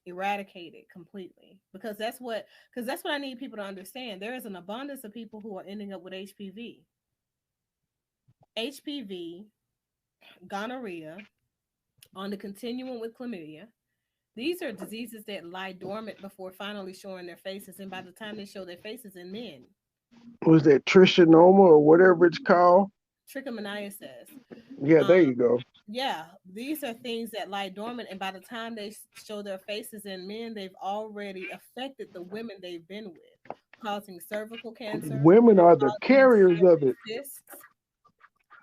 Eradicated completely. Because that's what I need people to understand. There is an abundance of people who are ending up with HPV. HPV, gonorrhea, on the continuum with chlamydia, These are diseases that lie dormant before finally showing their faces, and by the time they show their faces in men, Was that trichonoma or whatever it's called? trichomoniasis. Yeah, Um, there you go. yeah, these are things that lie dormant, and by the time they show their faces in men, they've already affected the women they've been with, causing cervical cancer, Women are the causing carriers of it. cysts.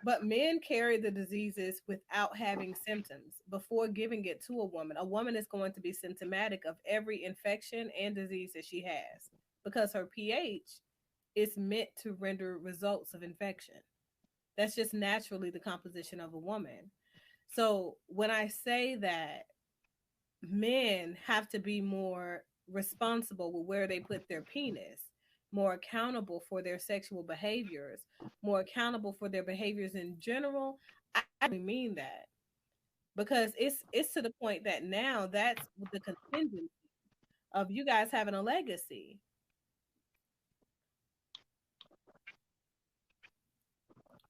But men carry the diseases without having symptoms before giving it to a woman. A woman is going to be symptomatic of every infection and disease that she has because her pH is meant to render results of infection. That's just naturally the composition of a woman. So when I say that men have to be more responsible with where they put their penis, more accountable for their sexual behaviors, more accountable for their behaviors in general, I really mean that because it's to the point that now that's the contingency of you guys having a legacy.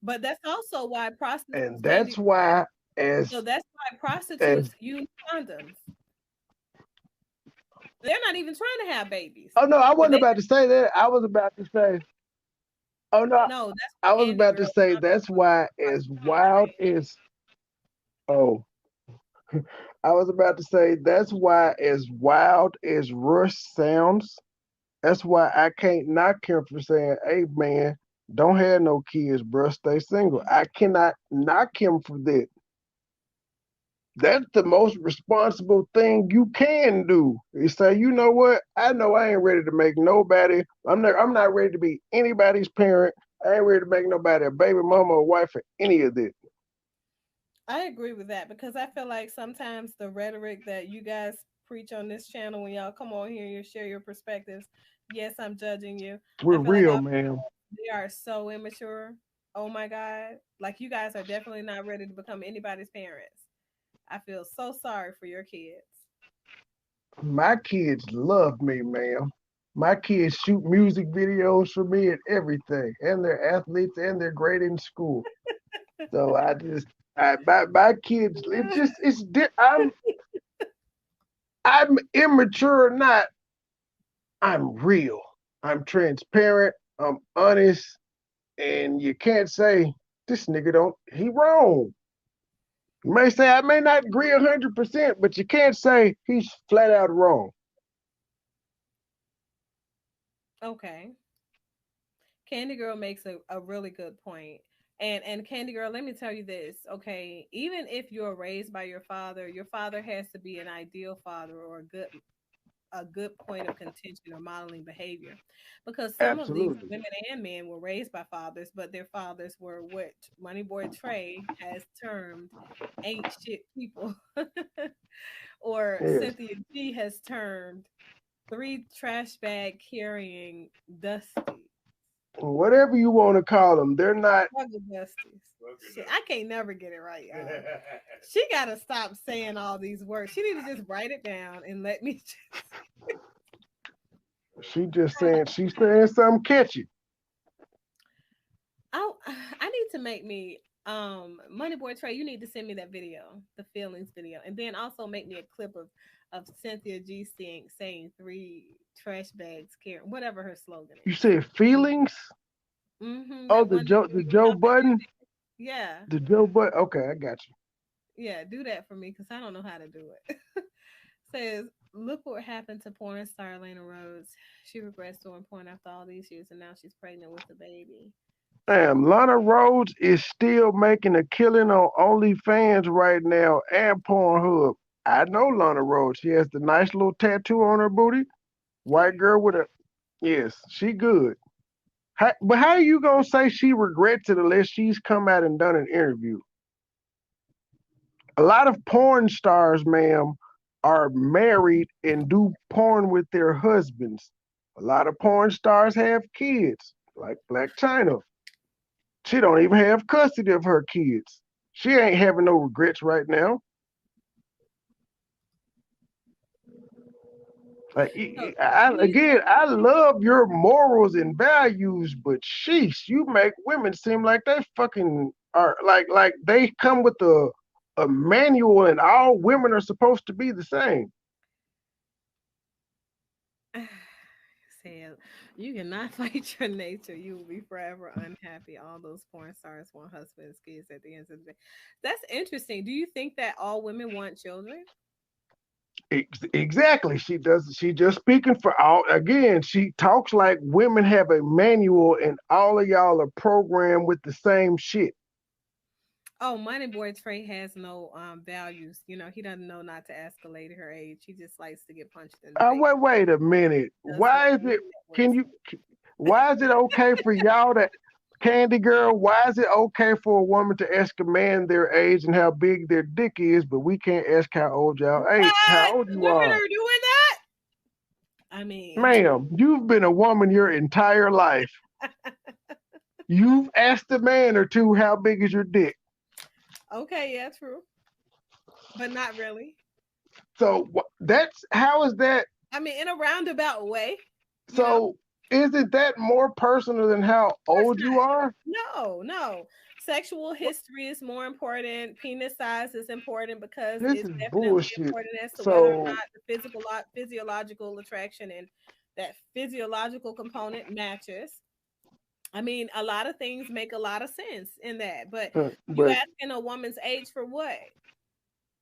But that's also why prostitutes And candy. that's why as So that's why as prostitutes use condoms. They're not even trying to have babies. oh no, I But wasn't they about to say that. I was about to say, oh no, no, that's I what was Candy about to Girl say condoms that's was why as trying to wild say. as oh I was about to say that's why as wild as Rush sounds, that's why I can't knock him for saying, hey man, don't have no kids, bro. Stay single. I cannot knock him for that. That's the most responsible thing you can do. Is say, you know what? I know I ain't ready to make nobody. I'm not ready to be anybody's parent. I ain't ready to make nobody a baby mama or wife or any of that. I agree with that because I feel like sometimes the rhetoric that you guys preach on this channel when y'all come on here and you share your perspectives. Yes, I'm judging you. We're I feel like real, man. they are so immature. Oh my God. Like you guys are definitely not ready to become anybody's parents. I feel so sorry for your kids. My kids love me, man. My kids shoot music videos for me and everything, and they're athletes and they're great in school. So my kids, I'm immature or not, I'm real. I'm transparent. I'm honest. And you can't say, this nigga don't, he wrong. You may say, I may not agree 100%, but you can't say he's flat out wrong. Okay. Candy Girl makes a really good point. And Candy Girl, let me tell you this, okay? Even if you're raised by your father has to be an ideal father or a good point of contention or modeling behavior. Because some of these Absolutely. women and men were raised by fathers, but their fathers were what MoneyBoy Trey has termed ain't shit people. Or Yes. Cynthia G has termed three trash bag carrying dusty. Whatever you want to call them, they're not. Struggle Besties. Shit, I can't never get it right, y'all. She gotta stop saying all these words. She need to just write it down and let me just. She's saying something catchy. I need to make me Money Boy Trey. You need to send me that video, the feelings video, and then also make me a clip of Cynthia G saying three trash bags carrying whatever her slogan You is. said feelings? Oh, That one that The was Joe out there. Button? Yeah, The Joe Button. Okay, I got you. yeah. Do that for me because I don't know how to do it. Says, look what happened to porn star Lena Rhodes. She regrets doing porn after all these years, and now she's pregnant with a baby. Damn, Lana Rhodes is still making a killing on OnlyFans right now and Pornhub. I know Lana Rhodes. She has the nice little tattoo on her booty. Yeah. White girl with a yes, she good. But how you gonna say she regrets it unless she's come out and done an interview? A lot of porn stars, ma'am, are married and do porn with their husbands. A lot of porn stars have kids, like Black China. She don't even have custody of her kids. She ain't having no regrets right now. Like So you again, I love your morals and values, but sheesh, you make women seem like they fucking are like they come with a manual and all women are supposed to be the same. Said you cannot fight your nature. You will be forever unhappy. All those porn stars want husbands, kids at the end of the day. That's interesting. Do you think that all women want children? Exactly. She does. She just speaking for all. Again, she talks like women have a manual, and all of y'all are programmed with the same shit. Oh, MoneyBoy Trey has no values. You know, he doesn't know not to ask a lady her age. He just likes to get punched in the face. Wait a minute. Does what Why is it? Can you? Why is it okay for y'all to, Candy Girl? Why is it okay for a woman to ask a man their age and how big their dick is, but we can't ask how old y'all age, how old you Women are? are doing that. I mean, Ma'am, you've been a woman your entire life. You've asked a man or two how big is your dick. Okay, yeah, true, but not really. So that's how is that? I mean, in a roundabout way. So isn't that more personal than how old you are? No. Sexual history is more important. Penis size is important because This it's is definitely bullshit. important as to whether or So not the physiological attraction and that physiological component matches. I mean, a lot of things make a lot of sense in that, but you but asking a woman's age for what?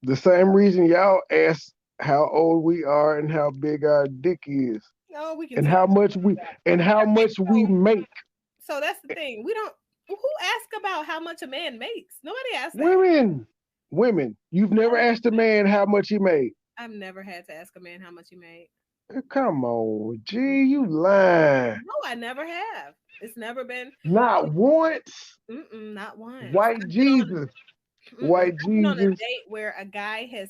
the same reason y'all ask how old we are and how big our dick is. No, we can And tell. how much we make. So that's the thing. We don't. Who asks about how much a man makes? Nobody asks that. Women. You've never asked a man how much he made. I've never had to ask a man how much he made. Come on, G, you lying. No, I never have. It's never been. Not once. Not once. White Jesus. White I've been on a Jesus. date where a guy has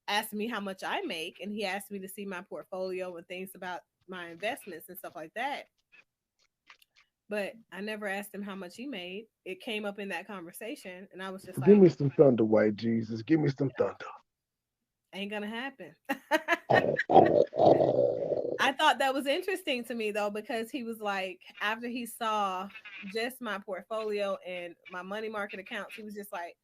asked me how much I make, and he asked me to see my portfolio and things about my investments and stuff like that. But I never asked him how much he made. It came up in that conversation, and I was just Give like, me some thunder, white Jesus. Give me some thunder. ain't gonna happen. I thought that was interesting to me though, because he was like, after he saw just my portfolio and my money market accounts, he was just like,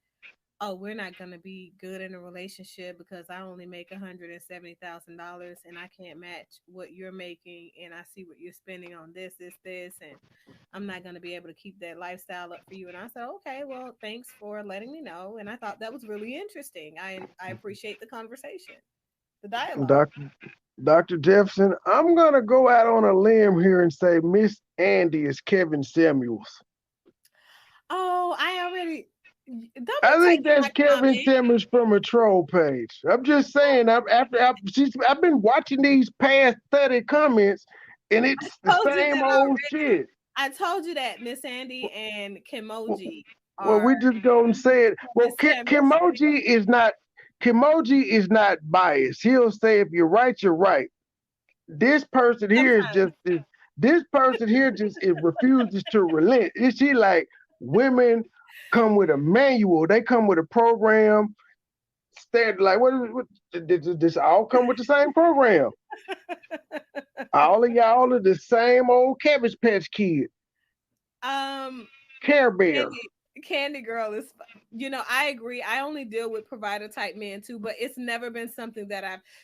oh, we're not gonna be good in a relationship because I only make $170,000 and I can't match what you're making, and I see what you're spending on this, and I'm not gonna be able to keep that lifestyle up for you. And I said, okay, well, thanks for letting me know. And I thought that was really interesting. I appreciate the conversation, the dialogue. Dr. Jefferson, I'm gonna go out on a limb here and say Miss Andy is Kevin Samuels. Oh, I already. Don't I be think taking that's my Kevin comment. Samuels from a troll page. I'm just saying. I've been watching these past 30 comments, and it's the Told you same that old already. shit. I told you that Miss Andy and Well, Kimoji we are just gonna say it. Well, Miss Samuels. Kimoji is not biased. He'll say if you're right, you're right. This person here is Sometimes. just this person here just it refuses to relent. Is she like women come with a manual? They come with a program. Stand like what this all come with the same program. All of y'all are the same old Cabbage Patch Kid. Care Bear. Candy Girl is, I agree. I only deal with provider type men too, but it's never been something that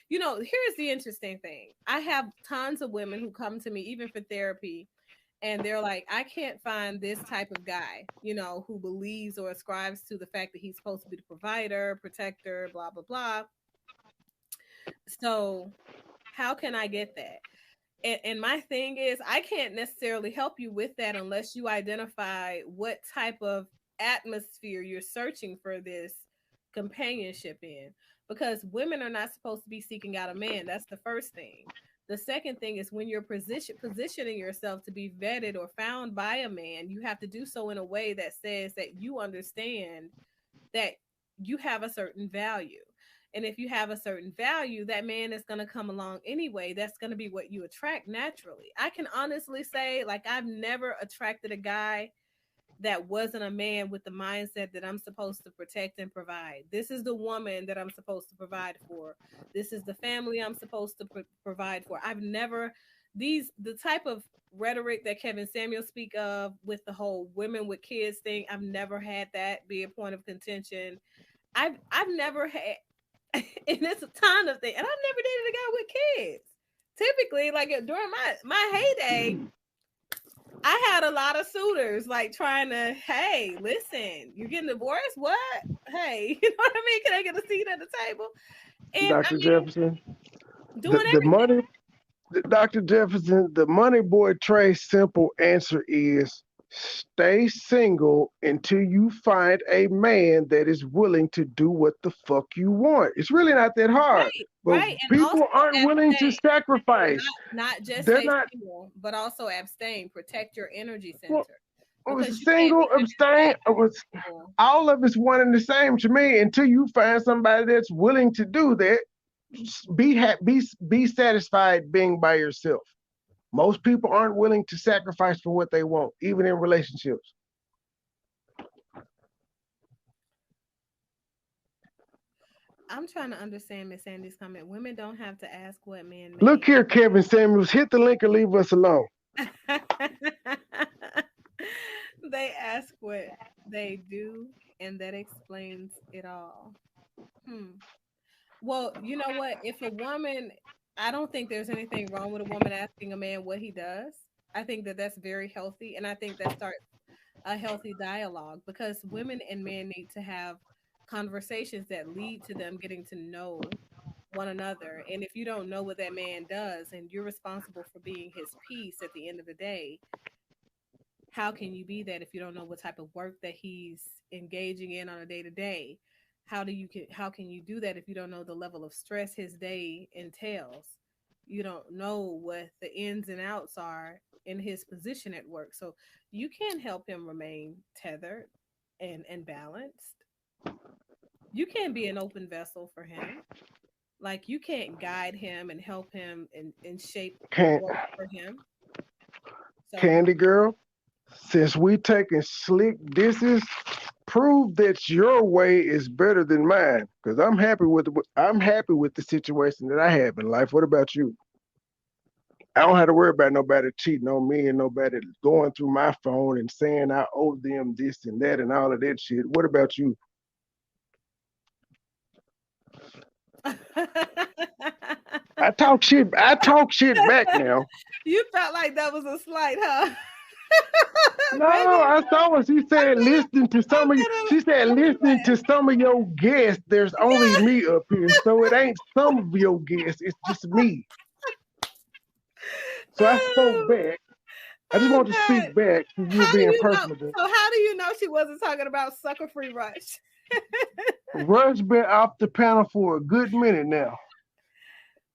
here's the interesting thing. I have tons of women who come to me, even for therapy, and they're like, I can't find this type of guy, who believes or ascribes to the fact that he's supposed to be the provider, protector, blah, blah, blah. So, how can I get that? And my thing is, I can't necessarily help you with that unless you identify what type of atmosphere you're searching for this companionship in. Because women are not supposed to be seeking out a man. That's the first thing. The second thing is when you're positioning yourself to be vetted or found by a man, you have to do so in a way that says that you understand that you have a certain value. And if you have a certain value, that man is going to come along anyway. That's going to be what you attract naturally. I can honestly say, like, I've never attracted a guy that wasn't a man with the mindset that I'm supposed to protect and provide. This is the woman that I'm supposed to provide for. This is the family I'm supposed to provide for. I've never, the type of rhetoric that Kevin Samuel speak of with the whole women with kids thing, I've never had that be a point of contention. I've never had, and it's a ton of things. And I've never dated a guy with kids. typically, like during my heyday, I had a lot of suitors like trying to, hey, listen, you're getting divorced? What? Hey, you know what I mean? Can I get a seat at the table? And Dr. Jefferson, doing the money, Dr. Jefferson, the money boy Trey's simple answer is stay single until you find a man that is willing to do what the fuck you want. It's really not that hard. But right. And people also aren't willing to abstain. sacrifice. Not just They're stay not single, but also abstain. Protect your energy center. well, Because you single, abstain. All of it's one and the same to me until you find somebody that's willing to do that. Be satisfied being by yourself. Most people aren't willing to sacrifice for what they want, even in relationships. I'm trying to understand Miss Sandy's comment. Women don't have to ask what men make. Look here, Kevin Samuels, hit the link or leave us alone. They ask what they do, and that explains it all. Well, you know what? If a woman, I don't think there's anything wrong with a woman asking a man what he does. I think that that's very healthy, and I think that starts a healthy dialogue because women and men need to have conversations that lead to them getting to know one another. And if you don't know what that man does and you're responsible for being his piece at the end of the day, how can you be that if you don't know what type of work that he's engaging in on a day to day? How can you do that if you don't know the level of stress his day entails? You don't know what the ins and outs are in his position at work. So you can't help him remain tethered and balanced. You can't be an open vessel for him. Like you can't guide him and help him and shape work for him. So, Candy girl, since we taking slick disses, prove that your way is better than mine. Because I'm happy with the situation that I have in life. What about you? I don't have to worry about nobody cheating on me and nobody going through my phone and saying I owe them this and that and all of that shit. What about you? I talk shit back now. You felt like that was a slight, huh? No, I saw what she said. Listening to some of you, she said listening to some of your guests. There's only me up here, so it ain't some of your guests. It's just me. So I spoke back. I just want to speak back to you being personable. So how do you know she wasn't talking about Sucker Free Rush? Rush been off the panel for a good minute now.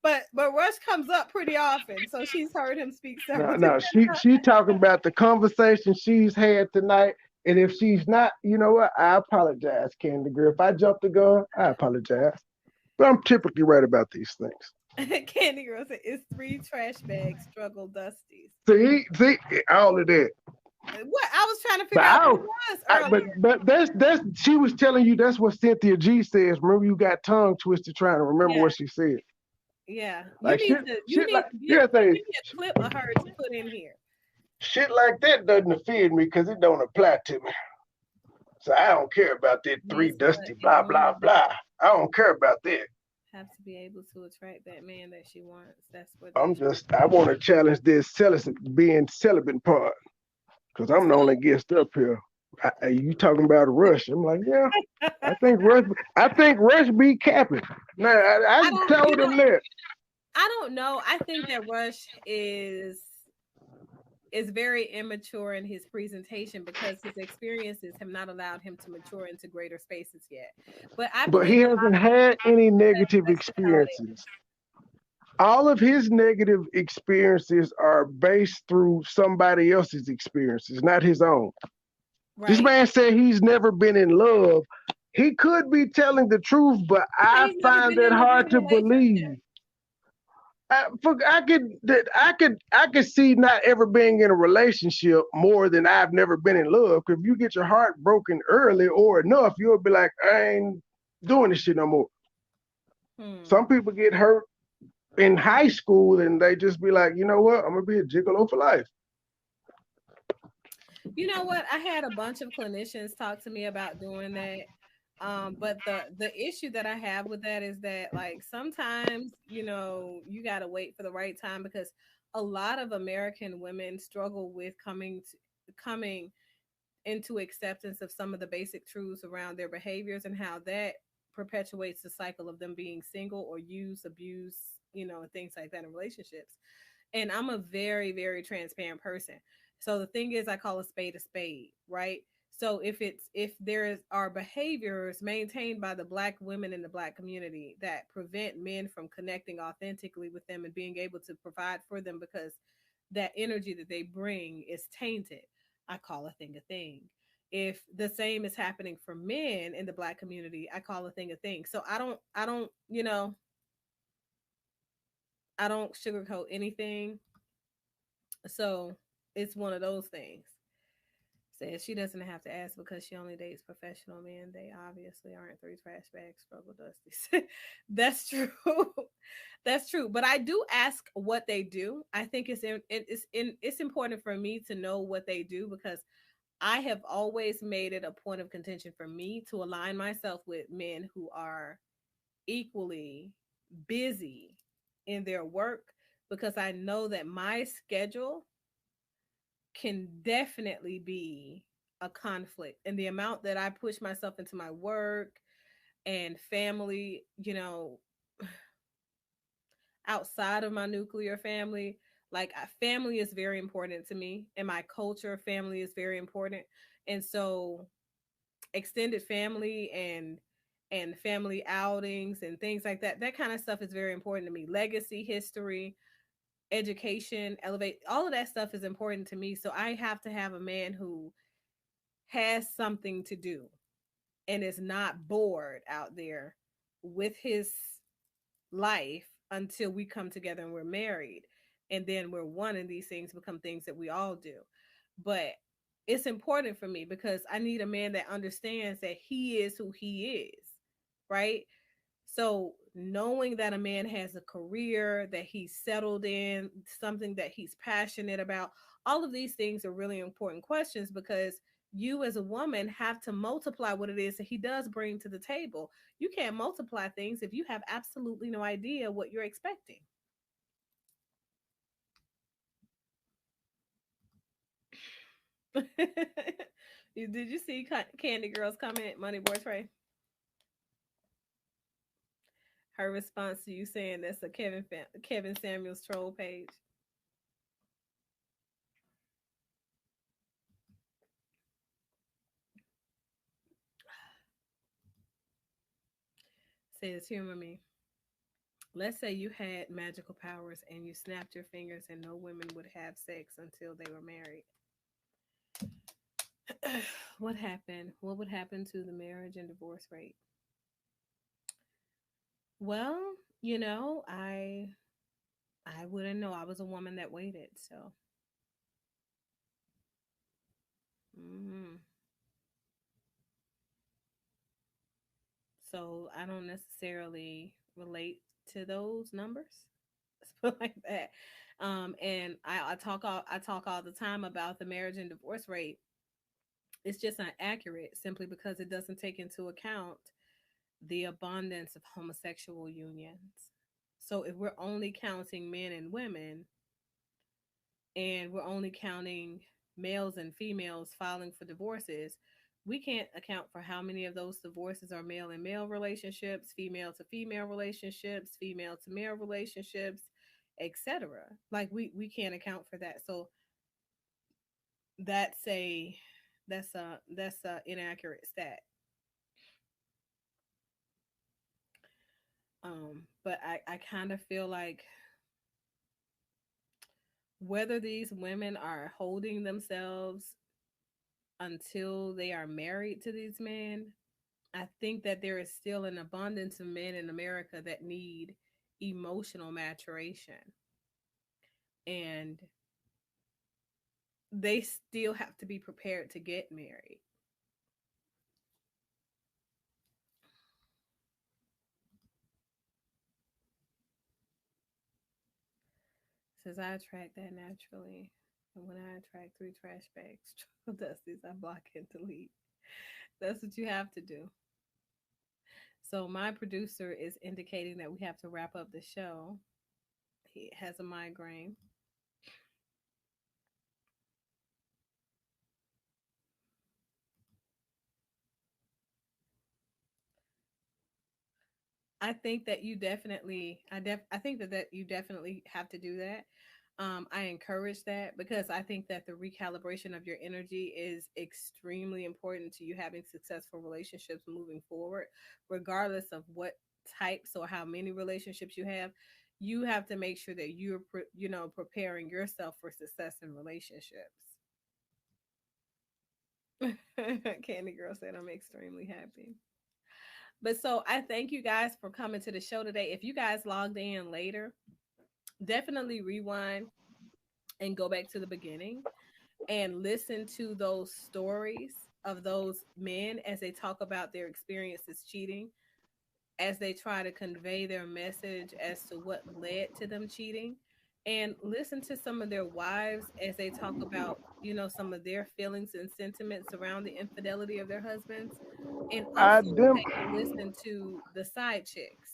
But Rush comes up pretty often, so she's heard him speak several times. No, she talking about the conversation she's had tonight. And if she's not, you know what? I apologize, Candy Girl. If I jumped the gun, I apologize. But I'm typically right about these things. Candy Girl said, it's 3 trash bags, struggle dusties. See, all of that. What? I was trying to figure out what it was earlier. But that's she was telling you that's what Cynthia G says. Remember, you got tongue twisted trying to remember what she said. Yeah. Like you need a clip of her to put in here. Shit like that doesn't offend me because it don't apply to me. So I don't care about that 3 dusty blah blah blah. I don't care about that. Have to be able to attract that man that she wants. That's what I want to challenge this being celibate part. Because I'm the only guest up here. You talking about Rush? I'm like, yeah. I think Rush be capping. Now I told him that. I don't know. I think that Rush is very immature in his presentation because his experiences have not allowed him to mature into greater spaces yet. But he hasn't had any negative experiences. All of his negative experiences are based through somebody else's experiences, not his own. Right. This man said he's never been in love. He could be telling the truth, but I find that hard to believe. I could see not ever being in a relationship more than I've never been in love. Because if you get your heart broken early or enough, you'll be like, I ain't doing this shit no more. Some people get hurt in high school and they just be like, you know what, I'm gonna be a gigolo for life. You know what? I had a bunch of clinicians talk to me about doing that. But the issue that I have with that is that like sometimes, you know, you gotta wait for the right time because a lot of American women struggle with coming into acceptance of some of the basic truths around their behaviors and how that perpetuates the cycle of them being single or use, abuse, you know, and things like that in relationships. And I'm a very, very transparent person. So the thing is, I call a spade, right? So if there are behaviors maintained by the black women in the black community that prevent men from connecting authentically with them and being able to provide for them because that energy that they bring is tainted, I call a thing a thing. If the same is happening for men in the black community, I call a thing a thing. So I don't, you know, I don't sugarcoat anything. So it's one of those things. Says she doesn't have to ask because she only dates professional men. They obviously aren't three trash bags, struggle dusties. That's true. That's true. But I do ask what they do. I think it's important for me to know what they do because I have always made it a point of contention for me to align myself with men who are equally busy in their work because I know that my schedule can definitely be a conflict. And the amount that I push myself into my work and family, you know, outside of my nuclear family, like family is very important to me. In my culture, family is very important. And so extended family and family outings and things like that, that kind of stuff is very important to me. Legacy, history, education, elevate, all of that stuff is important to me. So I have to have a man who has something to do and is not bored out there with his life until we come together and we're married. And then we're one and these things become things that we all do. But it's important for me because I need a man that understands that he is who he is, right? So knowing that a man has a career that he's settled in, something that he's passionate about, all of these things are really important questions because you as a woman have to multiply what it is that he does bring to the table. You can't multiply things if you have absolutely no idea what you're expecting. Did you see Candy Girl's comment, Money Boy Trey? Her response to you saying that's a Kevin Samuels troll page. Says, humor me. Let's say you had magical powers and you snapped your fingers and no women would have sex until they were married. What happened? What would happen to the marriage and divorce rate? Well, you know, I wouldn't know. I was a woman that waited, so. hmm So I don't necessarily relate to those numbers. Let's put it like that. And I talk all the time about the marriage and divorce rate. It's just not accurate simply because it doesn't take into account the abundance of homosexual unions. So if we're only counting men and women and we're only counting males and females filing for divorces, we can't account for how many of those divorces are male and male relationships, female to female relationships, female to male relationships, etc. Like we can't account for that. So that's a that's a inaccurate stat. But I kind of feel like whether these women are holding themselves until they are married to these men, I think that there is still an abundance of men in America that need emotional maturation. And they still have to be prepared to get married. Says I attract that naturally. And when I attract three trash bags, trouble dusties, I block and delete. That's what you have to do. So my producer is indicating that we have to wrap up the show. He has a migraine. I think that you definitely, I think that you definitely have to do that. I encourage that because I think that the recalibration of your energy is extremely important to you having successful relationships moving forward, regardless of what types or how many relationships you have. You have to make sure that you're, preparing yourself for success in relationships. Candy Girl said, I'm extremely happy. But so I thank you guys for coming to the show today. If you guys logged in later, definitely rewind and go back to the beginning and listen to those stories of those men as they talk about their experiences cheating, as they try to convey their message as to what led to them cheating, and listen to some of their wives as they talk about, some of their feelings and sentiments around the infidelity of their husbands, and I also them take a listen to the side chicks.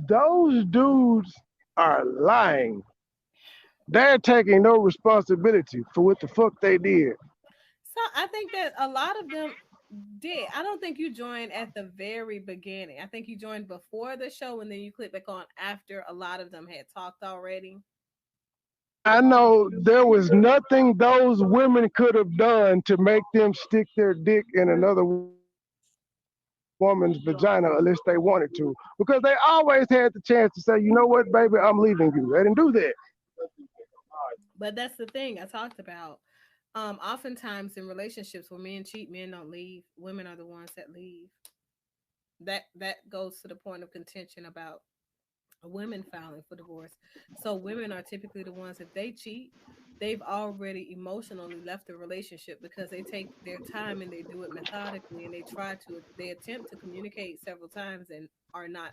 those dudes are lying. They're taking no responsibility for what the fuck they did. So I think that a lot of them did. I don't think you joined at the very beginning. I think you joined before the show and then you click back on after a lot of them had talked already. I know there was nothing those women could have done to make them stick their dick in another woman's vagina unless they wanted to, because they always had the chance to say, you know what, baby, I'm leaving you. They didn't do that. But that's the thing I talked about. Oftentimes in relationships where men cheat, men don't leave. Women are the ones that leave. That goes to the point of contention about women filing for divorce. So women are typically the ones, if they cheat, they've already emotionally left the relationship because they take their time and they do it methodically and they attempt to communicate several times and are not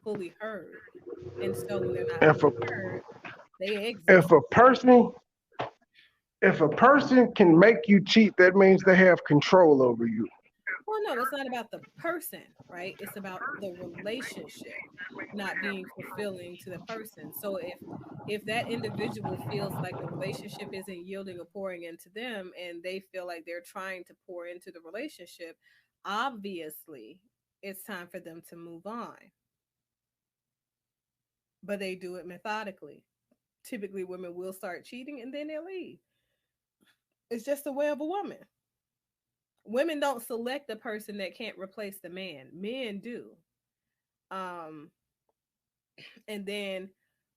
fully heard. And so when they're not If a fully heard, they exit. if a person if a person can make you cheat, that means they have control over you. Well, no, it's not about the person, right? It's about the relationship not being fulfilling to the person. So if that individual feels like the relationship isn't yielding or pouring into them and they feel like they're trying to pour into the relationship, obviously it's time for them to move on. But they do it methodically. Typically women will start cheating and then they'll leave. It's just the way of a woman. Women don't select the person that can't replace the man. Men do. Um, and then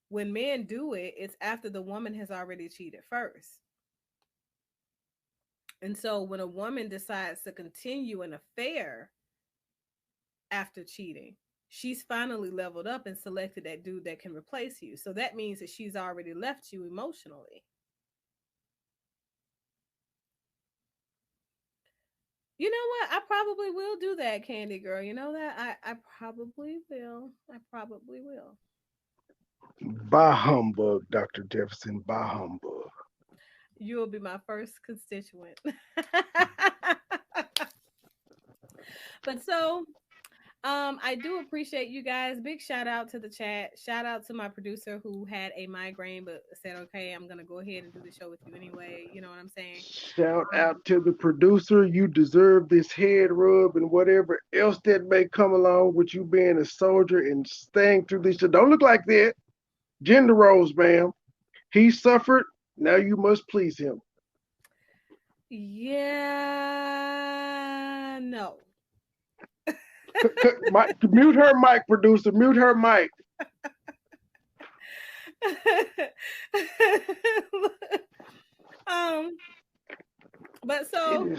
when men do it, it's after the woman has already cheated first. And so when a woman decides to continue an affair after cheating, she's finally leveled up and selected that dude that can replace you. So that means that she's already left you emotionally. You know what? I probably will do that, Candy Girl. You know that? I probably will. I probably will. Bah humbug, Dr. Jefferson, bah humbug. You will be my first constituent. But so I do appreciate you guys. Big shout out to the chat. Shout out to my producer who had a migraine but said, okay, I'm gonna go ahead and do the show with you anyway. You know what I'm saying? Shout out to the producer. You deserve this head rub and whatever else that may come along with you being a soldier and staying through this. Don't look like that. Gender roles, ma'am. He suffered. Now you must please him. Yeah, no. Mute her mic, producer. Mute her mic. um, but so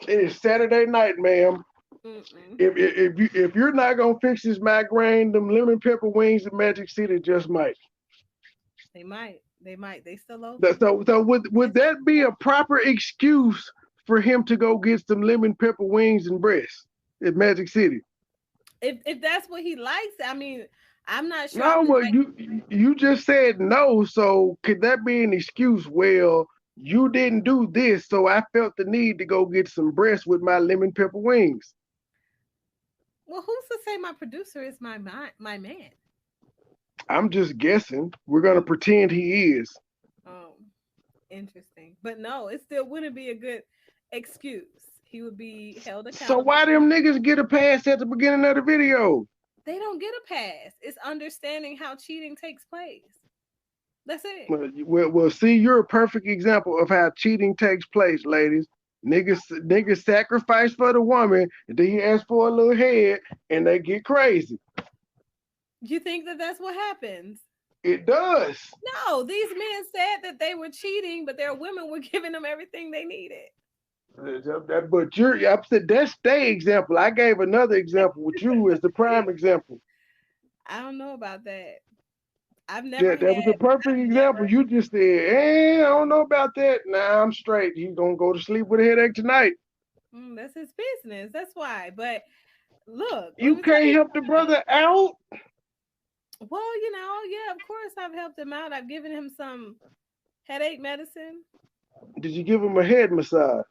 it is Saturday night, ma'am. mm-mm. If you're not gonna fix this migraine, them lemon pepper wings at Magic City just might. They might. They might. They still open. So would that be a proper excuse for him to go get some lemon pepper wings and breasts at Magic City? If that's what he likes, I mean, I'm not sure. No, well, you just said no, so could that be an excuse? Well, you didn't do this, so I felt the need to go get some breasts with my lemon pepper wings. Well, who's to say my producer is my man? I'm just guessing. We're gonna pretend he is. Oh, interesting. But no, it still wouldn't be a good excuse. He would be held So accountable. why them niggas get a pass at the beginning of the video? They don't get a pass. It's understanding how cheating takes place. That's it. Well, see, you're a perfect example of how cheating takes place, ladies. Niggas sacrifice for the woman, and then you ask for a little head, and they get crazy. You think that that's what happens? It does. No, these men said that they were cheating, but their women were giving them everything they needed. But I said that's their example. I gave another example with you as the prime example. I don't know about that. I've never That was a perfect example. You just said, I don't know about that. Nah, I'm straight. He's gonna go to sleep with a headache tonight. That's his business. That's why. But look, you can't help the brother out. Well, yeah, of course I've helped him out. I've given him some headache medicine. Did you give him a head massage?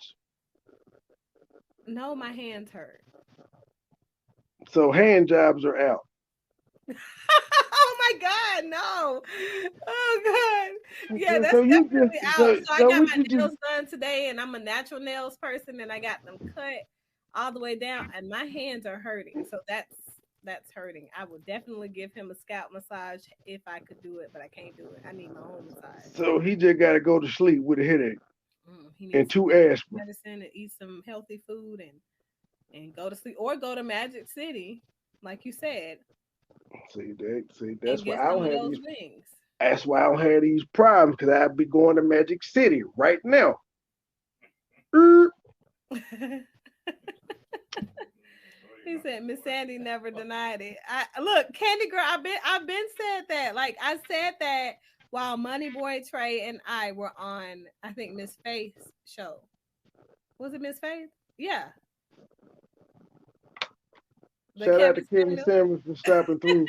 No, my hands hurt. So hand jobs are out. Oh my God, no. Oh God. Yeah, that's so you definitely just, out. So, So I so got my you nails just, done today, and I'm a natural nails person, and I got them cut all the way down, and my hands are hurting. So that's hurting. I would definitely give him a scalp massage if I could do it, but I can't do it. I need my own massage. So he just got to go to sleep with a headache He and needs 2 some aspirin. medicine and eat some healthy food and go to sleep, or go to Magic City, like you said. See, And that's why get I some don't of have those these. wings. That's why I don't have these problems, because I'd be going to Magic City right now. He said Miss Sandy never denied it. Look, Candy Girl, I've been said that. Like I said that while MoneyBoy, Trey, and I were on, I think, Miss Faith's show. Was it Miss Faith? Yeah. Shout out to Kevin Samuels for stopping through.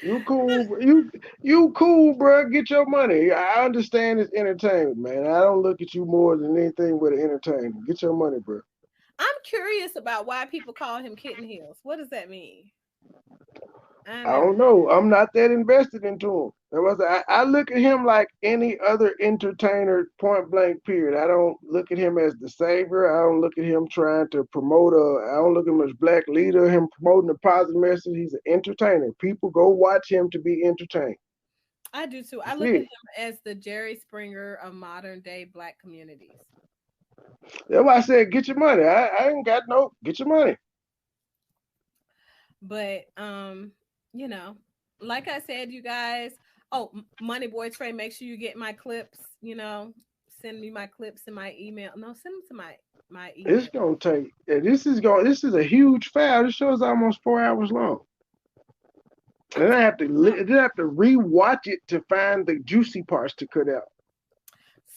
You cool, you cool, bro. Get your money. I understand it's entertainment, man. I don't look at you more than anything but an entertainment. Get your money, bro. I'm curious about why people call him Kitten Heels. What does that mean? I don't know. I'm not that invested into him. I look at him like any other entertainer, point blank, period. I don't look at him as the savior. I don't look at him trying to promote I don't look at him as black leader, him promoting a positive message. He's an entertainer. People go watch him to be entertained. I do too. I look at him as the Jerry Springer of modern day black communities. That's why I said, get your money. I ain't got get your money. But like I said, you guys, MoneyBoy Trey, make sure you get my clips, send me my clips in my email. No, send them to my email. It's gonna take this is a huge file. This show's almost 4 hours long. And I have to rewatch it to find the juicy parts to cut out.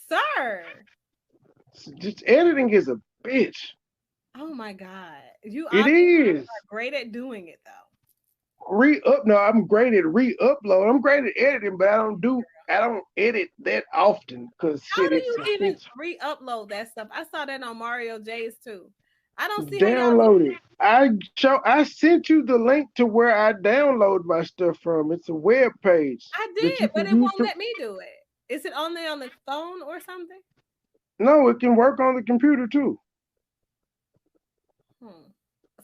Sir. Just editing is a bitch. Oh my God. You are great at doing it though. I'm great at re-upload. I'm great at editing, but I don't edit that often because how do you even re-upload that stuff? I saw that on Mario J's too. I don't see download it. I sent you the link to where I download my stuff from. It's a web page. I did, but it won't let me do it. Is it only on the phone or something? No, it can work on the computer too.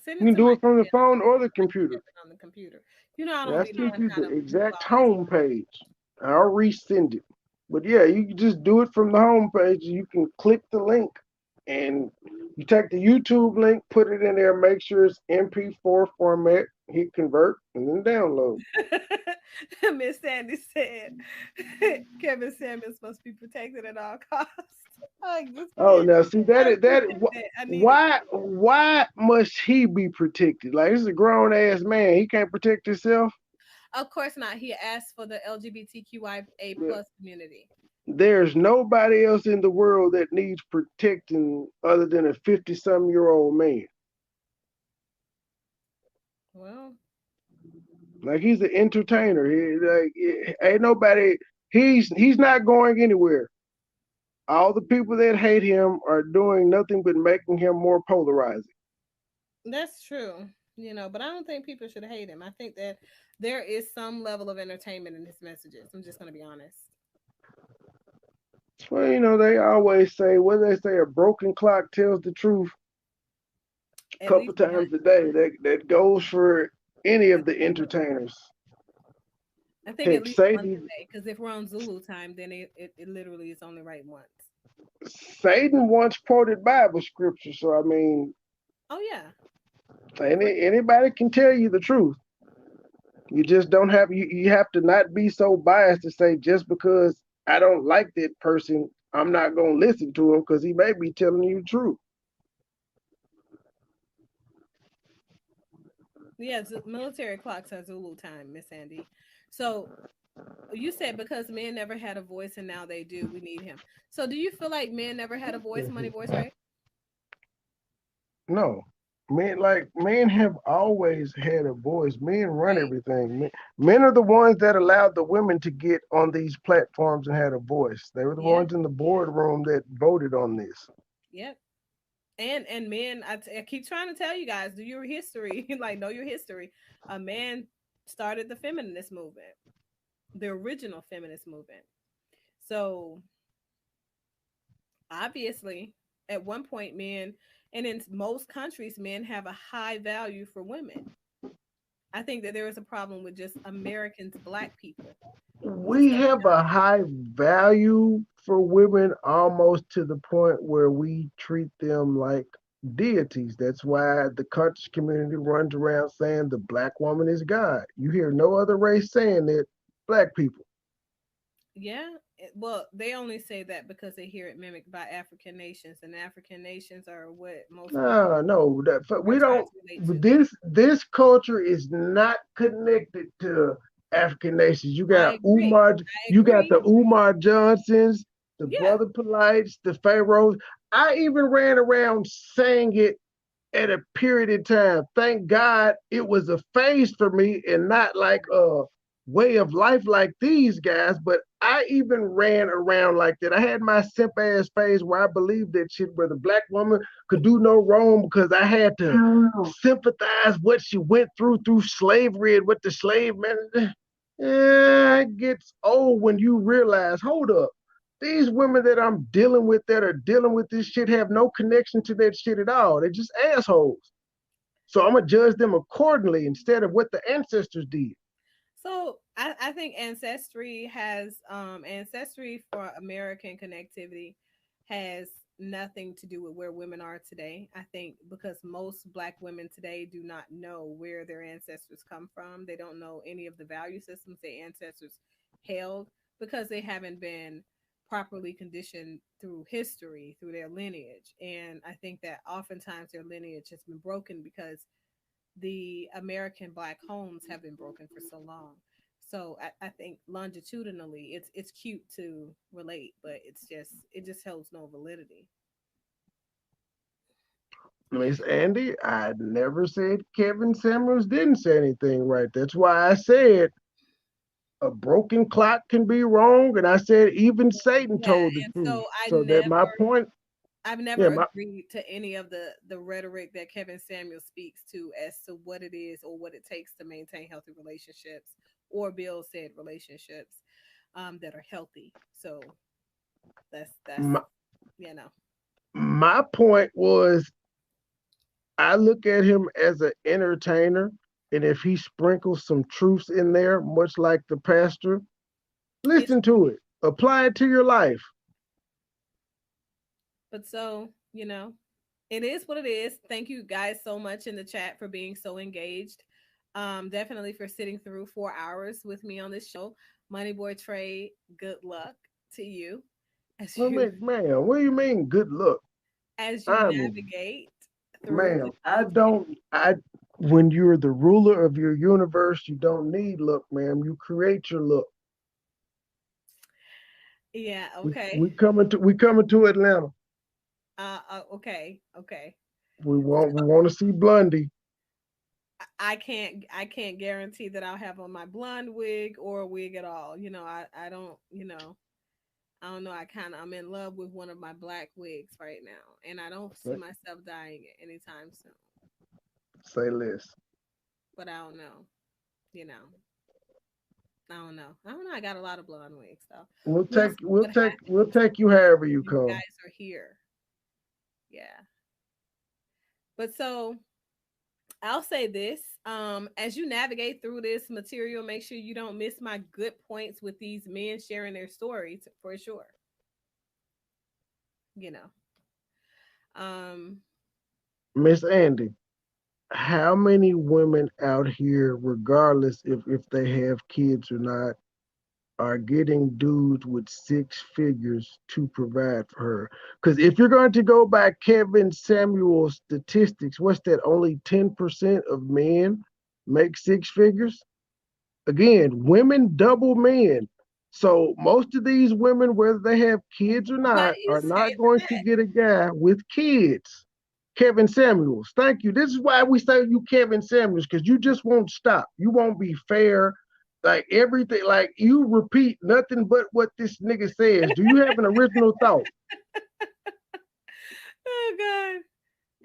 You can do it from the phone or the computer. On the computer. I don't be knowing how to the exact home page. I'll resend it. But yeah, you can just do it from the home page. You can click the link and you take the YouTube link, put it in there, make sure it's MP4 format, hit convert, and then download. Miss Sandy said Kevin Samuels must be protected at all costs. Now see why must he be protected? Like, this is a grown ass man. He can't protect himself. Of course not. He asked for the LGBTQIA plus community. There's nobody else in the world that needs protecting other than a 50-something-year-old man. Well, like, he's an entertainer. Ain't nobody. He's not going anywhere. All the people that hate him are doing nothing but making him more polarizing. That's true. But I don't think people should hate him. I think that there is some level of entertainment in his messages. I'm just gonna be honest. Well, they always say, what do they say? A broken clock tells the truth a At couple least times a day. That goes for any of the entertainers. I think at Heck, least once a Satan, day. Because if we're on Zulu time, then it literally is only right once. Satan once quoted Bible scripture, so I mean, Oh yeah. anybody can tell you the truth. You just don't have you have to not be so biased to say just because I don't like that person, I'm not gonna listen to him because he may be telling you the truth. Yeah, military clocks are Zulu time, Miss Sandy. So you said because men never had a voice and now they do, we need him. So do you feel like men never had a voice, Money Boy Trey? No. Men have always had a voice. Men run Right. everything. Men are the ones that allowed the women to get on these platforms and had a voice. They were the Yeah. ones in the boardroom that voted on this. Yep. And men, I keep trying to tell you guys, do your history, like know your history. A man started the feminist movement, the original feminist movement. So obviously, at one point, men, and in most countries, men have a high value for women. I think that there is a problem with just Americans, black people, most We of the have a high value for women almost to the point where we treat them like deities. That's why the conscious community runs around saying the black woman is God. You hear no other race saying it, black people. Yeah, well, they only say that because they hear it mimicked by African nations, and African nations are what most people No, are we trying don't. to relate to. This culture is not connected to African nations. I agree. I You got agree. the Umar Johnsons, the Yeah. Brother Polites, the Pharaohs. I even ran around saying it at a period in time. Thank God it was a phase for me and not like a way of life like these guys. But I even ran around like that. I had my simp ass phase where I believed that shit where the black woman could do no wrong because I had to sympathize what she went through slavery and what the slave man. It gets old when you realize, hold up, these women that I'm dealing with that are dealing with this shit have no connection to that shit at all. They're just assholes. So I'm gonna judge them accordingly instead of what the ancestors did. So I think ancestry for American connectivity has nothing to do with where women are today. I think because most black women today do not know where their ancestors come from. They don't know any of the value systems their ancestors held because they haven't been properly conditioned through history, through their lineage. And I think that oftentimes their lineage has been broken because the American black homes have been broken for so long. So I think longitudinally it's cute to relate, but it just holds no validity. Miss Andy, I never said Kevin Samuels didn't say anything right. That's why I said a broken clock can be wrong, and I said even Satan Yeah, told the and truth. so So that my point, I've never yeah, my agreed to any of the rhetoric that Kevin Samuel speaks to as to what it is or what it takes to maintain healthy relationships or build said relationships that are healthy. So that's my, you know. my point was I look at him as an entertainer, and if he sprinkles some truths in there, much like the pastor, It's listen to it, apply it to your life. But so, it is what it is. Thank you guys so much in the chat for being so engaged. Definitely for sitting through 4 hours with me on this show. Money Boy Trey, good luck to you as Well, you man, what do you mean? Good luck. as you I'm, navigate through ma'am. the I content. don't. I when you're the ruler of your universe, you don't need luck, ma'am. You create your luck. Yeah, We okay. we coming to Atlanta. Okay, okay. We want to see Blondie. I can't guarantee that I'll have on my blonde wig or a wig at all. I don't, I don't know. I'm in love with one of my black wigs right now, and I don't see myself dying anytime soon. Say less. but I don't know. You know, I don't know. I don't know. I got a lot of blonde wigs though. We'll We'll take see we'll what take happens we'll take you however you when you come. guys are here. Yeah. But so I'll say this. As you navigate through this material, make sure you don't miss my good points with these men sharing their stories for sure. You know. Um, Miss Andy, how many women out here, regardless if they have kids or not, are getting dudes with six figures to provide for her? Because if you're going to go by Kevin Samuel's statistics, what's that? Only 10% of men make six figures? Again, women double men. So most of these women, whether they have kids or why not, do you are say not going to that? get a guy with kids. Kevin Samuels, thank you. This is why we say you Kevin Samuels, because you just won't stop. You won't be fair. Like everything, like you repeat nothing but what this nigga says. Do you have an original thought? Oh God.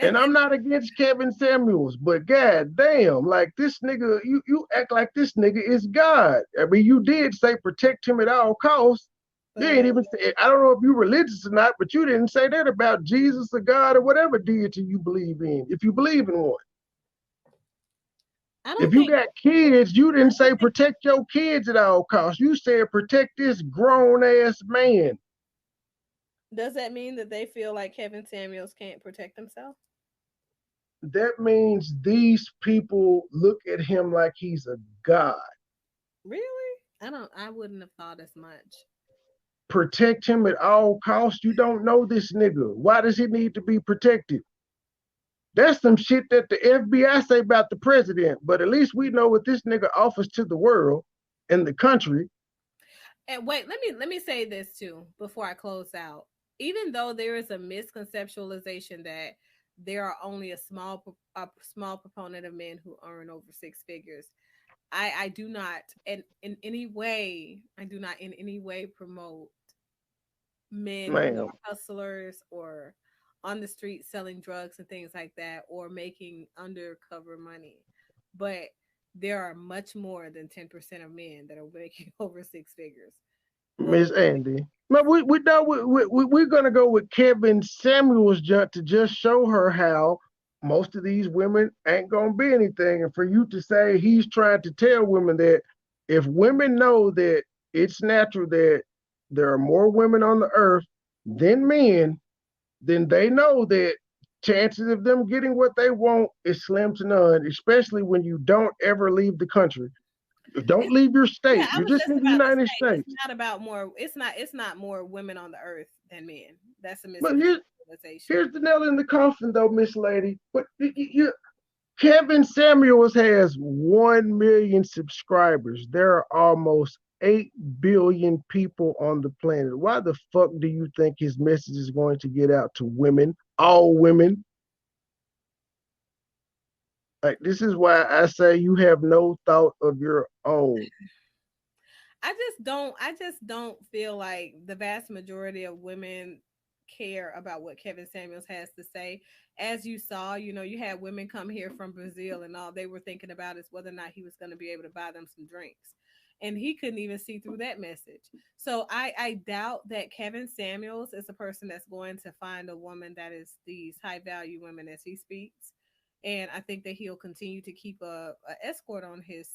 And I'm And not against Kevin Samuels, but god damn, like this nigga, you act like this nigga is God. I mean, you did say protect him at all costs. You ain't but even say, I don't know if you religious or not, but you didn't say that about Jesus or God or whatever deity you believe in, if you believe in one. I If don't you think got kids, you I didn't don't say think protect your kids at all costs. You said protect this grown ass man. does that mean that they feel like Kevin Samuels can't protect himself? That means these people look at him like he's a god. Really? I wouldn't have thought as much. Protect him at all costs. You don't know this nigga. Why does he need to be protected? That's some shit that the FBI say about the president, but at least we know what this nigga offers to the world and the country. And wait, let me say this too before I close out. Even though there is a misconceptualization that there are only a small proponent of men who earn over six figures, I do not in any way I do not in any way promote men who Man, are hustlers or on the street selling drugs and things like that or making undercover money. But there are much more than 10% of men that are making over six figures. Miss Andy. No, we know we're gonna go with Kevin Samuels to just show her how most of these women ain't gonna be anything, and for you to say he's trying to tell women that if women know that it's natural that there are more women on the earth than men, then they know that chances of them getting what they want is slim to none, especially when you don't ever leave the country. Don't It's leave your yeah, state. I You're was just just in the about to United say it's States. not about more it's not more women on the earth than men. That's a But misconception. here's the nail in the coffin, though, Miss Lady. But Kevin Samuels has 1 million subscribers. There are almost 8 billion people on the planet. Why the fuck do you think his message is going to get out to women, all women? Like, this is why I say you have no thought of your own. I just don't feel like the vast majority of women care about what Kevin Samuels has to say. As you saw, you had women come here from Brazil and all they were thinking about is whether or not he was going to be able to buy them some drinks. And he couldn't even see through that message. So I doubt that Kevin Samuels is a person that's going to find a woman that is these high value women as he speaks. And I think that he'll continue to keep a escort on his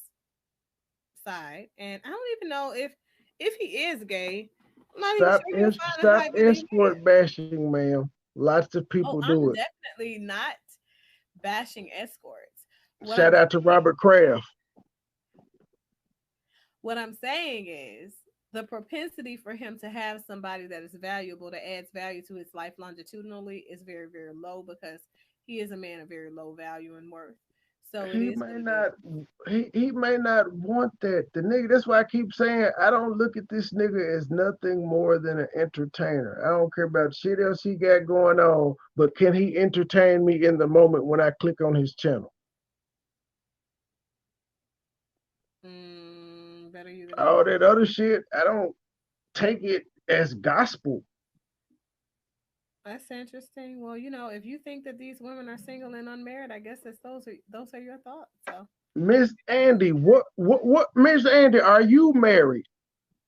side. And I don't even know if he is gay. I'm not even sure he'll find a Stop high value man. escort bashing, ma'am. Lots of people Oh, do I'm it. definitely not bashing escorts. What Shout I'm out to Robert Kraft. what I'm saying is the propensity for him to have somebody that is valuable that adds value to his life longitudinally is very, very low because he is a man of very low value and worth. So it he is may what it is. not he may not want that. The nigga, that's why I keep saying I don't look at this nigga as nothing more than an entertainer. I don't care about shit else he got going on, but can he entertain me in the moment when I click on his channel? Better you than me. All that other shit, I don't take it as gospel. That's interesting. Well, if you think that these women are single and unmarried, I guess those are your thoughts. So, Miss Andy, what, Miss Andy, are you married?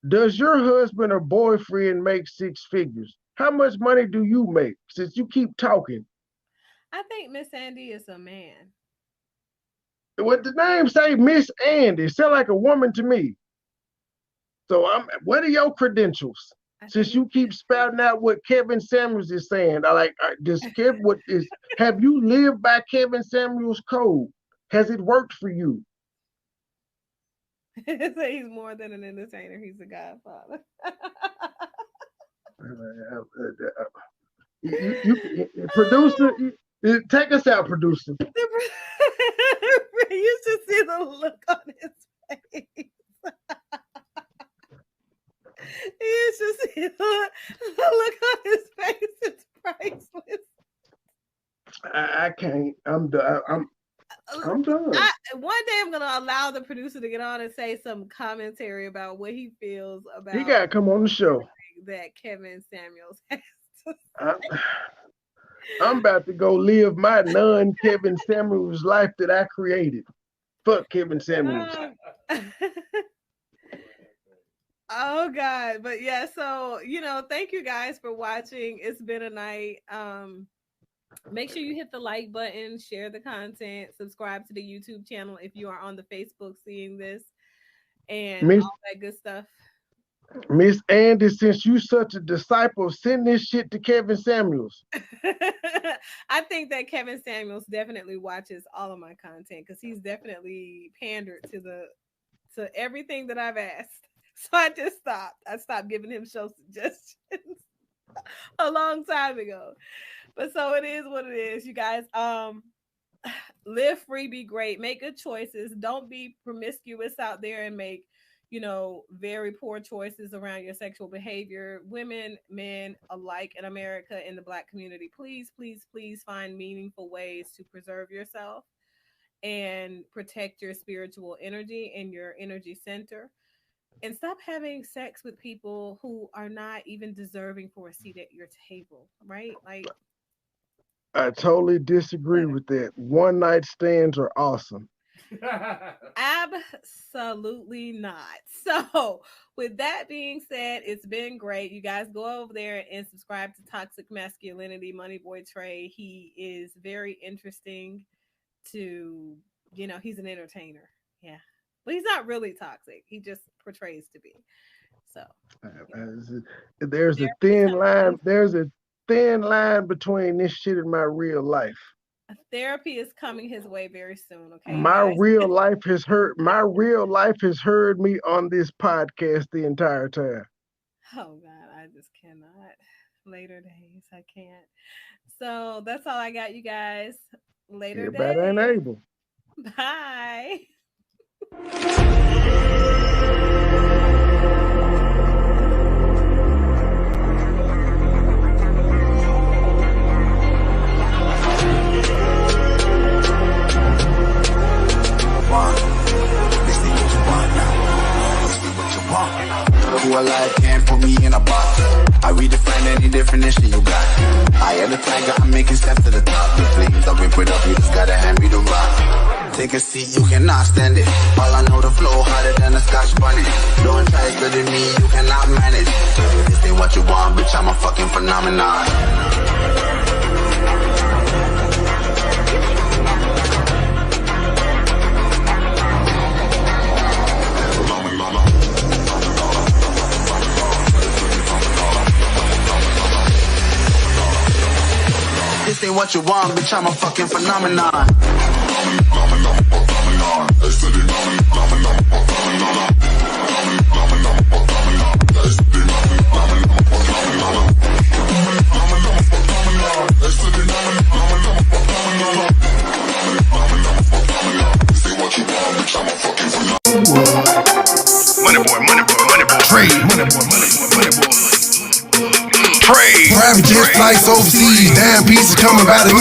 Does your husband or boyfriend make six figures? How much money do you make? Since you keep talking. I think Miss Andy is a man. What the name say, Miss Andy? Sound like a woman to me. So what are your credentials? Since you keep spouting out what Kevin Samuels is saying, have you lived by Kevin Samuels' code? Has it worked for you? He's more than an entertainer. He's a godfather. Producer, take us out, producer. You should see the look on his face. You should see the look on his face. It's priceless. I can't. I'm done. I'm done. One day I'm gonna allow the producer to get on and say some commentary about what he feels about. He gotta come on the show. That Kevin Samuels has to say. I'm about to go live my non-Kevin Samuels life that I created. Fuck Kevin Samuels. Oh God. But yeah, so thank you guys for watching. It's been a night. Make sure you hit the like button, share the content, subscribe to the YouTube channel if you are on the Facebook seeing this, and all that good stuff. Miss Andy, since you such a disciple, send this shit to Kevin Samuels. I think that Kevin Samuels definitely watches all of my content because he's definitely pandered to everything that I've asked. So I just stopped. I stopped giving him show suggestions a long time ago. But so it is what it is, you guys. Live free, be great, make good choices. Don't be promiscuous out there and make very poor choices around your sexual behavior. Women, men alike in America, in the Black community, please, please, please find meaningful ways to preserve yourself and protect your spiritual energy and your energy center. And stop having sex with people who are not even deserving for a seat at your table, right? Like, I totally disagree with that. One night stands are awesome. Absolutely not. So with that being said, it's been great. You guys go over there and subscribe to Toxic Masculinity, MoneyBoy Trey. He is very interesting to, he's an entertainer. Yeah. But he's not really toxic. He just portrays to be. So there's a thin line. There's a thin line between this shit and my real life. Therapy is coming his way very soon. Okay. My real life has heard me on this podcast the entire time. Oh God, I just cannot. Later days, I can't. So that's all I got, you guys. Later days. Everybody ain't able. Bye. Who alive can't put me in a box. I redefine any definition you got. I am the tiger, I'm making steps to the top. The flames I've been put up, you just gotta hand me the rock. Take a seat, you cannot stand it. All I know, the flow harder than a Scotch bunny. Don't try studying me, you cannot manage. This ain't what you want, bitch, I'm a fucking phenomenon. This ain't what you want, bitch, I'm a fucking phenomenon. MoneyBoy, trade, MoneyBoy. Trade. Private jet flights overseas, damn pieces coming by the